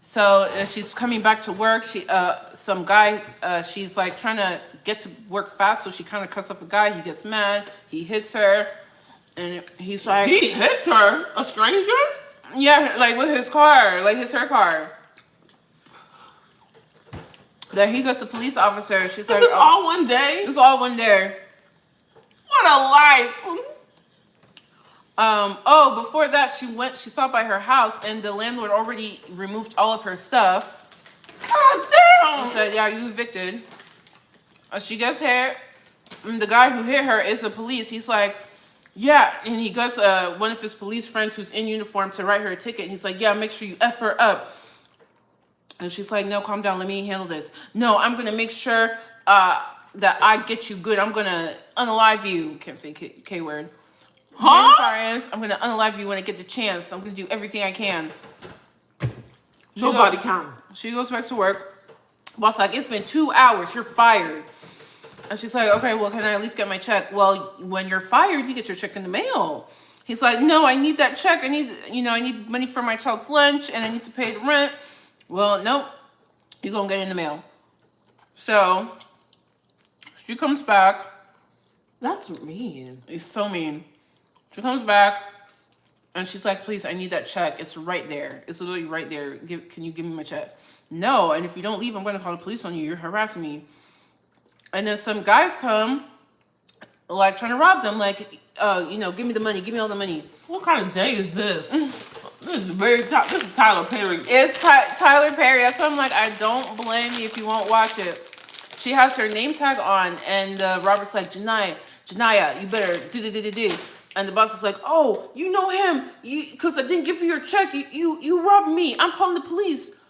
So she's coming back to work. Some guy, she's like trying to get to work fast, so she kind of cuts up a guy. He gets mad. He hits her, and he's like, He hits her, a stranger? yeah, like with his car, like her car. Then he gets a police officer. She's like, This is all one day? it's all one day. What a life. Before that, she saw by her house, and the landlord already removed all of her stuff. God damn. Said, yeah, you evicted. She gets hit. And the guy who hit her is the police. He's like, yeah, and he gets one of his police friends who's in uniform to write her a ticket. He's like, yeah, make sure you F her up. And she's like, no, calm down. Let me handle this. No, I'm going to make sure that I get you good. I'm going to unalive you. Can't say K word. Huh? I'm going to unalive you when I get the chance. I'm going to do everything I can. Nobody counting. She goes back to work. Boss like, it's been 2 hours. You're fired. And she's like, okay, well, can I at least get my check? Well, when you're fired, you get your check in the mail. He's like, no, I need that check. I need money for my child's lunch, and I need to pay the rent. Well, nope. You're going to get it in the mail. So she comes back. That's mean. It's so mean. She comes back, and she's like, please, I need that check. It's right there. It's literally right there. Can you give me my check? No, and if you don't leave, I'm going to call the police on you. You're harassing me. And then some guys come, like, trying to rob them. Like, give me the money. Give me all the money. What kind of day is this? This is Tyler Perry. It's Tyler Perry. That's why I'm like, I don't blame you if you won't watch it. She has her name tag on, and Robert's like, Janaya, you better do. And the boss is like, oh, you know him, because I didn't give you your check. You robbed me. I'm calling the police.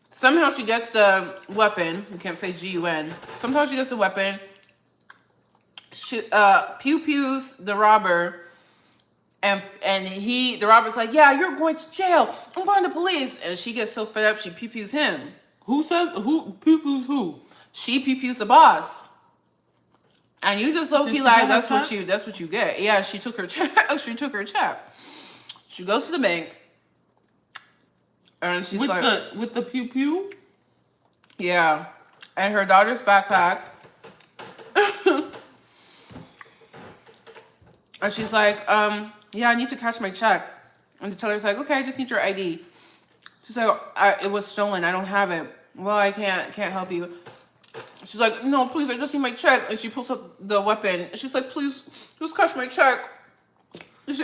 Somehow she gets the weapon. We can't say G-U-N. Somehow she gets the weapon. She pew-pews the robber. And the robber's like, yeah, you're going to jail. I'm going to police. And she gets so fed up, she pew-pews him. Who pew-pews who? She pew-pews the boss. And you just low-key like, that's what you get. Yeah, she took her check. She took her check. She goes to the bank. And she's with the pew-pew? Yeah. And her daughter's backpack. And she's like, yeah, I need to cash my check. And the teller's like, okay, I just need your ID. She's like, it was stolen. I don't have it. Well, I can't help you. She's like, no, please, I just need my check. And she pulls up the weapon. And she's like, please, just cash my check. Has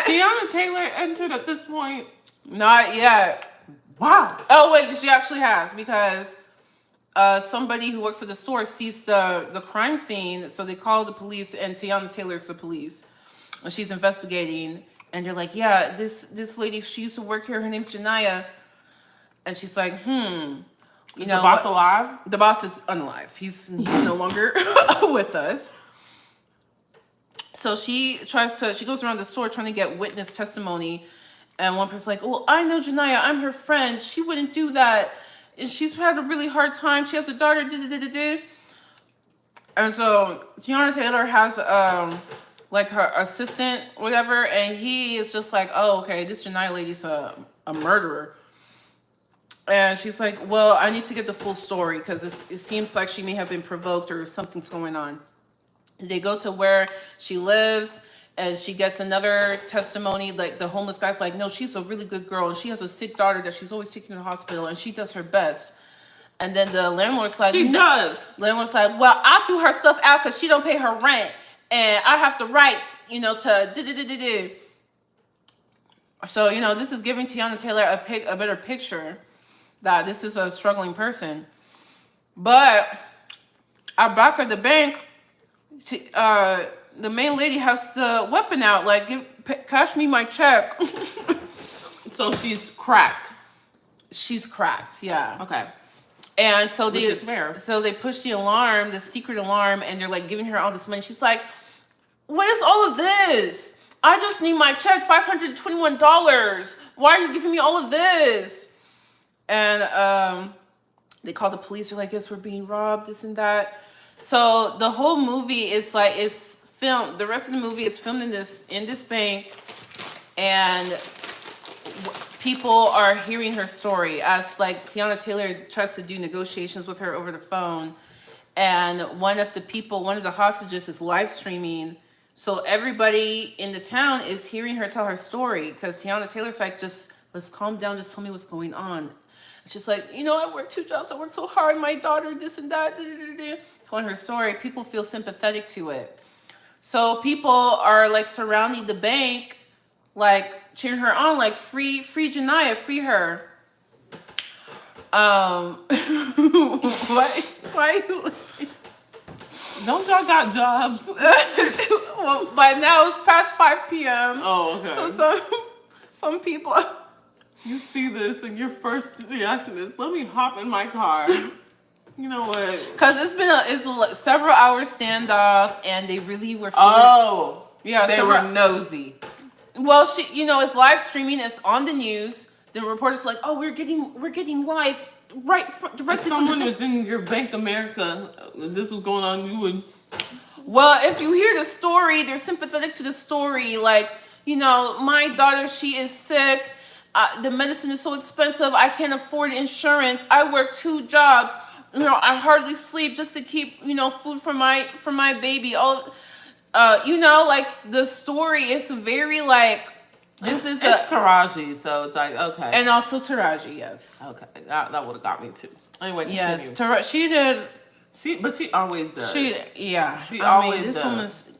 Tiana Taylor entered at this point? Not yet. Wow. Oh, wait, she actually has, because somebody who works at the store sees the crime scene, so they call the police, and Tiana Taylor's the police. And she's investigating, and they're like, yeah, this lady, she used to work here, her name's Janaya. And she's like, Is the boss alive? The boss is unalive. He's no longer with us. So she goes around the store trying to get witness testimony. And one person's like, oh, I know Janaya. I'm her friend. She wouldn't do that. And she's had a really hard time. She has a daughter. And so Tiana Taylor has like her assistant, whatever. And he is just like, oh, okay, this Janaya lady's a murderer. And she's like, well, I need to get the full story because it seems like she may have been provoked or something's going on. They go to where she lives, and she gets another testimony. Like, the homeless guy's like, no, she's a really good girl, and she has a sick daughter that she's always taking to the hospital, and she does her best. And then the landlord's like, She does. Landlord's like, well, I threw her stuff out because she don't pay her rent, and I have the rights, to do. So, this is giving Tiana Taylor a better picture that this is a struggling person. But our back at the bank, the main lady has the weapon out, like, cash me my check. So she's cracked. She's cracked, yeah. Okay. And so Which is fair. So they push the alarm, the secret alarm, and they're like giving her all this money. She's like, what is all of this? I just need my check, $521. Why are you giving me all of this? And they call the police. They're like, yes, we're being robbed, this and that. So the whole movie is filmed. The rest of the movie is filmed in this bank, and people are hearing her story as Tiana Taylor tries to do negotiations with her over the phone, and one of the hostages is live streaming. So everybody in the town is hearing her tell her story because Tiana Taylor's like, just let's calm down, just tell me what's going on. It's just like, I work 2 jobs, I work so hard, my daughter, this and that, telling her story. People feel sympathetic to it. So people are surrounding the bank, cheering her on, free Janiyah, free her. Why? Don't y'all got jobs? Well, by now it's past 5 p.m. Oh, okay. So some people. You see this and your first reaction is, let me hop in my car. You know what? Because it's several hours standoff, and they really were. Yeah, they were nosy. Well, it's live streaming. It's on the news. The reporters are like, oh, we're getting live directly. If someone was in your Bank America, this was going on, you would. Well, if you hear the story, they're sympathetic to the story. My daughter, she is sick. The medicine is so expensive. I can't afford insurance. I work 2 jobs. I hardly sleep just to keep, food for my baby. The story is very this is it's Taraji, so it's like, okay. And also Taraji, yes. Okay, that would have got me too. Anyway, continue. Yes, she did. But she always does. She always this does. woman's.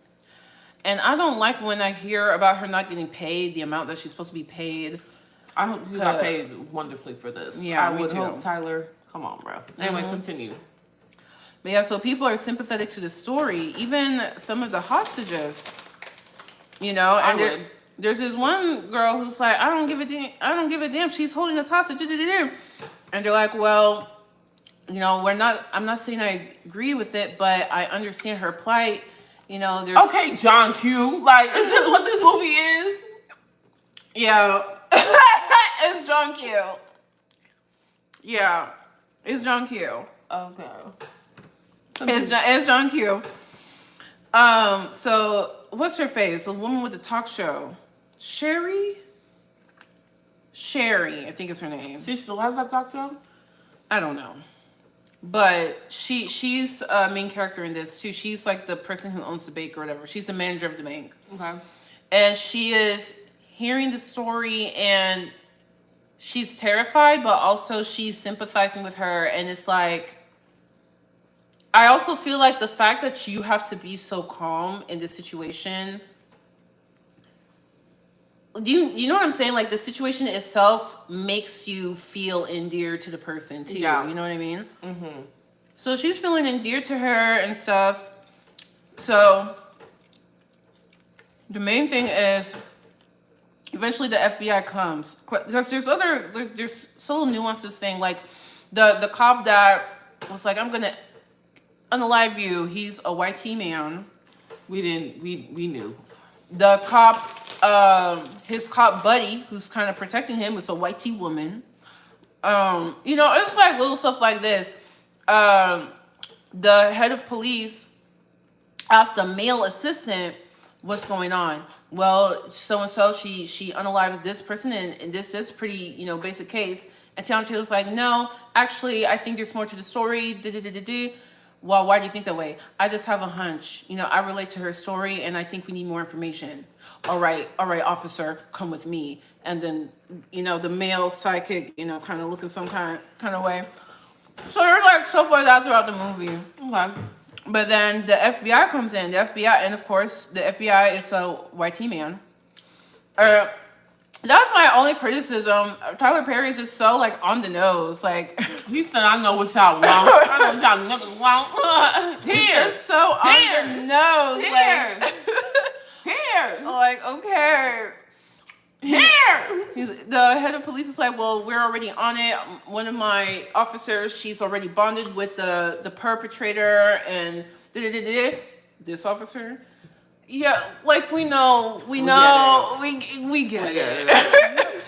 And I don't like when I hear about her not getting paid the amount that she's supposed to be paid. I hope she got paid wonderfully for this. Yeah, I would me too. hope, Tyler. Come on, bro. Anyway, continue. But yeah, so people are sympathetic to the story. Even some of the hostages, and there's this one girl who's like, I don't give a damn. She's holding us hostage. And they're like, well, I'm not saying I agree with it, but I understand her plight. There's okay, John Q. Is this what this movie is? Yeah. It's John Q. Yeah. It's John Q. Okay. It's John Q. So what's her face? The woman with the talk show. Sherry, I think is her name. She still has that talk show? I don't know. But she's a main character in this too. She's the person who owns the bank or whatever. She's the manager of the bank. Okay. And she is hearing the story, and she's terrified, but also she's sympathizing with her. And it's I also feel the fact that you have to be so calm in this situation. You know what I'm saying? The situation itself makes you feel endeared to the person too. Yeah. You know what I mean? Mm-hmm. So she's feeling endeared to her and stuff. So the main thing is eventually the FBI comes, because there's subtle nuances thing. The cop that was like, I'm gonna unalive you. He's a white man. We knew. The cop, his cop buddy, who's kind of protecting him, is a white woman. It's little stuff like this. The head of police asked a male assistant what's going on. Well, so-and-so, she unalives this person, and this is pretty, basic case. And Tiana Taylor's like, no, actually, I think there's more to the story. Well, why do you think that way? I just have a hunch. I relate to her story, and I think we need more information. All right, officer, come with me. And then, the male psychic, kind of looking some kind of way. So there's like stuff like that throughout the movie. Okay. But then the FBI comes in. The FBI, and of course, the FBI is a white man. That's my only criticism. Tyler Perry is just so like on the nose. Like He said, I know what y'all want. I know what y'all niggas want. he's Here. just so on the nose. Here. Like, Here. like okay. Here. He's the head of police is like, well, we're already on it. One of my officers, she's already bonded with the perpetrator, and this officer. Yeah, like we know, we get it.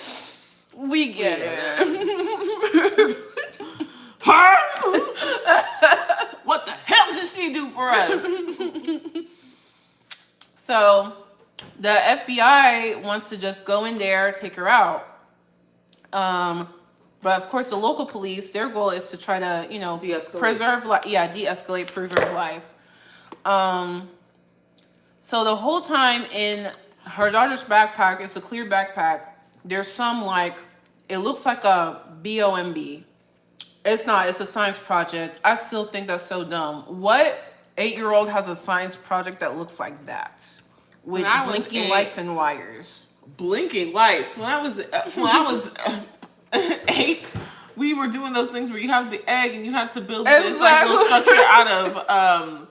We get it. Her? What the hell did she do for us? So the FBI wants to just go in there, take her out. But of course, the local police, their goal is to try to, De-escalate. preserve life. Yeah, de-escalate, preserve life. So the whole time in her daughter's backpack, it's a clear backpack. There's some it looks like a BOMB. It's not. It's a science project. I still think that's so dumb. What 8-year-old has a science project that looks like that with blinking lights and wires? Blinking lights. When I was 8, we were doing those things where you have the egg and you had to build this little structure out of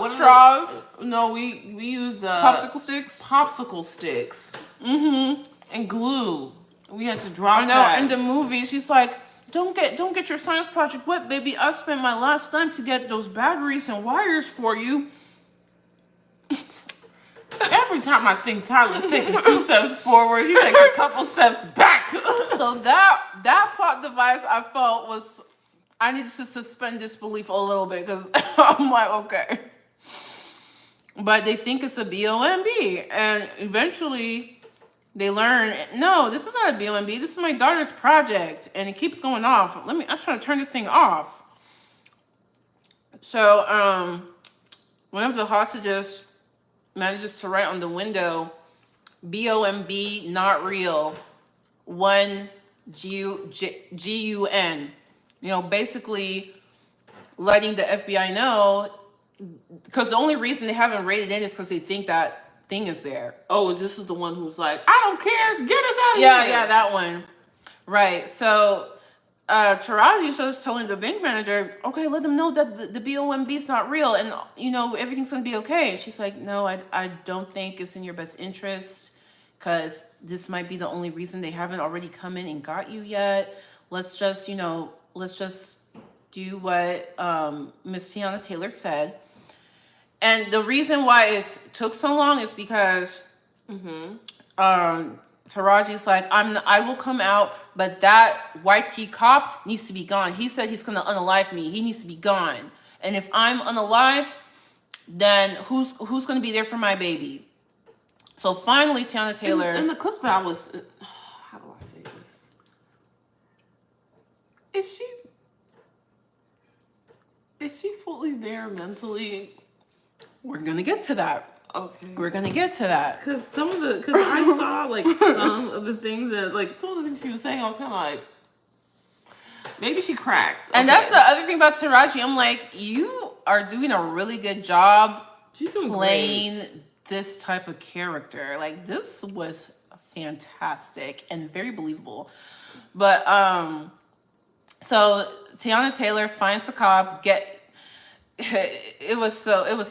what straws. No, we used the Popsicle sticks. Mm-hmm. And glue. We had to drop. I know. That. In the movie, she's like, "Don't get your science project wet, baby. I spent my last dime to get those batteries and wires for you." Every time I think Tyler's taking 2 steps forward, he takes a couple steps back. So that plot device, I felt was, I needed to suspend disbelief a little bit because I'm like, okay. But they think it's a BOMB, and eventually they learn, no, this is not a BOMB. This is my daughter's project, and it keeps going off. I'm trying to turn this thing off. So one of the hostages manages to write on the window, BOMB, not real, 1 GUN. Basically letting the FBI know, because the only reason they haven't raided in is because they think that thing is there. Oh, this is the one who's like, I don't care, get us out of here. Yeah, that one. Right. So Taraji is just telling the bank manager, okay, let them know that the BOMB is not real and, everything's going to be okay. And she's like, no, I don't think it's in your best interest because this might be the only reason they haven't already come in and got you yet. Let's just do what Miss Tiana Taylor said. And the reason why it took so long is because Taraji's like, I will come out, but that white tee cop needs to be gone. He said he's gonna unalive me. He needs to be gone. And if I'm unalived, then who's gonna be there for my baby? So finally, Tiana Taylor. In the clip that I was, how do I say this? Is she fully there mentally? We're gonna get to that. Okay. We're gonna get to that. Because I saw some of the things that some of the things she was saying, I was kind of like, maybe she cracked. And that's the other thing about Taraji. I'm like, you are doing a really good job playing this type of character. Like, this was fantastic and very believable. But so Tiana Taylor finds the cop. It was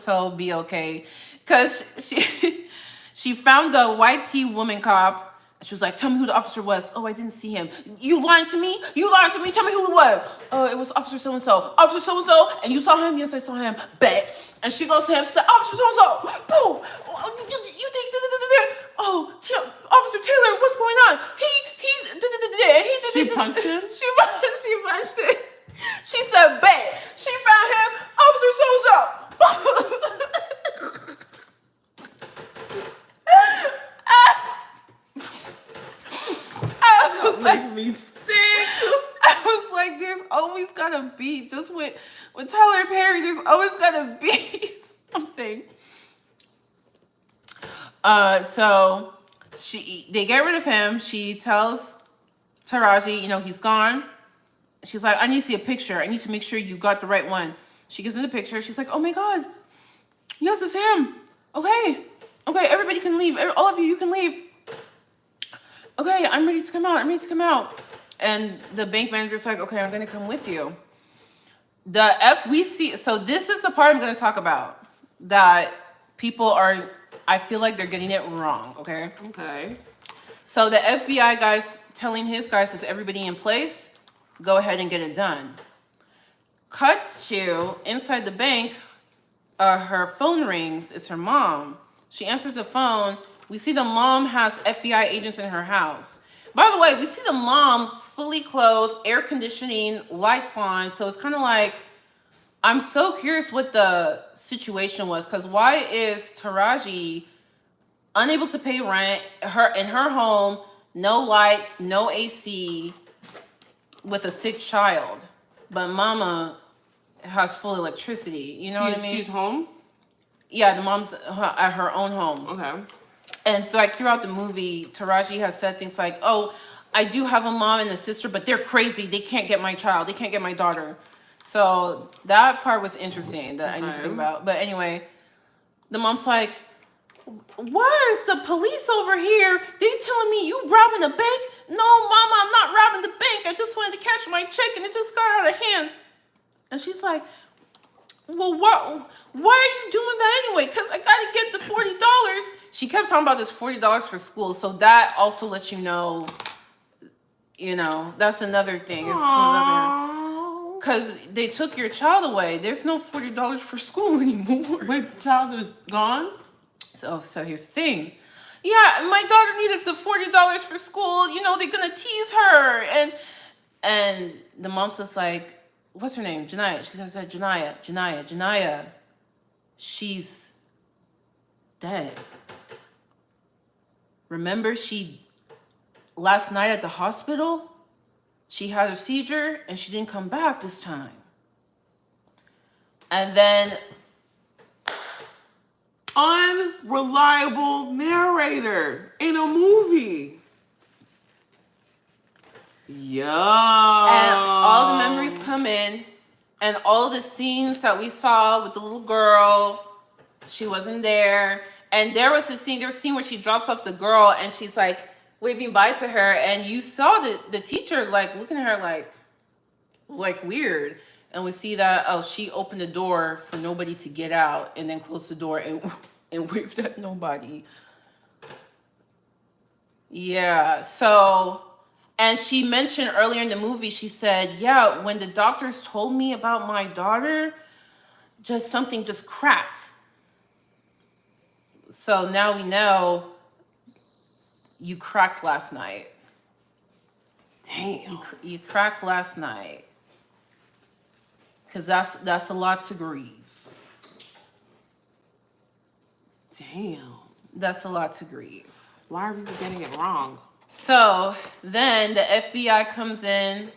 so be okay. Because she found the white tee woman cop. She was like, tell me who the officer was. Oh, I didn't see him. You lied to me? Tell me who it was. Oh, it was Officer so-and-so. Officer so-and-so? And you saw him? Yes, I saw him. Bet. And she goes to him, said, Officer so-and-so. Boom. You think, oh, Officer Taylor, what's going on? She punched him? She punched him. She said, bet. She found him, Officer so-and-so. Make me sick. I was like, there's always gotta be, just with Tyler Perry, there's always gotta be something. So they get rid of him. She tells Taraji, he's gone. she's like, I need to see a picture. I need to make sure you got the right one. She gives him the picture. She's like, oh my God. Yes, it's him. Okay. Okay, everybody can leave. All of you, you can leave. Okay, I'm ready to come out. I'm ready to come out. And the bank manager's like, okay, I'm going to come with you. The FVC, so this is the part I'm going to talk about that people are, I feel like they're getting it wrong, okay? Okay. So the FBI guy's telling his guys, is everybody in place? Go ahead and get it done. Cuts to inside the bank, her phone rings. It's her mom. She answers the phone. We see the mom has FBI agents in her house. By the way, we see the mom fully clothed, air conditioning, lights on. So it's kind of like, I'm so curious what the situation was. Because why is Taraji unable to pay rent, in her home, no lights, no AC, with a sick child, but mama has full electricity? You know what I mean? She's home? Yeah, the mom's at her own home. Okay. And like throughout the movie, Taraji has said things like, oh, I do have a mom and a sister, but they're crazy. They can't get my child. They can't get my daughter. So that part was interesting that I need to think about. But anyway, the mom's like, why is the police over here? They telling me you robbing a bank? No, mama, I'm not robbing the bank. I just wanted to cash my check and it just got out of hand. And she's like, well, why are you doing that anyway? Because I got to get the $40. She kept talking about this $40 for school. So that also lets you know, that's another thing. It's another, because they took your child away. There's no $40 for school anymore. Wait, the child is gone? So here's the thing. Yeah, my daughter needed the $40 for school. They're going to tease her. And the mom's just like, what's her name? Janiyah. She said, Janiyah. She's dead. Remember, last night at the hospital, she had a seizure and she didn't come back this time. And then unreliable narrator in a movie. Yeah. And all the memories come in, and all the scenes that we saw with the little girl, she wasn't there. And there was a scene where she drops off the girl and she's like waving bye to her, and you saw the teacher like looking at her like weird. And we see that, she opened the door for nobody to get out and then closed the door and waved at nobody. Yeah, so, and she mentioned earlier in the movie, she said, yeah, when the doctors told me about my daughter, something just cracked. So now we know you cracked last night. Damn. You cracked last night. Because that's a lot to grieve. Damn. That's a lot to grieve. Why are people getting it wrong? So then the FBI comes in,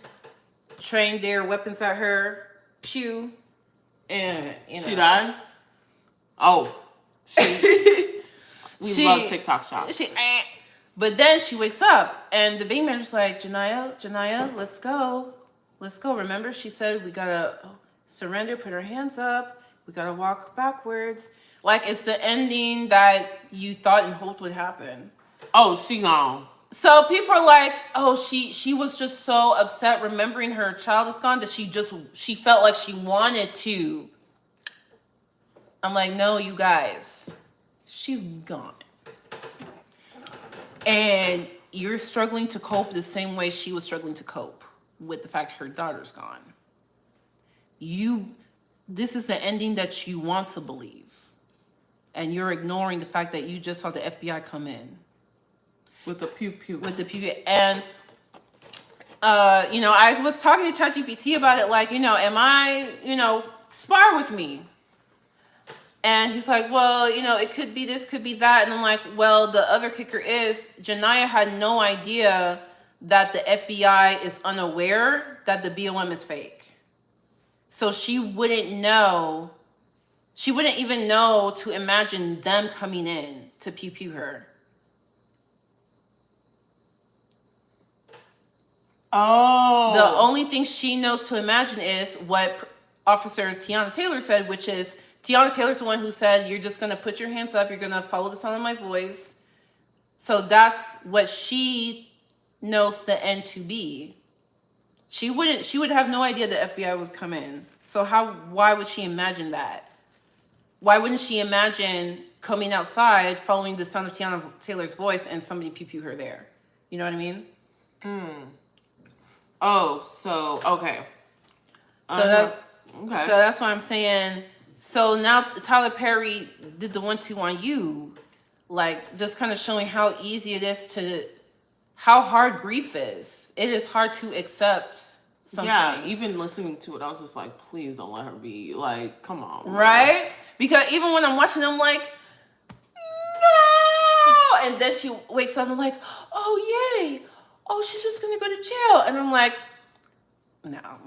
trained their weapons at her, pew, and She died? Oh. We love TikTok shots. But then she wakes up and the bank manager's like, Janiyah, let's go. Let's go. Remember, she said we gotta surrender, put our hands up. We gotta walk backwards. Like it's the ending that you thought and hoped would happen. Oh, she gone. So people are like, oh, she was just so upset remembering her child is gone that she felt like she wanted to. I'm like, no, you guys, she's gone. And you're struggling to cope the same way she was struggling to cope with the fact her daughter's gone. This is the ending that you want to believe. And you're ignoring the fact that you just saw the FBI come in. With the pew pew. And, I was talking to ChatGPT about it, like, am I, spar with me. And he's like, well, it could be this, could be that. And I'm like, well, the other kicker is Janiyah had no idea that the FBI is unaware that the BOM is fake. So she wouldn't know. She wouldn't even know to imagine them coming in to pew her. Oh. The only thing she knows to imagine is what Officer Tiana Taylor said, which is Tiana Taylor's the one who said, you're just going to put your hands up. You're going to follow the sound of my voice. So that's what she knows the end to be. She would have no idea the FBI was coming. So why would she imagine that? Why wouldn't she imagine coming outside, following the sound of Tiana Taylor's voice, and somebody pew her there? You know what I mean? Oh, so, okay. So Okay. So that's why I'm saying. So now Tyler Perry did the 1-2 on you, like just kind of showing how easy it is how hard grief is. It is hard to accept something. Yeah, even listening to it, I was just like, please don't let her be. Like, come on. Bro. Right? Because even when I'm watching, I'm like, no. And then she wakes up and I'm like, oh, yay. Oh, she's just going to go to jail. And I'm like, no.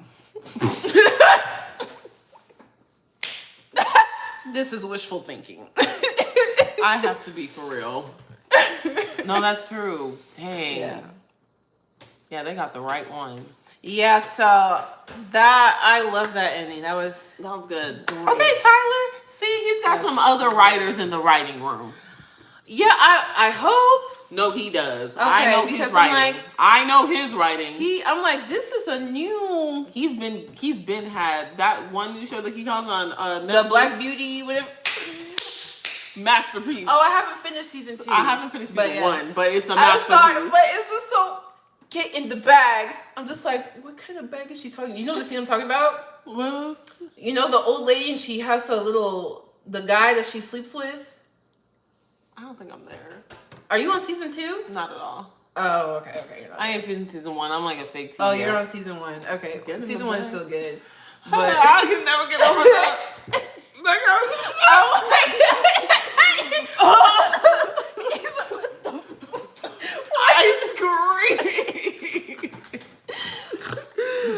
This is wishful thinking. I have to be for real. No, that's true. Dang. Yeah, they got the right one. Yeah, so I love that ending. That was good. Great. Okay, Tyler. See, he's got some other writers in the writing room. Yeah, I hope. No, he does. Okay, I know because his I'm writing. like- I know his writing. I'm like, this is a new He's been had that one new show that he calls on the Netflix. Black Beauty, whatever. Masterpiece. Oh, I haven't finished season 2. I haven't finished season yeah. 1, but it's a I'm masterpiece. sorry, but it's just so get in the bag. I'm just like, what kind of bag is she talking? You know the scene I'm talking about? Well, You know the old lady and she has the guy that she sleeps with? I don't think I'm there. Are you on season 2? Not at all. Oh, okay. You're not I ain't finished season 1. I'm like a fake teacher. Oh, you're on season 1. Okay. Get in Season the 1 is bag. still good. But But I can never get over that. That guy was so... oh my god. He's like, what the fuck? I screamed.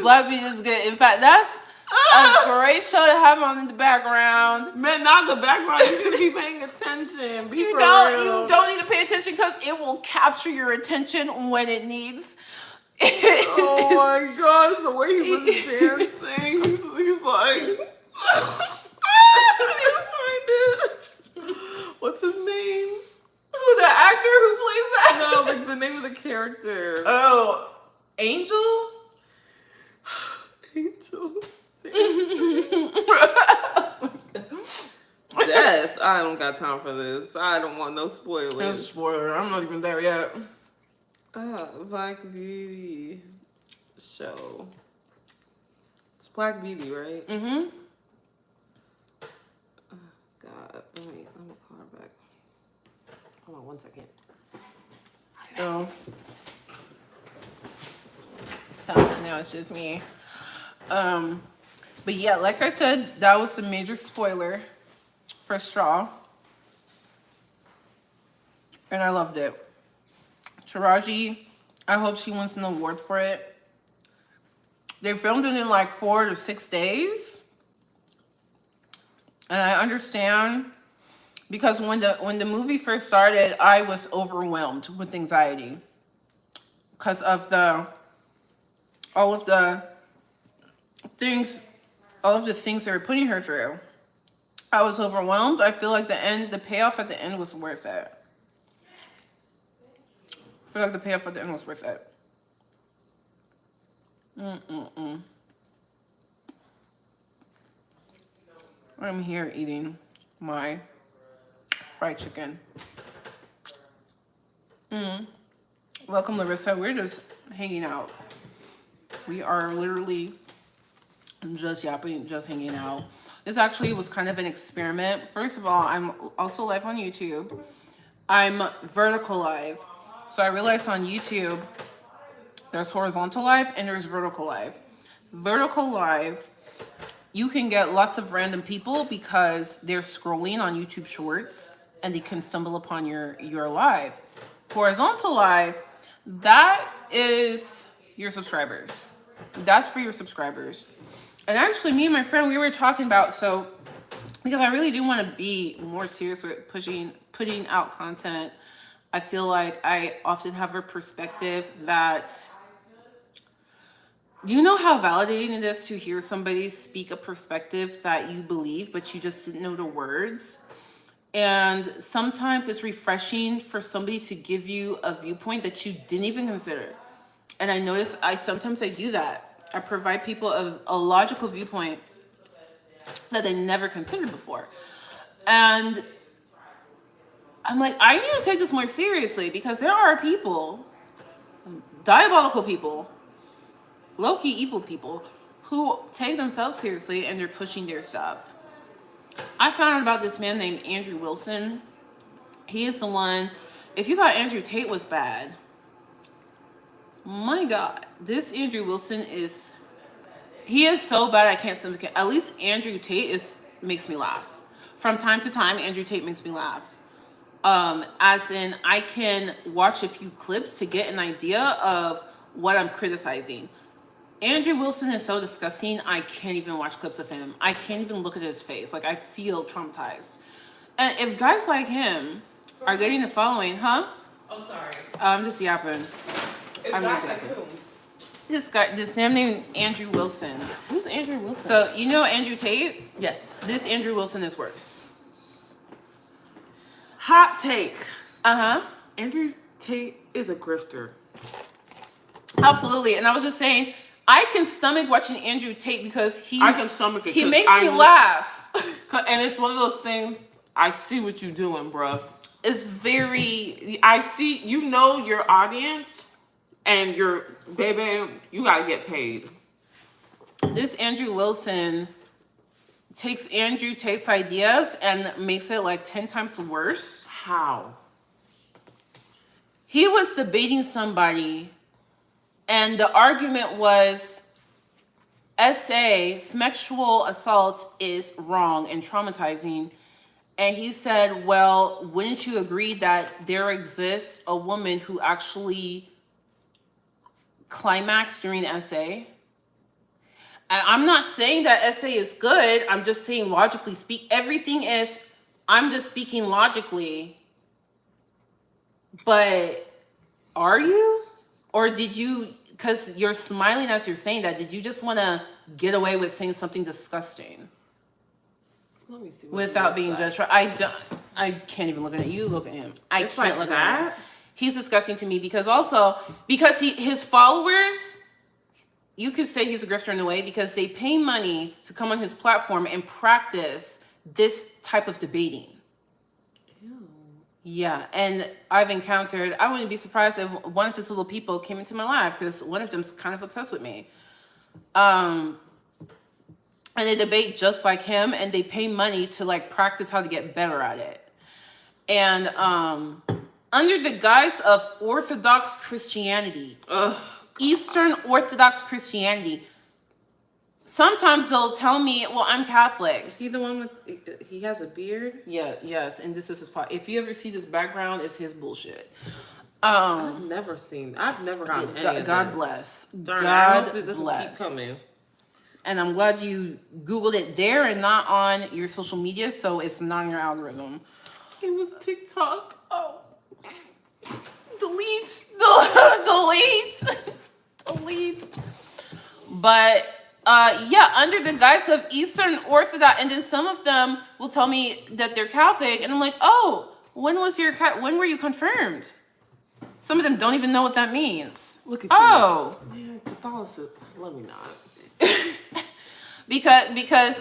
Black Beauty is good. In fact, that's a great show to have on in the background. Man, not the background. You need to be paying attention. Be You for don't real. need to pay attention because it will capture your attention when it needs. Oh my gosh, the way he was dancing. He's like... I can't find it. What's his name? Who, the actor who plays that? No, like the name of the character. Oh, Angel? Angel. Death. I don't got time for this. I don't want no That's a spoilers. spoiler. I'm not even there yet. Black Beauty show. It's Black Beauty, right? Mm-hmm. God, let me call her back. Hold on 1 second. Oh. So now it's just me. But yeah, like I said, that was a major spoiler for Straw. And I loved it. Taraji, I hope she wins an award for it. They filmed it in like 4 to 6 days. And I understand because when the movie first started, I was overwhelmed with anxiety because of all of the things they were putting her through. I was overwhelmed. I feel like the payoff at the end was worth it. I feel like the payoff at the end was worth it. I'm here eating my fried chicken. Welcome, Larissa. We're just hanging out. We are literally just yapping, just hanging out. This actually was kind of an experiment. First of all, I'm also live on YouTube. I'm vertical live. So I realized on YouTube, there's horizontal live and there's vertical live. Vertical live, you can get lots of random people because they're scrolling on YouTube Shorts and they can stumble upon your live. Horizontal live, that is your subscribers. That's for your subscribers. And actually, me and my friend, we were talking about, because I really do want to be more serious with putting out content. I feel like I often have a perspective that Do you know how validating it is to hear somebody speak a perspective that you believe, but you just didn't know the words? And sometimes it's refreshing for somebody to give you a viewpoint that you didn't even consider. And I notice sometimes I do that. I provide people a logical viewpoint that they never considered before. And I'm like, I need to take this more seriously because there are people, diabolical people, low-key evil people, who take themselves seriously and they're pushing their stuff. I found out about this man named Andrew Wilson. He is the one, if you thought Andrew Tate was bad, my God, this Andrew Wilson he is so bad I can't stand him. At least Andrew Tate makes me laugh. From time to time, Andrew Tate makes me laugh. As in, I can watch a few clips to get an idea of what I'm criticizing. Andrew Wilson is so disgusting, I can't even watch clips of him. I can't even look at his face. Like, I feel traumatized. And if guys like him are getting a following, huh? Oh, sorry. I'm just yapping. I'm just yapping. This man named Andrew Wilson. Who's Andrew Wilson? So, you know Andrew Tate? Yes. This Andrew Wilson is worse. Hot take. Uh-huh. Andrew Tate is a grifter. Absolutely. And I was just saying, I can stomach watching Andrew Tate because I can stomach it. He makes me laugh. And it's one of those things, I see what you're doing, bruh. It's very... I see, you know your audience and your baby, you gotta get paid. This Andrew Wilson takes Andrew Tate's ideas and makes it like 10 times worse. How? He was debating somebody and the argument was sexual assault is wrong and traumatizing. And he said, well, wouldn't you agree that there exists a woman who actually climaxed during essay? And I'm not saying that essay is good. I'm just saying logically I'm just speaking logically. But are you? Or did you, because you're smiling as you're saying that, did you just want to get away with saying something disgusting? Let me see. Without being judged. I can't even look at it. You look at him. I It's can't like look that? at him. He's disgusting to me because his followers, you could say he's a grifter in a way because they pay money to come on his platform and practice this type of debating. Ew. Yeah, and I wouldn't be surprised if one of his little people came into my life because one of them's kind of obsessed with me. And they debate just like him and they pay money to like practice how to get better at it. And under the guise of Orthodox Christianity, Eastern Orthodox Christianity, sometimes they'll tell me, well, I'm Catholic. Is he the one he has a beard? Yeah, yes, and this is his part. If you ever see this background, it's his bullshit. I've never gotten any of God this. bless. Darn, I hope God that this will bless. keep coming. And I'm glad you Googled it there and not on your social media, so it's not in your algorithm. It was TikTok. Oh. Delete. But yeah, under the guise of Eastern Orthodox, and then some of them will tell me that they're Catholic, and I'm like, oh, when were you confirmed? Some of them don't even know what that means. Look at you. Man, Catholicism. Let me not. because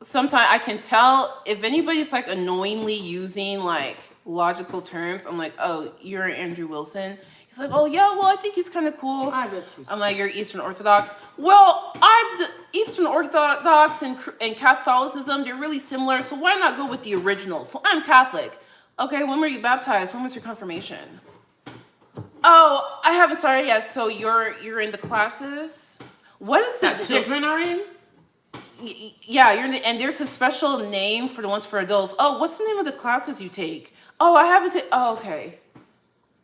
sometimes I can tell if anybody's like annoyingly using like logical terms. I'm like, oh, you're Andrew Wilson. He's like, oh yeah, well I think he's kind of cool. I bet you. I'm like, you're Eastern Orthodox. Well, I'm the Eastern Orthodox and Catholicism. They're really similar. So why not go with the original? So I'm Catholic. Okay, when were you baptized? When was your confirmation? Oh, I haven't started yet. So you're in the classes. What is That children are in? Yeah, and there's a special name for the ones for adults. Oh, what's the name of the classes you take? Oh, I haven't. Oh, okay.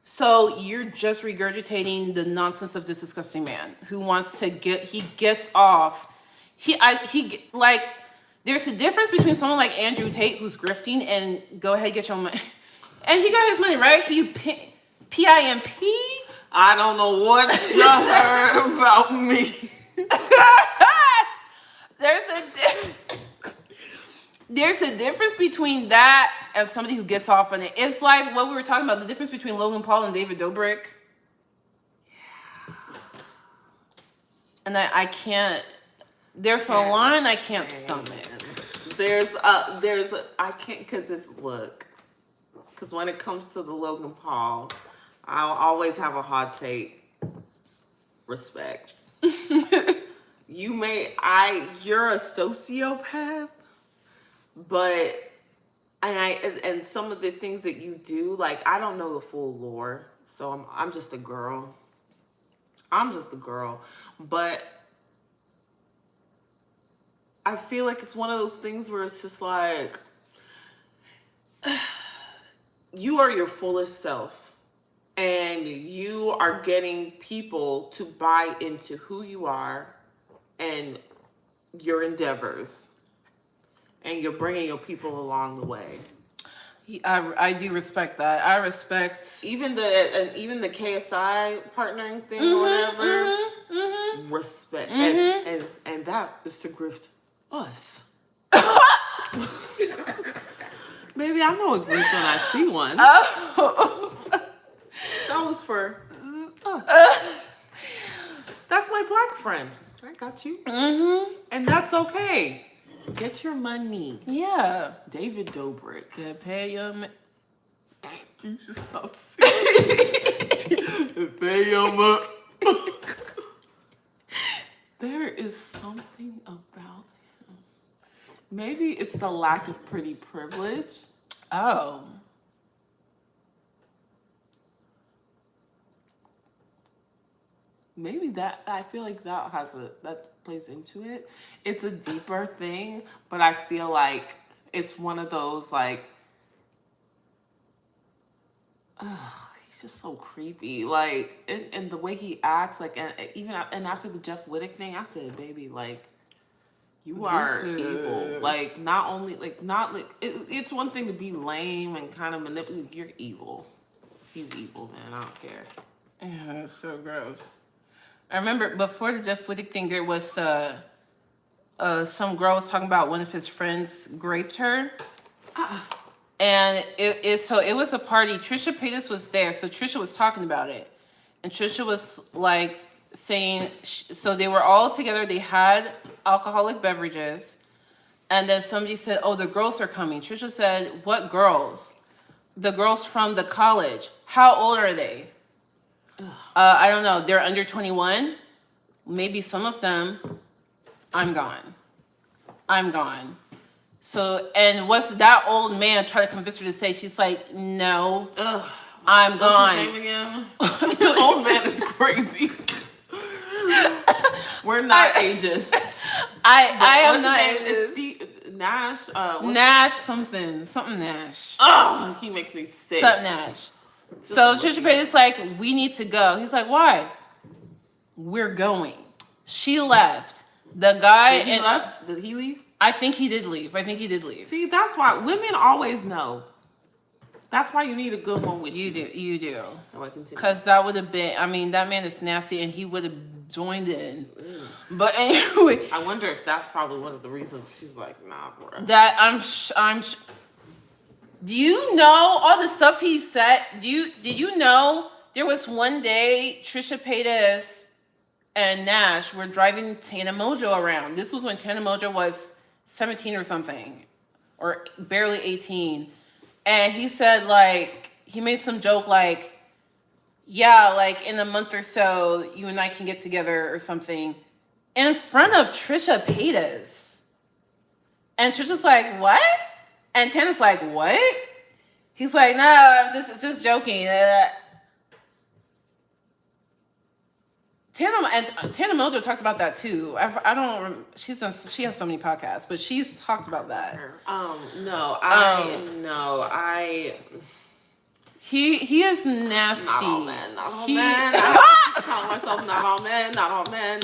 So you're just regurgitating the nonsense of this disgusting man who wants to he gets off. There's a difference between someone like Andrew Tate who's grifting and go ahead, get your money. And he got his money, right? He PIMP? I don't know what you heard about me. There's a difference between that and somebody who gets off on it. It's like what we were talking about, the difference between Logan Paul and David Dobrik. And I can't, there's a line I can't stomach. I can't, because when it comes to the Logan Paul, I'll always have a hot take. Respect. You're a sociopath, but and some of the things that you do, like, I don't know the full lore, so I'm just a girl. But I feel like it's one of those things where it's just like, you are your fullest self, and you are getting people to buy into who you are and your endeavors, and you're bringing your people along the way. I do respect that. I respect even the KSI partnering thing or whatever. Respect, and that is to grift us. Maybe I know a grift when I see one. Oh. That was for that's my black friend. I got you. And that's okay. Get your money. Yeah. David Dobrik. To pay your You just stop singing. Pay your money. There is something about him. Maybe it's the lack of pretty privilege. Oh. Maybe that, I feel like that plays into it. It's a deeper thing, but I feel like it's one of those, like, he's just so creepy. Like, and the way he acts, like, and after the Jeff Wittick thing, I said, baby, like, you are evil. Like, it's one thing to be lame and kind of manipulative. You're evil. He's evil, man. I don't care. Yeah, that's so gross. I remember before the Jeff Wittick thing, there was some girl was talking about one of his friends raped her. And it was a party. Trisha Paytas was there, so Trisha was talking about it. And Trisha was like saying, so they were all together, they had alcoholic beverages. And then somebody said, oh, the girls are coming. Trisha said, what girls? The girls from the college. How old are they? I don't know. They're under 21. Maybe some of them. I'm gone. So, and what's that old man trying to convince her to say? She's like, no, I'm gone. What's his name again? The old man is crazy. We're not ageist. I am not ageist. It's Steve Nash. Nash something Nash. Oh, he makes me sick. Something Nash. So Trisha Paytas like, we need to go. He's like, why? We're going. She left. The guy Did he leave? I think he did leave. See, that's why women always know. That's why you need a good one with you. You do. Continue. Because that would have been, I mean, that man is nasty and he would have joined in. But anyway. I wonder if that's probably one of the reasons she's like, nah, bro. That do you know all the stuff he said? Did you know there was one day Trisha Paytas and Nash were driving Tana Mojo around. This was when Tana Mojo was 17 or something, or barely 18. And he said, like, he made some joke like, yeah, like in a month or so, you and I can get together or something in front of Trisha Paytas. And Trisha's like, what? And Tana's like, what? He's like, no, this is just joking. Tana Mojo talked about that too. I don't. She has so many podcasts, but she's talked about that. He is nasty. Not all men. I call myself not all men.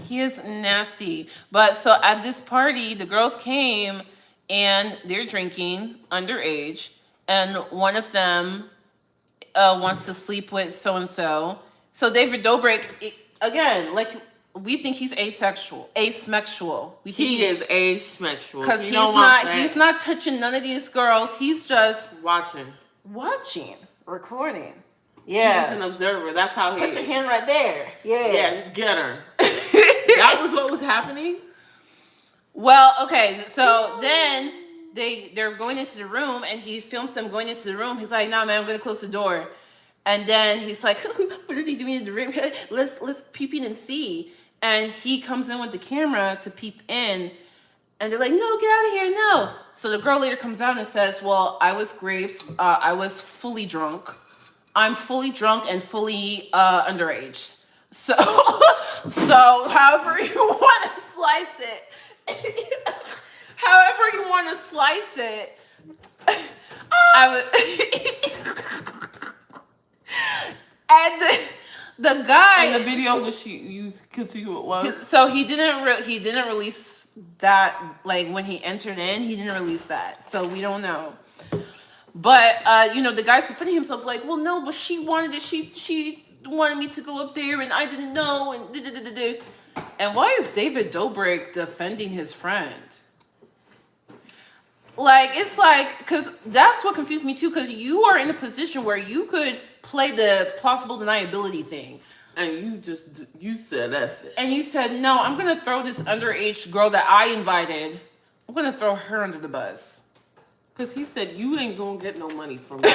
He is nasty. But so at this party, the girls came and they're drinking underage, and one of them wants to sleep with so and so. So David Dobrik, again, like we think he's asexual. We think He is asexual. because he's not touching none of these girls. He's just watching, recording. Yeah, he's an observer. That's how he. Put your hand right there. Yeah, just get her. That was what was happening. Well, okay, so then they're going into the room, and he films them going into the room. He's like, "Nah, man, I'm gonna close the door." And then he's like, "What are they doing in the room? Let's peep in and see." And he comes in with the camera to peep in, and they're like, "No, get out of here, no." So the girl later comes out and says, "Well, I was raped. I was fully drunk. I'm fully drunk and fully underage. So, so however you want to slice it." However you want to slice it, I would. And the guy in the video, you could see who it was. So he didn't release that, like when he entered in, he didn't release that. So we don't know. But the guy's defending himself like, well, no, but she wanted it. She wanted me to go up there, and I didn't know, and da-da-da-da-da. And why is David Dobrik defending his friend? Like, it's like, because that's what confused me too, because you are in a position where you could play the plausible deniability thing. And you said that's it. And you said, no, I'm going to throw this underage girl that I invited, I'm going to throw her under the bus. Because he said, you ain't going to get no money from me.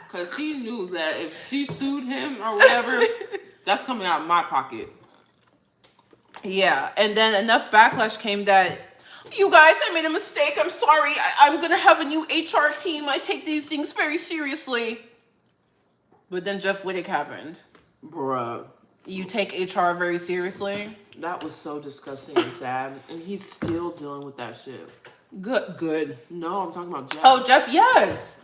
Because he knew that if she sued him or whatever, that's coming out of my pocket. Yeah, and then enough backlash came that, you guys, I made a mistake. I'm sorry. I'm going to have a new HR team. I take these things very seriously. But then Jeff Wittick happened. Bruh. You take HR very seriously? That was so disgusting and sad. And he's still dealing with that shit. Good. No, I'm talking about Jeff. Oh, Jeff, yes.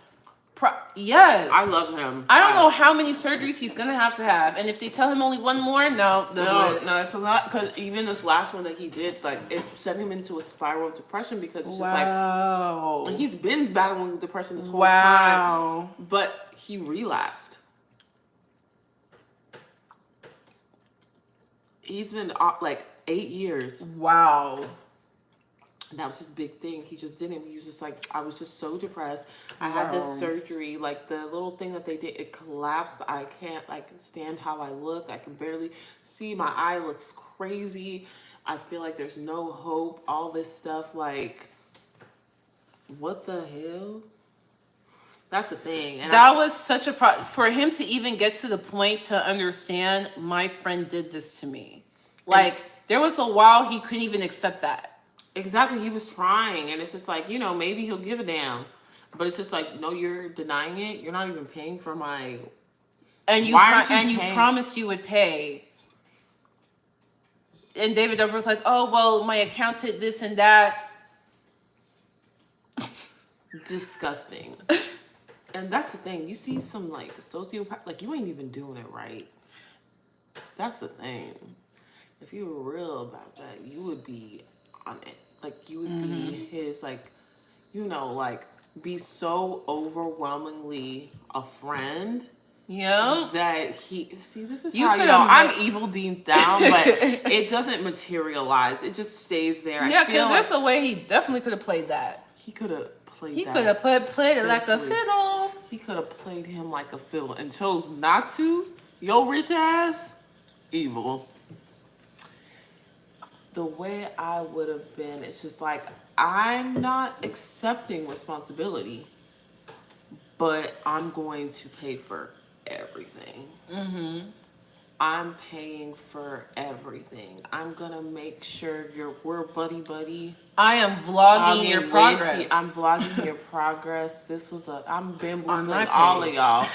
Yes. I love him. I don't know how many surgeries he's going to have. And if they tell him only one more, no, it's a lot. Because even this last one that he did, like, it sent him into a spiral of depression because it's just like, and he's been battling with depression this whole time. But he relapsed. He's been like 8 years. Wow. That was his big thing. He just didn't. He was just like, I was just so depressed. I had this surgery, like the little thing that they did, it collapsed. I can't like stand how I look. I can barely see. My eye looks crazy. I feel like there's no hope. All this stuff, like, what the hell? That's the thing. And that was such a for him to even get to the point to understand my friend did this to me. Like, there was a while he couldn't even accept that. Exactly. He was trying. And it's just like, maybe he'll give a damn. But it's just like, no, you're denying it. You're not even paying for my... And you promised you would pay. And David Dobrik was like, oh, well, my accountant, this and that. Disgusting. And that's the thing. You see some, like, sociopath... Like, you ain't even doing it right. That's the thing. If you were real about that, you would be on it. Like, you would be his, like, like, be so overwhelmingly a friend. Yeah. That this is how, I'm evil deemed down, but it doesn't materialize. It just stays there. Yeah, because there's a way he definitely could have played that. He could have played He could have played it like a fiddle. He could have played him like a fiddle and chose not to. Yo, rich ass. Evil. The way I would have been, it's just like, I'm not accepting responsibility, but I'm going to pay for everything. I'm paying for everything. I'm going to make sure we're buddy. I am vlogging your progress. I'm vlogging your progress. I'm bamboozling all of y'all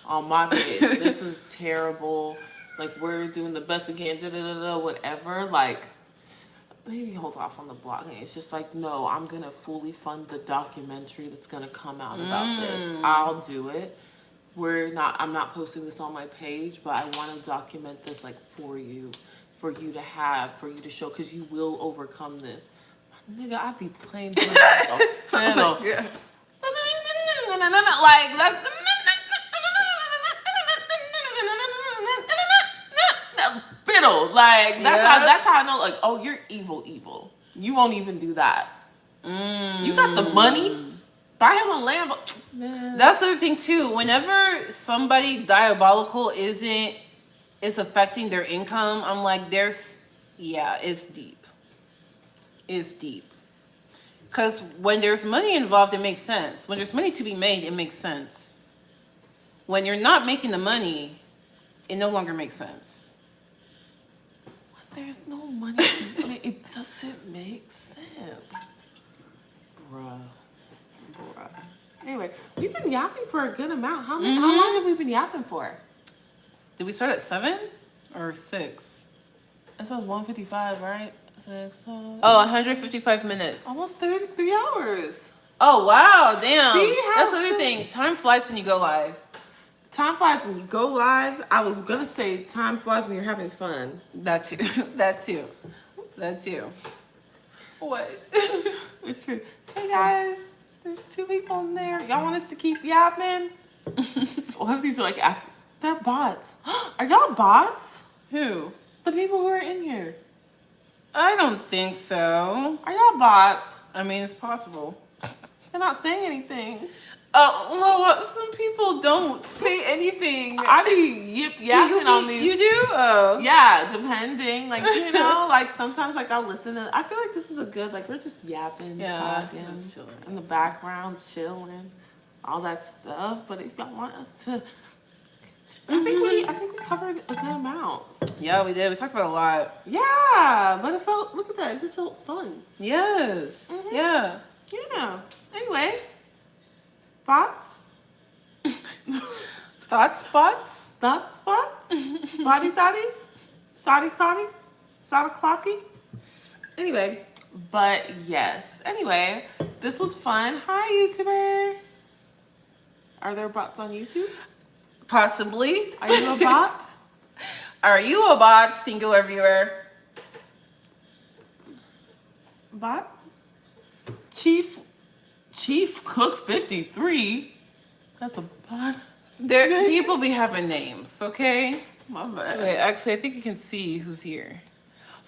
on my page. This is terrible. Like, we're doing the best we can, whatever. Like, maybe hold off on the blogging. It's just like, no, I'm going to fully fund the documentary that's going to come out about this. I'll do it. I'm not posting this on my page, but I want to document this, like, for you to show, because you will overcome this. Nigga, I be playing like a fiddle. Like, that's... spittle. Like Yeah. that's how I know. Like, oh, you're evil. You won't even do that. You got the money. Buy him a Lambo. Man. That's the other thing too. Whenever somebody diabolical is affecting their income, I'm like, it's deep. It's deep. Because when there's money involved, it makes sense. When there's money to be made, it makes sense. When you're not making the money, it no longer makes sense. There's no money. It doesn't make sense. Bruh. Anyway, we've been yapping for a good amount. How long have we been yapping for? Did we start at 7 or 6? It says 1:55, right? 6, 155 minutes. almost 33 hours. Oh, wow. Damn. See how That's the other thing. Time flies when you go live. Time flies when you go live. I was gonna say time flies when you're having fun. That too. That too. That too. What? It's true. Hey guys, there's 2 people in there. Y'all want us to keep yapping? What if these are like they're bots? Are y'all bots? Who? The people who are in here. I don't think so. Are y'all bots? I mean, it's possible. They're not saying anything. Well, some people don't say anything. I be yapping on these. You do? Oh. Yeah, depending. Like, like sometimes like I'll listen to I feel like this is a good, like we're just yapping, talking just chilling. in the background, chilling, all that stuff. But if y'all want us to I think we covered a good amount. Yeah, we did. We talked about a lot. Yeah, but look at that. It just felt fun. Yes. Yeah. Yeah. Anyway. Bots? Thoughts, bots? Thoughts, bots? Body thotty? Shoddy clotty? Soda clocky? Anyway, but yes. Anyway, this was fun. Hi, YouTuber. Are there bots on YouTube? Possibly. Are you a bot? Are you a bot? Singular viewer. Bot? Chief Cook 53? That's a bot? People be having names, okay? My bad. Wait, actually, I think you can see who's here.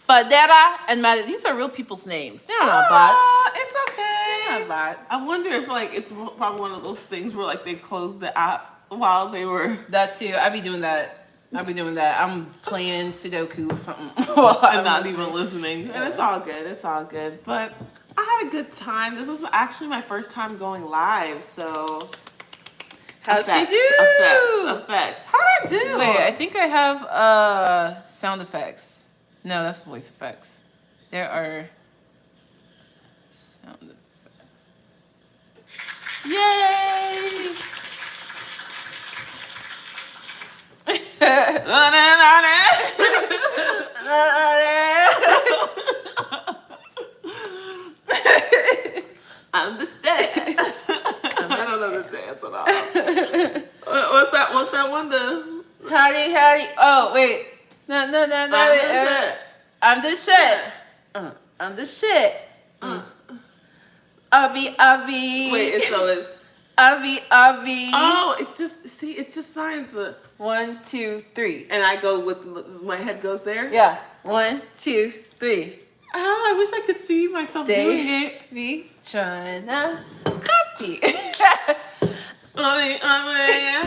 Fadera and Maddie. These are real people's names. They're not bots. It's okay. They're not bots. I wonder if it's probably one of those things where they closed the app while they were That too. I be doing that. I'm playing Sudoku or something. and not even listening. And it's all good. It's all good. But I had a good time. This was actually my first time going live, so How'd she do? Effects. How'd I do? Wait, I think I have sound effects. No, that's voice effects. There are sound effects. Yay! Understand. I don't know the dance at all. What's that one? The Howdy. Oh, wait. No. I'm the shit. I'm the shit. Avi. Wait, it's Avi. Oh, it's just science. 1, 2, 3. And I go with my head goes there. Yeah. 1, 2, 3. Oh, I wish I could see myself doing it. Be trying to copy.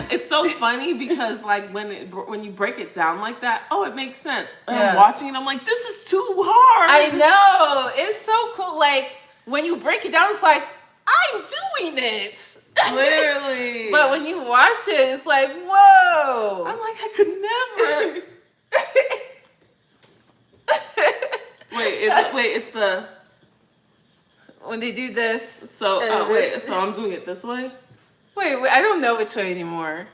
It's so funny because when you break it down like that, it makes sense. And Yeah. I'm watching it, I'm like, this is too hard. I know. It's so cool. Like, when you break it down, it's like, I'm doing it. Literally. But when you watch it, it's like, whoa. I'm like, I could never. It's the when they do this. so I'm doing it this way. Wait, I don't know which way anymore.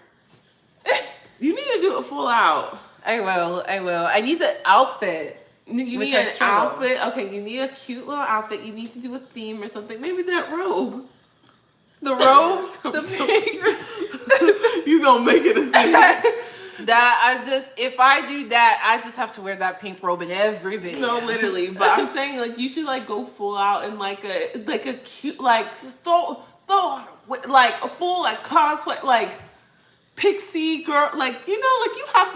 You need to do it full out. I will. I need the outfit. You Which need I an struggle. outfit. Okay, you need a cute little outfit. You need to do a theme or something. Maybe that robe. The robe, the pink. You gonna make it a thing. If I do that, I just have to wear that pink robe in every video. No, literally. But I'm saying you should go full out in a cute just throw a full cosplay pixie girl you have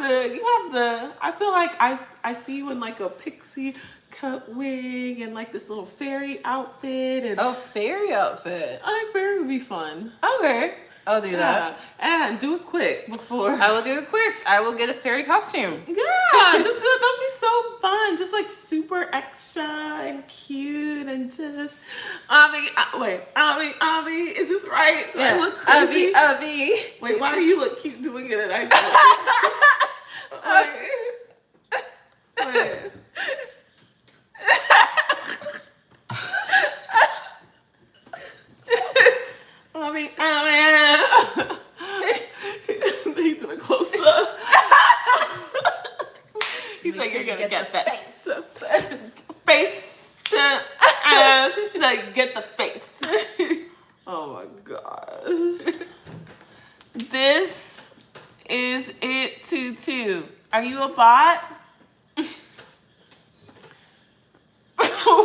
the I feel like I I see you in like a pixie cut wig and like this little fairy outfit. And Oh, fairy outfit. I think fairy would be fun. Okay, I'll do that. Yeah, and do it quick before. I will do it quick. I will get a fairy costume. Yeah, just do it. That'll be so fun. Just like super extra and cute and just. Abby, is this right? Do I look crazy? Abby. Wait, why do you look cute doing it? And I don't. Wait. He did a close up. He's like, you're gonna get that face to like get the face. Oh my gosh. This is it, Tutu. Are you a bot?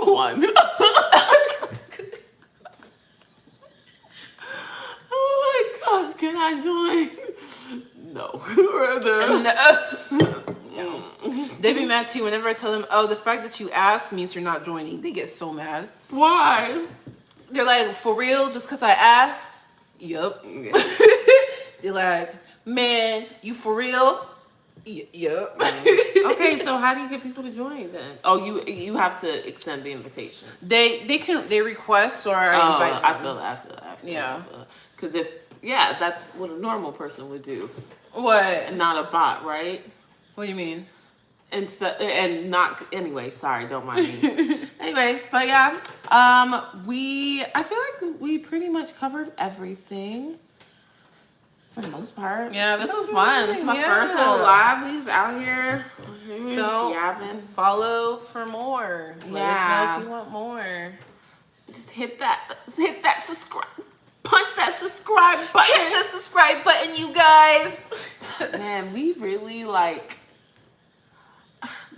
One. Oh my gosh, can I join? No. No. They be mad too whenever I tell them, oh, the fact that you asked means you're not joining. They get so mad. Why? They're like, for real, just because I asked? Yup. They're like, man, you for real? Yup. Okay, so how do you get people to join then? Oh, you have to extend the invitation. They request or I invite them. I feel that. Yeah. Because that's what a normal person would do. What? And not a bot, right? What do you mean? And not anyway. Sorry, don't mind me. Anyway, but yeah, I feel like we pretty much covered everything for the most part. Yeah, this was fun. This is my first little live. We just out here, so yapping. Follow for more. Let us know if you want more. Just hit that subscribe. Punch that subscribe button. Hit the subscribe button, you guys. Man, we really like.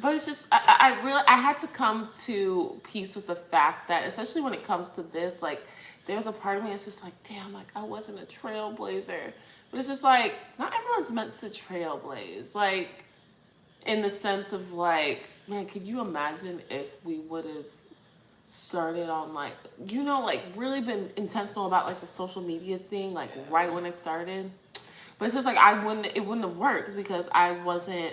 But it's just I had to come to peace with the fact that, especially when it comes to this, like there's a part of me that's just like, damn, like I wasn't a trailblazer. But it's just like not everyone's meant to trailblaze. Like in the sense of like, man, could you imagine if we would have started on like, like really been intentional about like the social media thing, like right when it started. But it's just like it wouldn't have worked because I wasn't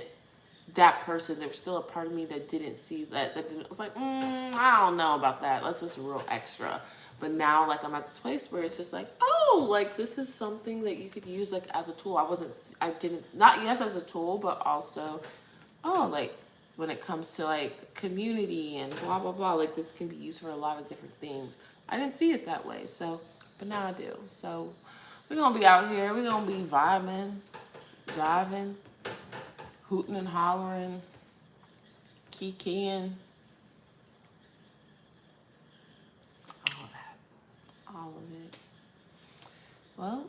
that person. There was still a part of me that didn't see that didn't, was like, I don't know about that. That's just real extra. But now like I'm at this place where it's just like, oh, like this is something that you could use like as a tool. Not as a tool, but also, oh, like when it comes to like community and blah, blah, blah, like this can be used for a lot of different things. I didn't see it that way. So, but now I do. So we're going to be out here. We're going to be vibing, jiving, hooting and hollering, kikiing. All of it. Well,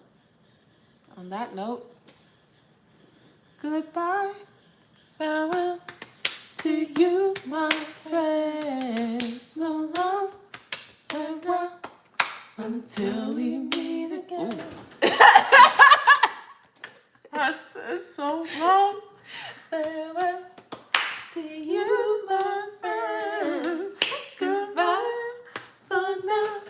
on that note, goodbye. Farewell to you, my friend. So long, farewell, until we meet again. That's so wrong. Farewell to you, my friend. Goodbye for now,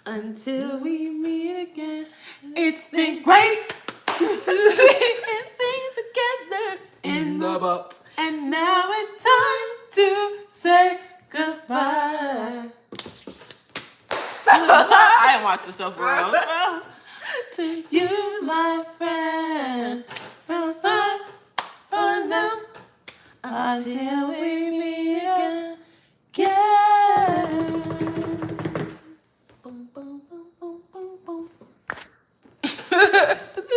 until we meet again. It's been great to sing together in the boat. And now it's time to say goodbye. I didn't watch the show for real. To you, my friend. Goodbye for now, until we